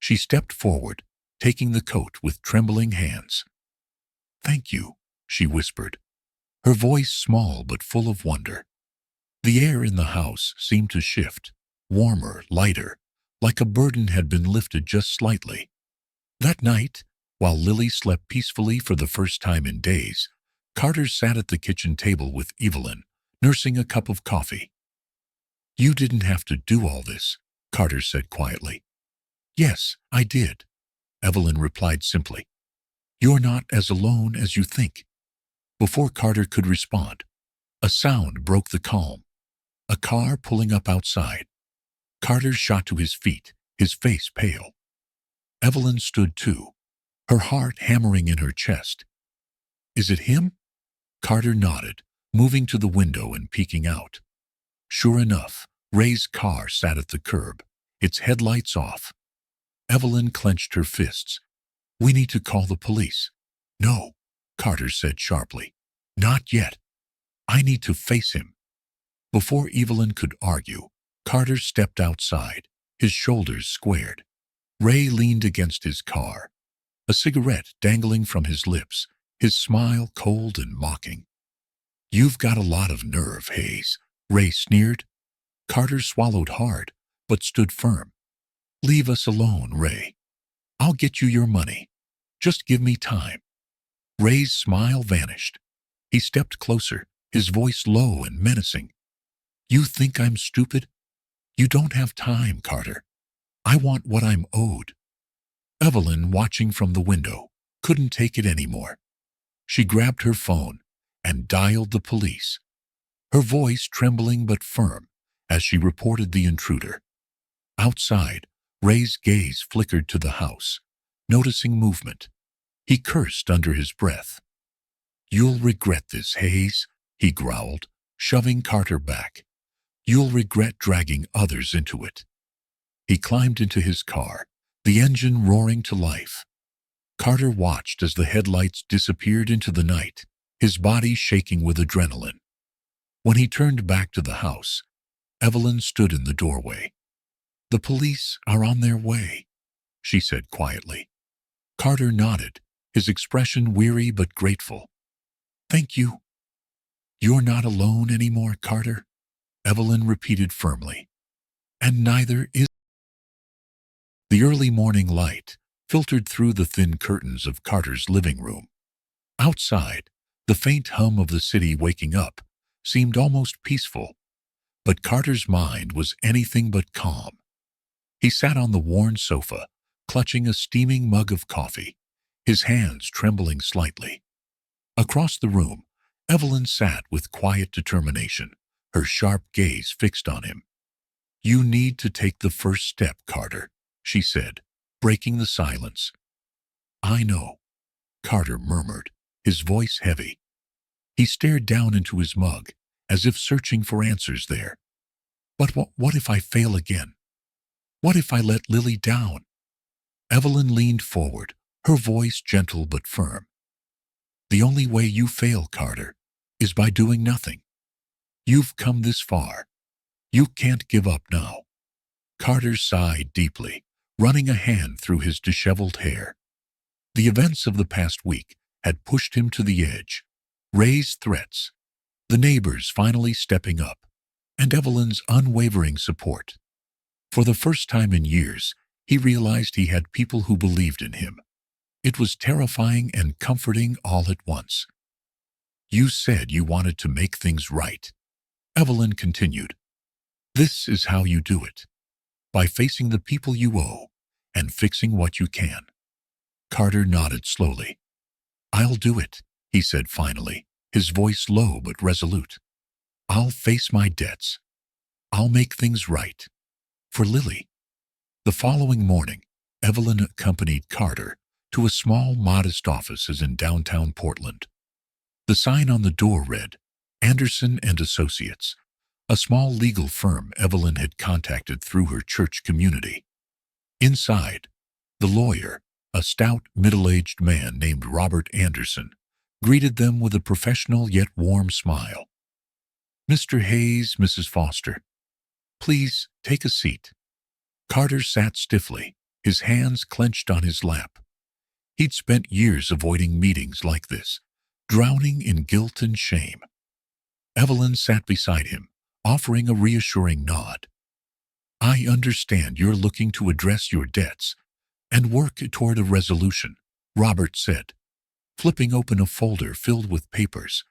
She stepped forward, taking the coat with trembling hands. "Thank you," she whispered, her voice small but full of wonder. The air in the house seemed to shift, warmer, lighter, like a burden had been lifted just slightly. That night, while Lily slept peacefully for the first time in days, Carter sat at the kitchen table with Evelyn, nursing a cup of coffee. "You didn't have to do all this," Carter said quietly. "Yes, I did," Evelyn replied simply. "You're not as alone as you think." Before Carter could respond, a sound broke the calm. A car pulling up outside. Carter shot to his feet, his face pale. Evelyn stood too, her heart hammering in her chest. "Is it him?" Carter nodded, moving to the window and peeking out. Sure enough, Ray's car sat at the curb, its headlights off. Evelyn clenched her fists. "We need to call the police." "No," Carter said sharply. "Not yet. I need to face him." Before Evelyn could argue, Carter stepped outside, his shoulders squared. Ray leaned against his car, a cigarette dangling from his lips, his smile cold and mocking. "You've got a lot of nerve, Hayes," Ray sneered. Carter swallowed hard, but stood firm. "Leave us alone, Ray. I'll get you your money. Just give me time." Ray's smile vanished. He stepped closer, his voice low and menacing. "You think I'm stupid? You don't have time, Carter. I want what I'm owed." Evelyn, watching from the window, couldn't take it anymore. She grabbed her phone and dialed the police, her voice trembling but firm as she reported the intruder. Outside, Ray's gaze flickered to the house, noticing movement. He cursed under his breath. "You'll regret this, Hayes," he growled, shoving Carter back. "You'll regret dragging others into it." He climbed into his car, the engine roaring to life. Carter watched as the headlights disappeared into the night, his body shaking with adrenaline. When he turned back to the house, Evelyn stood in the doorway. "The police are on their way," she said quietly. Carter nodded, his expression weary but grateful. "Thank you." "You're not alone anymore, Carter," Evelyn repeated firmly. "And neither is—" The early morning light filtered through the thin curtains of Carter's living room. Outside, the faint hum of the city waking up seemed almost peaceful, but Carter's mind was anything but calm. He sat on the worn sofa, clutching a steaming mug of coffee, his hands trembling slightly. Across the room, Evelyn sat with quiet determination, her sharp gaze fixed on him. "You need to take the first step, Carter," she said, breaking the silence. "I know," Carter murmured, his voice heavy. He stared down into his mug, as if searching for answers there. "But what if I fail again? What if I let Lily down?" Evelyn leaned forward, her voice gentle but firm. "The only way you fail, Carter, is by doing nothing. You've come this far. You can't give up now." Carter sighed deeply, running a hand through his disheveled hair. The events of the past week had pushed him to the edge. Ray's threats, the neighbors finally stepping up, and Evelyn's unwavering support. For the first time in years, he realized he had people who believed in him. It was terrifying and comforting all at once. "You said you wanted to make things right," Evelyn continued. "This is how you do it, by facing the people you owe and fixing what you can." Carter nodded slowly. "I'll do it," he said finally, his voice low but resolute. "I'll face my debts. I'll make things right. For Lily." The following morning, Evelyn accompanied Carter to a small, modest office in downtown Portland. The sign on the door read, "Anderson and Associates, a small legal firm Evelyn had contacted through her church community. Inside, the lawyer, a stout, middle-aged man named Robert Anderson, greeted them with a professional yet warm smile. "Mr. Hayes, Mrs. Foster, please take a seat." Carter sat stiffly, his hands clenched on his lap. He'd spent years avoiding meetings like this, drowning in guilt and shame. Evelyn sat beside him, offering a reassuring nod. "I understand you're looking to address your debts and work toward a resolution," Robert said, flipping open a folder filled with papers.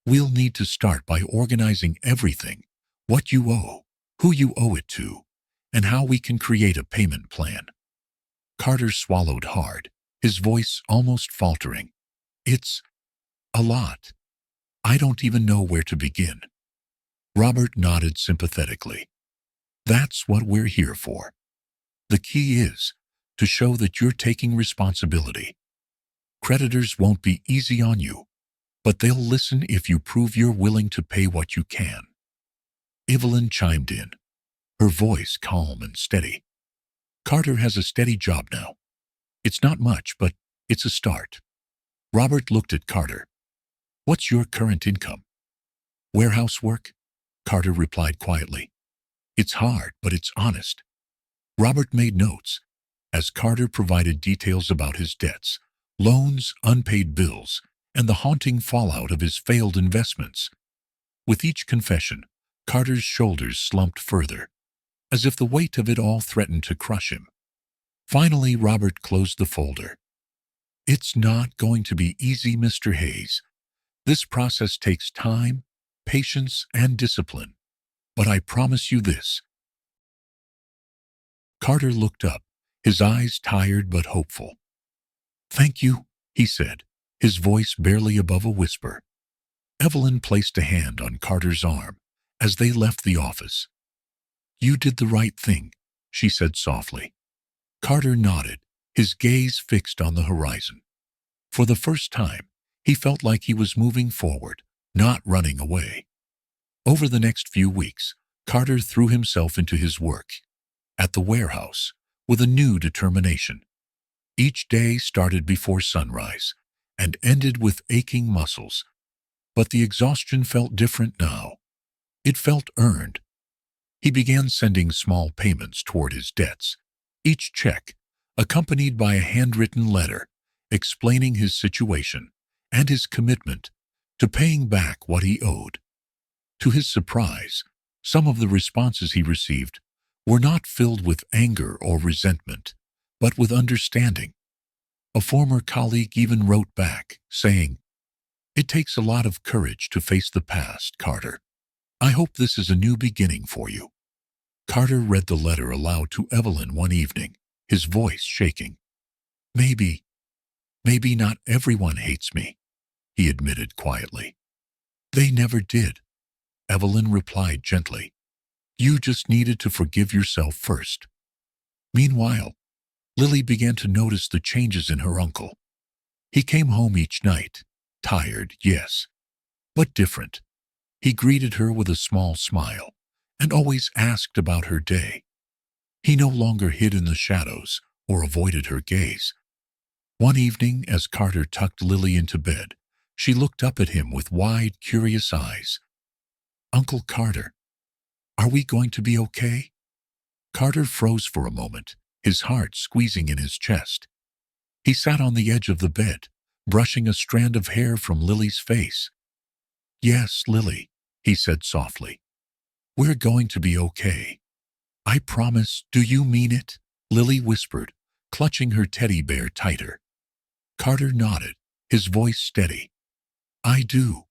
"We'll need to start by organizing everything: what you owe, who you owe it to, and how we can create a payment plan." Carter swallowed hard, his voice almost faltering. "It's a lot. I don't even know where to begin." Robert nodded sympathetically. "That's what we're here for. The key is to show that you're taking responsibility. Creditors won't be easy on you, but they'll listen if you prove you're willing to pay what you can." Evelyn chimed in, her voice calm and steady. "Carter has a steady job now. It's not much, but it's a start." Robert looked at Carter. "What's your current income?" "Warehouse work," Carter replied quietly. "It's hard, but it's honest." Robert made notes as Carter provided details about his debts, loans, unpaid bills, and the haunting fallout of his failed investments. With each confession, Carter's shoulders slumped further, as if the weight of it all threatened to crush him. Finally, Robert closed the folder. "It's not going to be easy, Mr. Hayes. This process takes time, patience, and discipline. But I promise you this." Carter looked up, his eyes tired but hopeful. "Thank you," he said, his voice barely above a whisper. Evelyn placed a hand on Carter's arm as they left the office. "You did the right thing," she said softly. Carter nodded, his gaze fixed on the horizon. For the first time, he felt like he was moving forward, not running away. Over the next few weeks, Carter threw himself into his work at the warehouse with a new determination. Each day started before sunrise and ended with aching muscles. But the exhaustion felt different now. It felt earned. He began sending small payments toward his debts, each check accompanied by a handwritten letter explaining his situation and his commitment to paying back what he owed. To his surprise, some of the responses he received were not filled with anger or resentment, but with understanding. A former colleague even wrote back, saying, "It takes a lot of courage to face the past, Carter. I hope this is a new beginning for you." Carter read the letter aloud to Evelyn one evening, his voice shaking. Maybe not everyone hates me," he admitted quietly. "They never did," Evelyn replied gently. "You just needed to forgive yourself first." Meanwhile, Lily began to notice the changes in her uncle. He came home each night, tired, yes, but different. He greeted her with a small smile and always asked about her day. He no longer hid in the shadows or avoided her gaze. One evening, as Carter tucked Lily into bed, she looked up at him with wide, curious eyes. "Uncle Carter, are we going to be okay?" Carter froze for a moment, his heart squeezing in his chest. He sat on the edge of the bed, brushing a strand of hair from Lily's face. "Yes, Lily," he said softly. "We're going to be okay. I promise." "Do you mean it?" Lily whispered, clutching her teddy bear tighter. Carter nodded, his voice steady. "I do.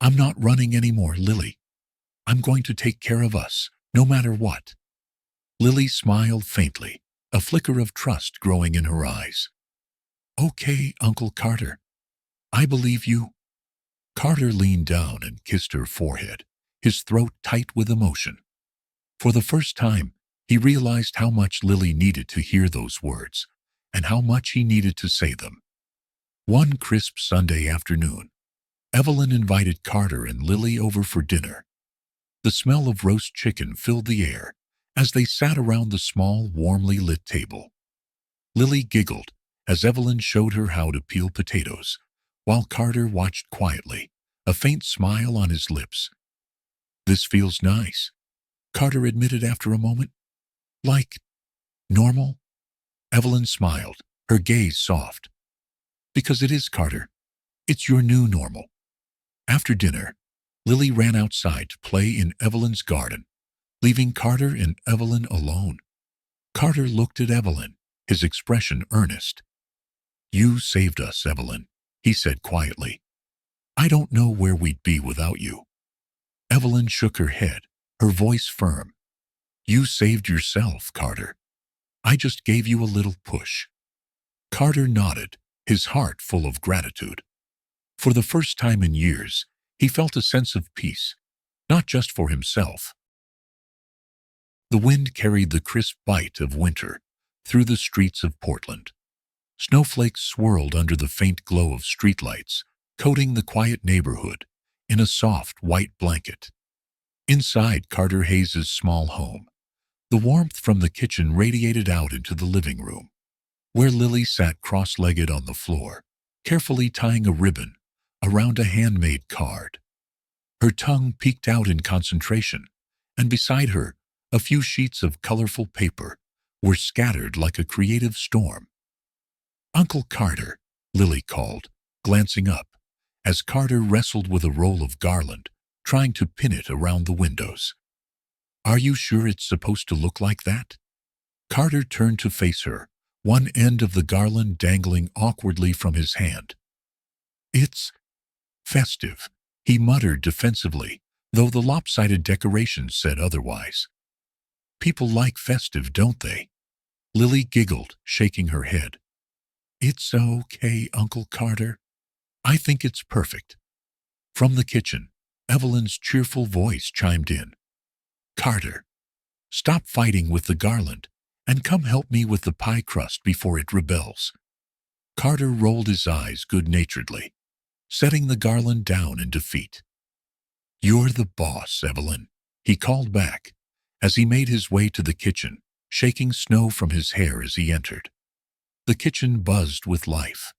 I'm not running anymore, Lily. I'm going to take care of us, no matter what." Lily smiled faintly, a flicker of trust growing in her eyes. "Okay, Uncle Carter. I believe you." Carter leaned down and kissed her forehead, his throat tight with emotion. For the first time, he realized how much Lily needed to hear those words, and how much he needed to say them. One crisp Sunday afternoon, Evelyn invited Carter and Lily over for dinner. The smell of roast chicken filled the air as they sat around the small, warmly lit table. Lily giggled as Evelyn showed her how to peel potatoes, while Carter watched quietly, a faint smile on his lips. "This feels nice," Carter admitted after a moment. "Like normal?" Evelyn smiled, her gaze soft. "Because it is, Carter. It's your new normal." After dinner, Lily ran outside to play in Evelyn's garden, leaving Carter and Evelyn alone. Carter looked at Evelyn, his expression earnest. "You saved us, Evelyn," he said quietly. "I don't know where we'd be without you." Evelyn shook her head, her voice firm. "You saved yourself, Carter. I just gave you a little push." Carter nodded, his heart full of gratitude. For the first time in years, he felt a sense of peace, not just for himself. The wind carried the crisp bite of winter through the streets of Portland. Snowflakes swirled under the faint glow of streetlights, coating the quiet neighborhood in a soft white blanket. Inside Carter Hayes's small home, the warmth from the kitchen radiated out into the living room, where Lily sat cross-legged on the floor, carefully tying a ribbon around a handmade card. Her tongue peeked out in concentration, and beside her, a few sheets of colorful paper were scattered like a creative storm. "Uncle Carter," Lily called, glancing up, as Carter wrestled with a roll of garland, trying to pin it around the windows. "Are you sure it's supposed to look like that?" Carter turned to face her, one end of the garland dangling awkwardly from his hand. "It's festive," he muttered defensively, though the lopsided decorations said otherwise. "People like festive, don't they?" Lily giggled, shaking her head. "It's okay, Uncle Carter. I think it's perfect." From the kitchen, Evelyn's cheerful voice chimed in. "Carter, stop fighting with the garland and come help me with the pie crust before it rebels." Carter rolled his eyes good-naturedly, setting the garland down in defeat. "You're the boss, Evelyn," he called back as he made his way to the kitchen, shaking snow from his hair as he entered. The kitchen buzzed with life.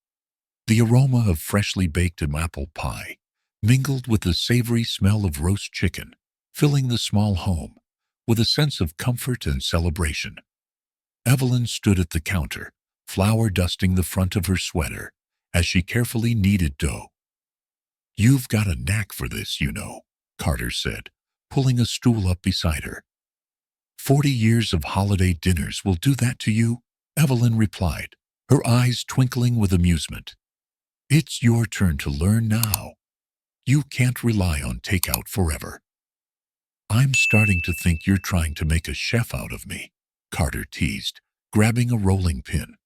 The aroma of freshly baked apple pie mingled with the savory smell of roast chicken, filling the small home with a sense of comfort and celebration. Evelyn stood at the counter, flour dusting the front of her sweater as she carefully kneaded dough. "You've got a knack for this, you know," Carter said, pulling a stool up beside her. 40 years of holiday dinners will do that to you," Evelyn replied, her eyes twinkling with amusement. "It's your turn to learn now. You can't rely on takeout forever." "I'm starting to think you're trying to make a chef out of me," Carter teased, grabbing a rolling pin.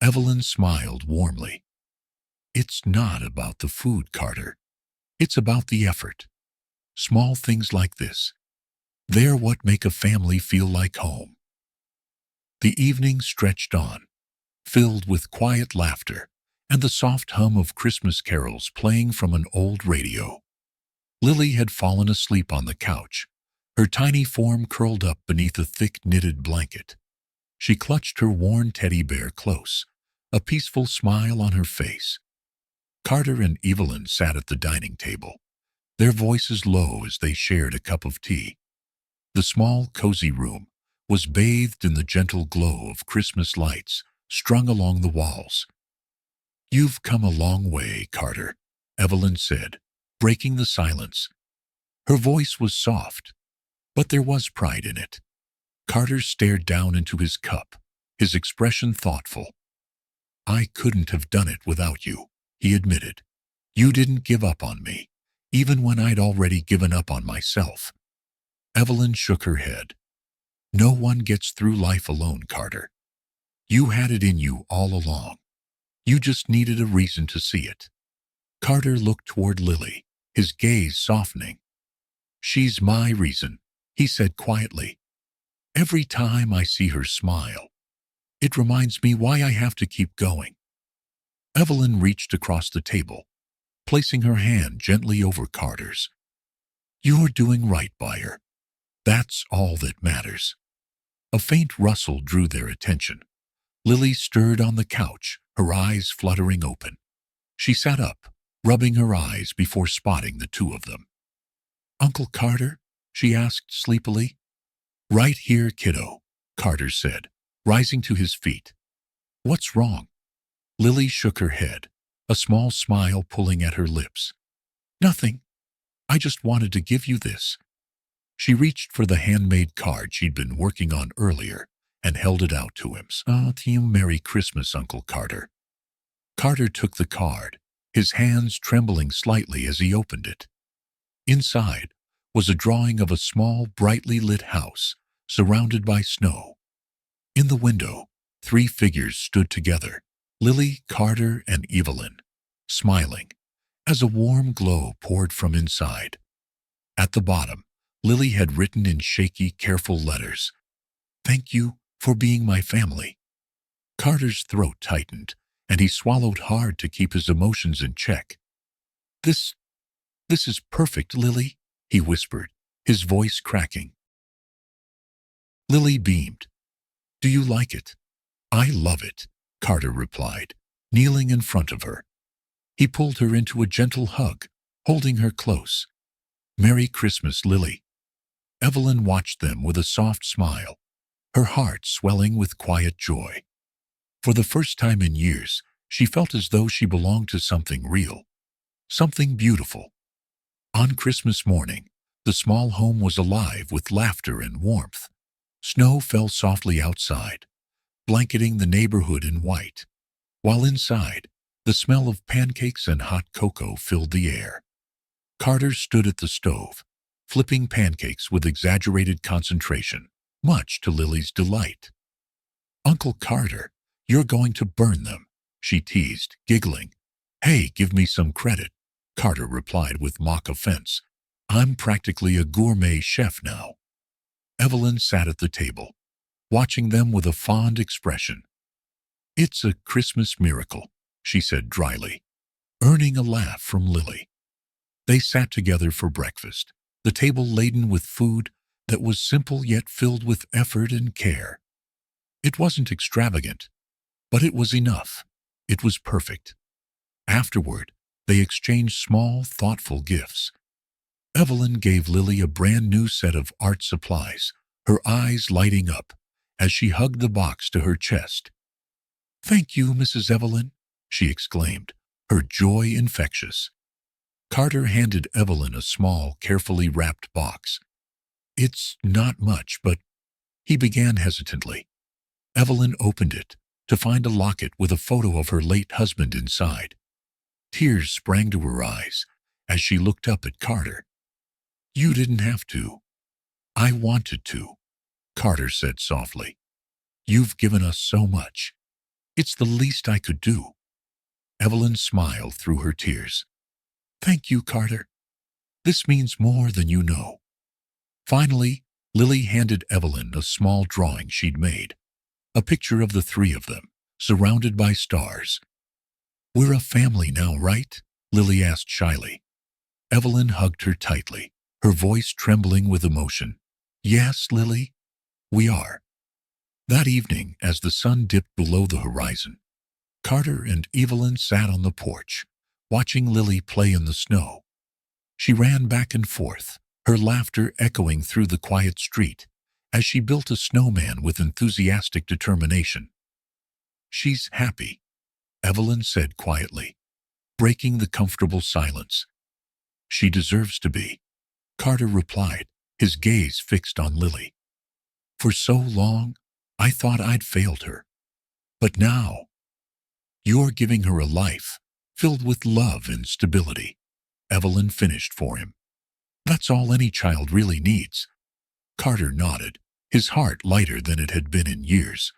Evelyn smiled warmly. "It's not about the food, Carter. It's about the effort. Small things like this. They're what make a family feel like home." The evening stretched on, filled with quiet laughter and the soft hum of Christmas carols playing from an old radio. Lily had fallen asleep on the couch, her tiny form curled up beneath a thick knitted blanket. She clutched her worn teddy bear close, a peaceful smile on her face. Carter and Evelyn sat at the dining table, their voices low as they shared a cup of tea. The small, cozy room was bathed in the gentle glow of Christmas lights strung along the walls. "You've come a long way, Carter," Evelyn said, breaking the silence. Her voice was soft, but there was pride in it. Carter stared down into his cup, his expression thoughtful. "I couldn't have done it without you," he admitted. "You didn't give up on me, even when I'd already given up on myself." Evelyn shook her head. "No one gets through life alone, Carter. You had it in you all along. You just needed a reason to see it." Carter looked toward Lily, his gaze softening. "She's my reason," he said quietly. "Every time I see her smile, it reminds me why I have to keep going." Evelyn reached across the table, placing her hand gently over Carter's. You're doing right by her. That's all that matters. A faint rustle drew their attention. Lily stirred on the couch, her eyes fluttering open. She sat up, rubbing her eyes before spotting the two of them. "Uncle Carter?" she asked sleepily. "Right here, kiddo," Carter said, rising to his feet. "What's wrong?" Lily shook her head, a small smile pulling at her lips. "Nothing. I just wanted to give you this." She reached for the handmade card she'd been working on earlier and held it out to him. To you, Merry Christmas, Uncle Carter." Carter took the card, his hands trembling slightly as he opened it. Inside was a drawing of a small, brightly lit house surrounded by snow. In the window, 3 figures stood together, Lily, Carter, and Evelyn, smiling, as a warm glow poured from inside. At the bottom, Lily had written in shaky, careful letters, "Thank you for being my family." Carter's throat tightened, and he swallowed hard to keep his emotions in check. This is perfect, Lily," he whispered, his voice cracking. Lily beamed. "Do you like it?" "I love it," Carter replied, kneeling in front of her. He pulled her into a gentle hug, holding her close. "Merry Christmas, Lily." Evelyn watched them with a soft smile, her heart swelling with quiet joy. For the first time in years, she felt as though she belonged to something real, something beautiful. On Christmas morning, the small home was alive with laughter and warmth. Snow fell softly outside, blanketing the neighborhood in white, while inside, the smell of pancakes and hot cocoa filled the air. Carter stood at the stove, flipping pancakes with exaggerated concentration, much to Lily's delight. "Uncle Carter, you're going to burn them," she teased, giggling. "Hey, give me some credit," Carter replied with mock offense. "I'm practically a gourmet chef now." Evelyn sat at the table, watching them with a fond expression. "It's a Christmas miracle," she said dryly, earning a laugh from Lily. They sat together for breakfast, the table laden with food that was simple yet filled with effort and care. It wasn't extravagant, but it was enough. It was perfect. Afterward, they exchanged small, thoughtful gifts. Evelyn gave Lily a brand new set of art supplies, her eyes lighting up as she hugged the box to her chest. "Thank you, Mrs. Evelyn," she exclaimed, her joy infectious. Carter handed Evelyn a small, carefully wrapped box. "It's not much, but—" he began hesitantly. Evelyn opened it to find a locket with a photo of her late husband inside. Tears sprang to her eyes as she looked up at Carter. "You didn't have to." "I wanted to," Carter said softly. "You've given us so much. It's the least I could do." Evelyn smiled through her tears. "Thank you, Carter. This means more than you know." Finally, Lily handed Evelyn a small drawing she'd made, a picture of the 3 of them, surrounded by stars. "We're a family now, right?" Lily asked shyly. Evelyn hugged her tightly, her voice trembling with emotion. "Yes, Lily, we are." That evening, as the sun dipped below the horizon, Carter and Evelyn sat on the porch, watching Lily play in the snow. She ran back and forth, her laughter echoing through the quiet street as she built a snowman with enthusiastic determination. "She's happy," Evelyn said quietly, breaking the comfortable silence. "She deserves to be," Carter replied, his gaze fixed on Lily. "For so long, I thought I'd failed her. But now, you're giving her a life filled with love and stability," Evelyn finished for him. "That's all any child really needs." Carter nodded, his heart lighter than it had been in years.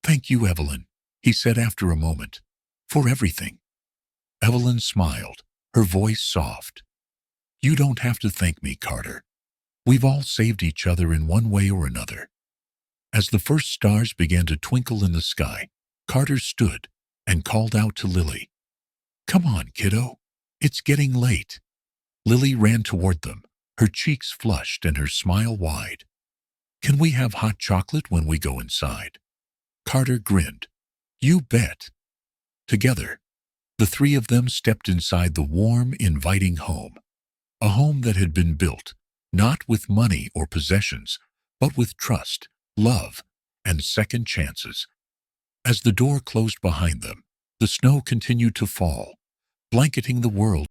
"Thank you, Evelyn," he said after a moment, "for everything." Evelyn smiled, her voice soft. "You don't have to thank me, Carter. We've all saved each other in one way or another." As the first stars began to twinkle in the sky, Carter stood and called out to Lily. "Come on, kiddo. It's getting late." Lily ran toward them, her cheeks flushed and her smile wide. "Can we have hot chocolate when we go inside?" Carter grinned. "You bet." Together, the three of them stepped inside the warm, inviting home. A home that had been built, not with money or possessions, but with trust, love, and second chances. As the door closed behind them, the snow continued to fall, blanketing the world.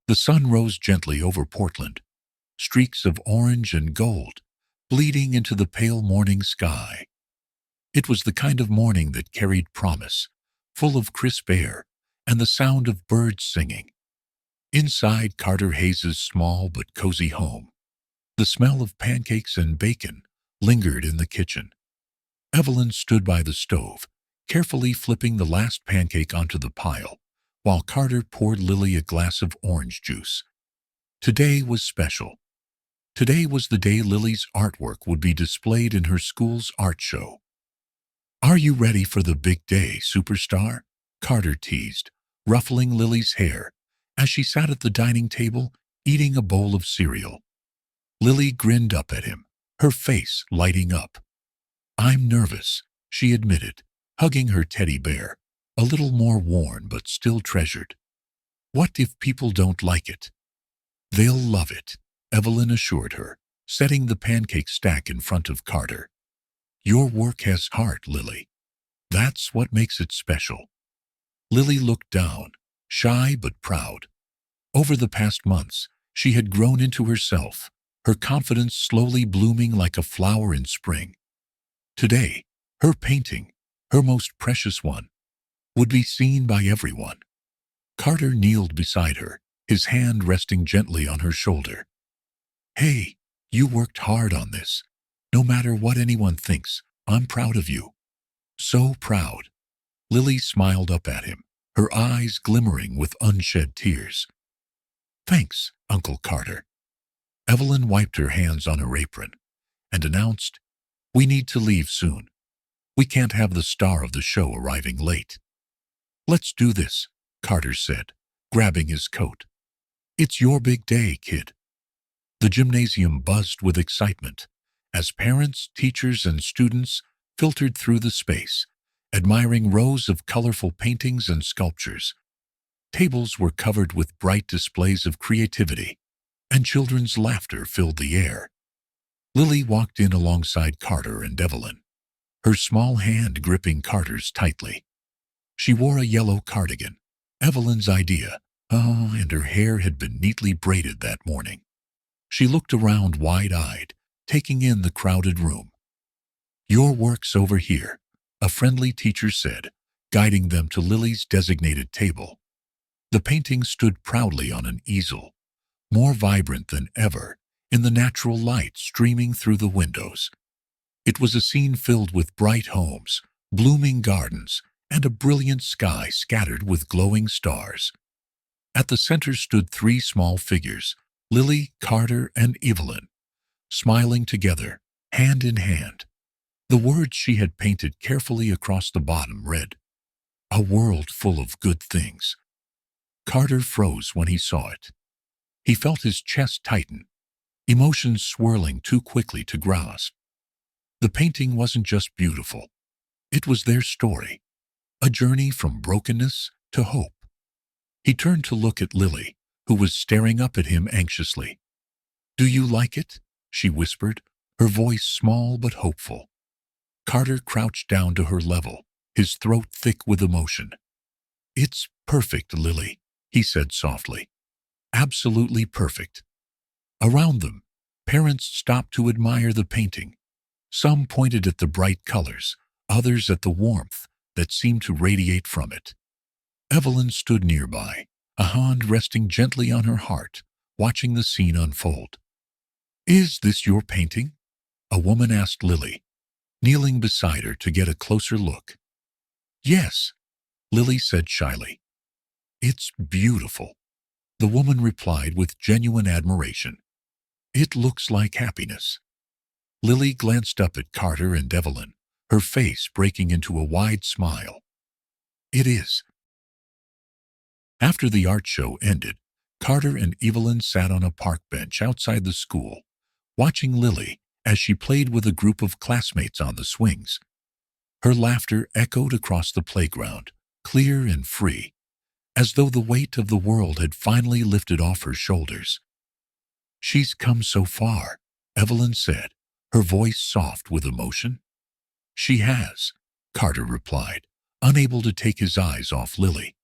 The sun rose gently over Portland, streaks of orange and gold, bleeding into the pale morning sky. It was the kind of morning that carried promise, full of crisp air and the sound of birds singing. Inside Carter Hayes's small but cozy home, the smell of pancakes and bacon lingered in the kitchen. Evelyn stood by the stove, carefully flipping the last pancake onto the pile, while Carter poured Lily a glass of orange juice. Today was special. Today was the day Lily's artwork would be displayed in her school's art show. "Are you ready for the big day, superstar?" Carter teased, ruffling Lily's hair as she sat at the dining table eating a bowl of cereal. Lily grinned up at him, her face lighting up. "I'm nervous," she admitted, hugging her teddy bear, a little more worn but still treasured. "What if people don't like it?" "They'll love it," Evelyn assured her, setting the pancake stack in front of Carter. "Your work has heart, Lily. That's what makes it special." Lily looked down, shy but proud. Over the past months, she had grown into herself, her confidence slowly blooming like a flower in spring. Today, her painting, her most precious one, would be seen by everyone. Carter kneeled beside her, his hand resting gently on her shoulder. "Hey, you worked hard on this. No matter what anyone thinks, I'm proud of you." "So proud." Lily smiled up at him, her eyes glimmering with unshed tears. "Thanks, Uncle Carter." Evelyn wiped her hands on her apron and announced, "We need to leave soon. We can't have the star of the show arriving late." "Let's do this," Carter said, grabbing his coat. "It's your big day, kid." The gymnasium buzzed with excitement as parents, teachers, and students filtered through the space, admiring rows of colorful paintings and sculptures. Tables were covered with bright displays of creativity, and children's laughter filled the air. Lily walked in alongside Carter and Evelyn, her small hand gripping Carter's tightly. She wore a yellow cardigan, Evelyn's idea, and her hair had been neatly braided that morning. She looked around wide-eyed, taking in the crowded room. "Your work's over here," a friendly teacher said, guiding them to Lily's designated table. The painting stood proudly on an easel, more vibrant than ever in the natural light streaming through the windows. It was a scene filled with bright homes, blooming gardens, and a brilliant sky scattered with glowing stars. At the center stood three small figures, Lily, Carter, and Evelyn, smiling together, hand in hand. The words she had painted carefully across the bottom read, "A world full of good things." Carter froze when he saw it. He felt his chest tighten, emotions swirling too quickly to grasp. The painting wasn't just beautiful. It was their story, a journey from brokenness to hope. He turned to look at Lily, who was staring up at him anxiously. "Do you like it?" she whispered, her voice small but hopeful. Carter crouched down to her level, his throat thick with emotion. "It's perfect, Lily," he said softly. "Absolutely perfect." Around them, parents stopped to admire the painting. Some pointed at the bright colors, others at the warmth that seemed to radiate from it. Evelyn stood nearby, a hand resting gently on her heart, watching the scene unfold. "Is this your painting?" a woman asked Lily, kneeling beside her to get a closer look. "Yes," Lily said shyly. "It's beautiful," the woman replied with genuine admiration. "It looks like happiness." Lily glanced up at Carter and Evelyn, her face breaking into a wide smile. "It is." After the art show ended, Carter and Evelyn sat on a park bench outside the school, watching Lily as she played with a group of classmates on the swings. Her laughter echoed across the playground, clear and free, as though the weight of the world had finally lifted off her shoulders. "She's come so far," Evelyn said, her voice soft with emotion. "She has," Carter replied, unable to take his eyes off Lily.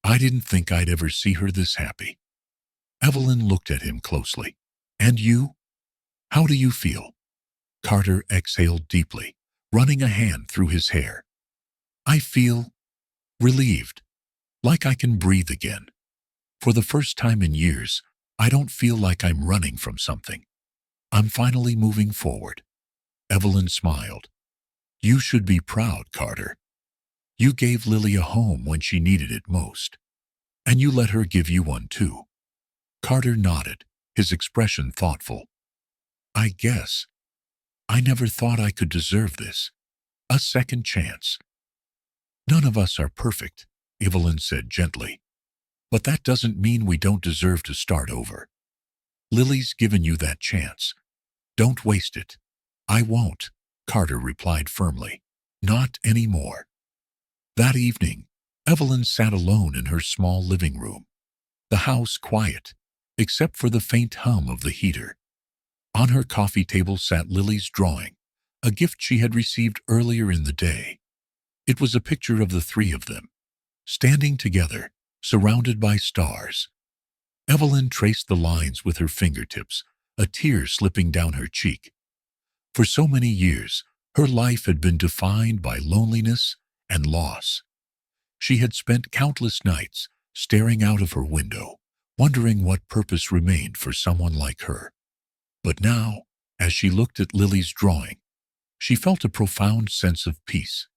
"I didn't think I'd ever see her this happy." Evelyn looked at him closely. "And you? How do you feel?" Carter exhaled deeply, running a hand through his hair. "I feel relieved, like I can breathe again. For the first time in years, I don't feel like I'm running from something. I'm finally moving forward." Evelyn smiled. "You should be proud, Carter. You gave Lily a home when she needed it most. And you let her give you one too." Carter nodded, his expression thoughtful. "I guess. I never thought I could deserve this. A second chance." "None of us are perfect," Evelyn said gently. "But that doesn't mean we don't deserve to start over. Lily's given you that chance. Don't waste it." "I won't," Carter replied firmly. "Not anymore." That evening, Evelyn sat alone in her small living room, the house quiet, except for the faint hum of the heater. On her coffee table sat Lily's drawing, a gift she had received earlier in the day. It was a picture of the three of them, standing together, surrounded by stars. Evelyn traced the lines with her fingertips, a tear slipping down her cheek. For so many years, her life had been defined by loneliness and loss. She had spent countless nights staring out of her window, wondering what purpose remained for someone like her. But now, as she looked at Lily's drawing, she felt a profound sense of peace.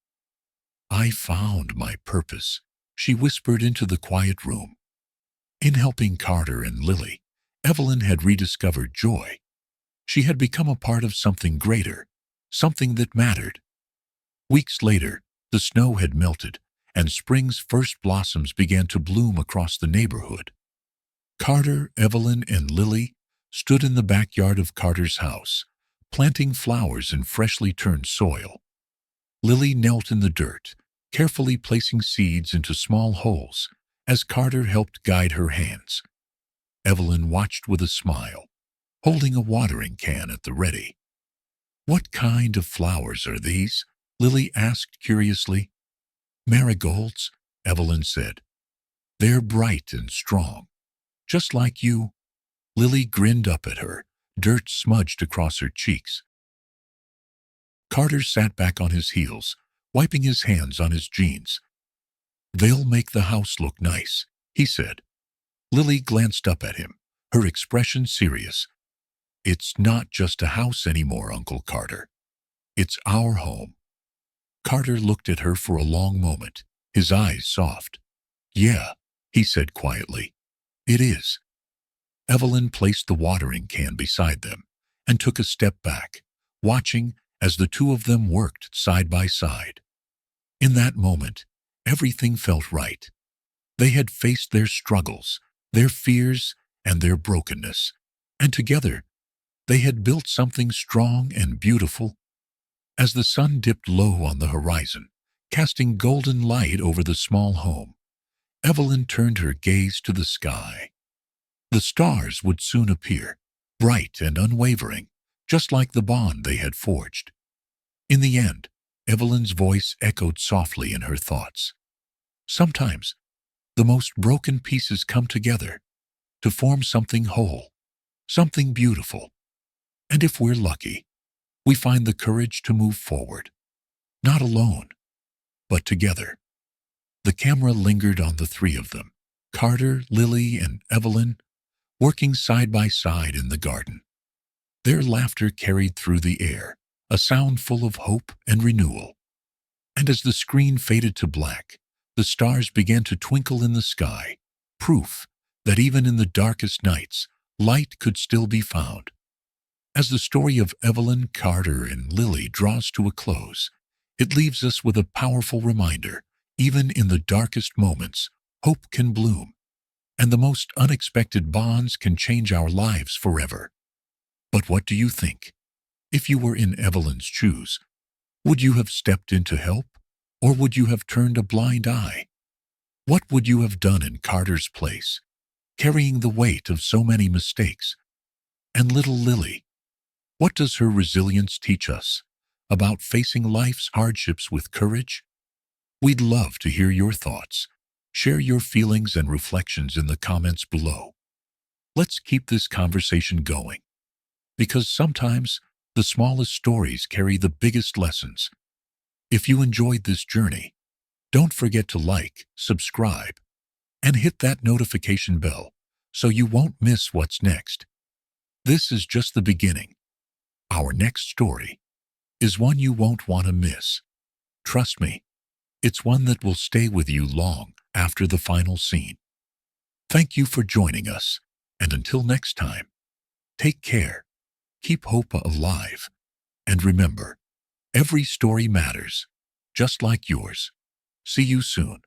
"I found my purpose," she whispered into the quiet room. In helping Carter and Lily, Evelyn had rediscovered joy. She had become a part of something greater, something that mattered. Weeks later, the snow had melted, and spring's first blossoms began to bloom across the neighborhood. Carter, Evelyn, and Lily stood in the backyard of Carter's house, planting flowers in freshly turned soil. Lily knelt in the dirt, carefully placing seeds into small holes as Carter helped guide her hands. Evelyn watched with a smile, holding a watering can at the ready. "What kind of flowers are these?" Lily asked curiously. "Marigolds," Evelyn said. "They're bright and strong, just like you." Lily grinned up at her, dirt smudged across her cheeks. Carter sat back on his heels, wiping his hands on his jeans. "They'll make the house look nice," he said. Lily glanced up at him, her expression serious. "It's not just a house anymore, Uncle Carter. It's our home." Carter looked at her for a long moment, his eyes soft. "Yeah," he said quietly. "It is." Evelyn placed the watering can beside them and took a step back, watching as the two of them worked side by side. In that moment, everything felt right. They had faced their struggles, their fears, and their brokenness, and together, they had built something strong and beautiful. As the sun dipped low on the horizon, casting golden light over the small home, Evelyn turned her gaze to the sky. The stars would soon appear, bright and unwavering, just like the bond they had forged. In the end, Evelyn's voice echoed softly in her thoughts. "Sometimes, the most broken pieces come together to form something whole, something beautiful. And if we're lucky, we find the courage to move forward, not alone, but together." The camera lingered on the three of them, Carter, Lily, and Evelyn, working side by side in the garden. Their laughter carried through the air, a sound full of hope and renewal. And as the screen faded to black, the stars began to twinkle in the sky, proof that even in the darkest nights, light could still be found. As the story of Evelyn, Carter, and Lily draws to a close, it leaves us with a powerful reminder: even in the darkest moments, hope can bloom. And the most unexpected bonds can change our lives forever. But what do you think? If you were in Evelyn's shoes, would you have stepped in to help? Or would you have turned a blind eye? What would you have done in Carter's place, carrying the weight of so many mistakes? And little Lily, what does her resilience teach us about facing life's hardships with courage? We'd love to hear your thoughts. Share your feelings and reflections in the comments below. Let's keep this conversation going, because sometimes the smallest stories carry the biggest lessons. If you enjoyed this journey, don't forget to like, subscribe, and hit that notification bell so you won't miss what's next. This is just the beginning. Our next story is one you won't want to miss. Trust me, it's one that will stay with you long after the final scene. Thank you for joining us, and until next time, take care, keep hope alive, and remember, every story matters, just like yours. See you soon.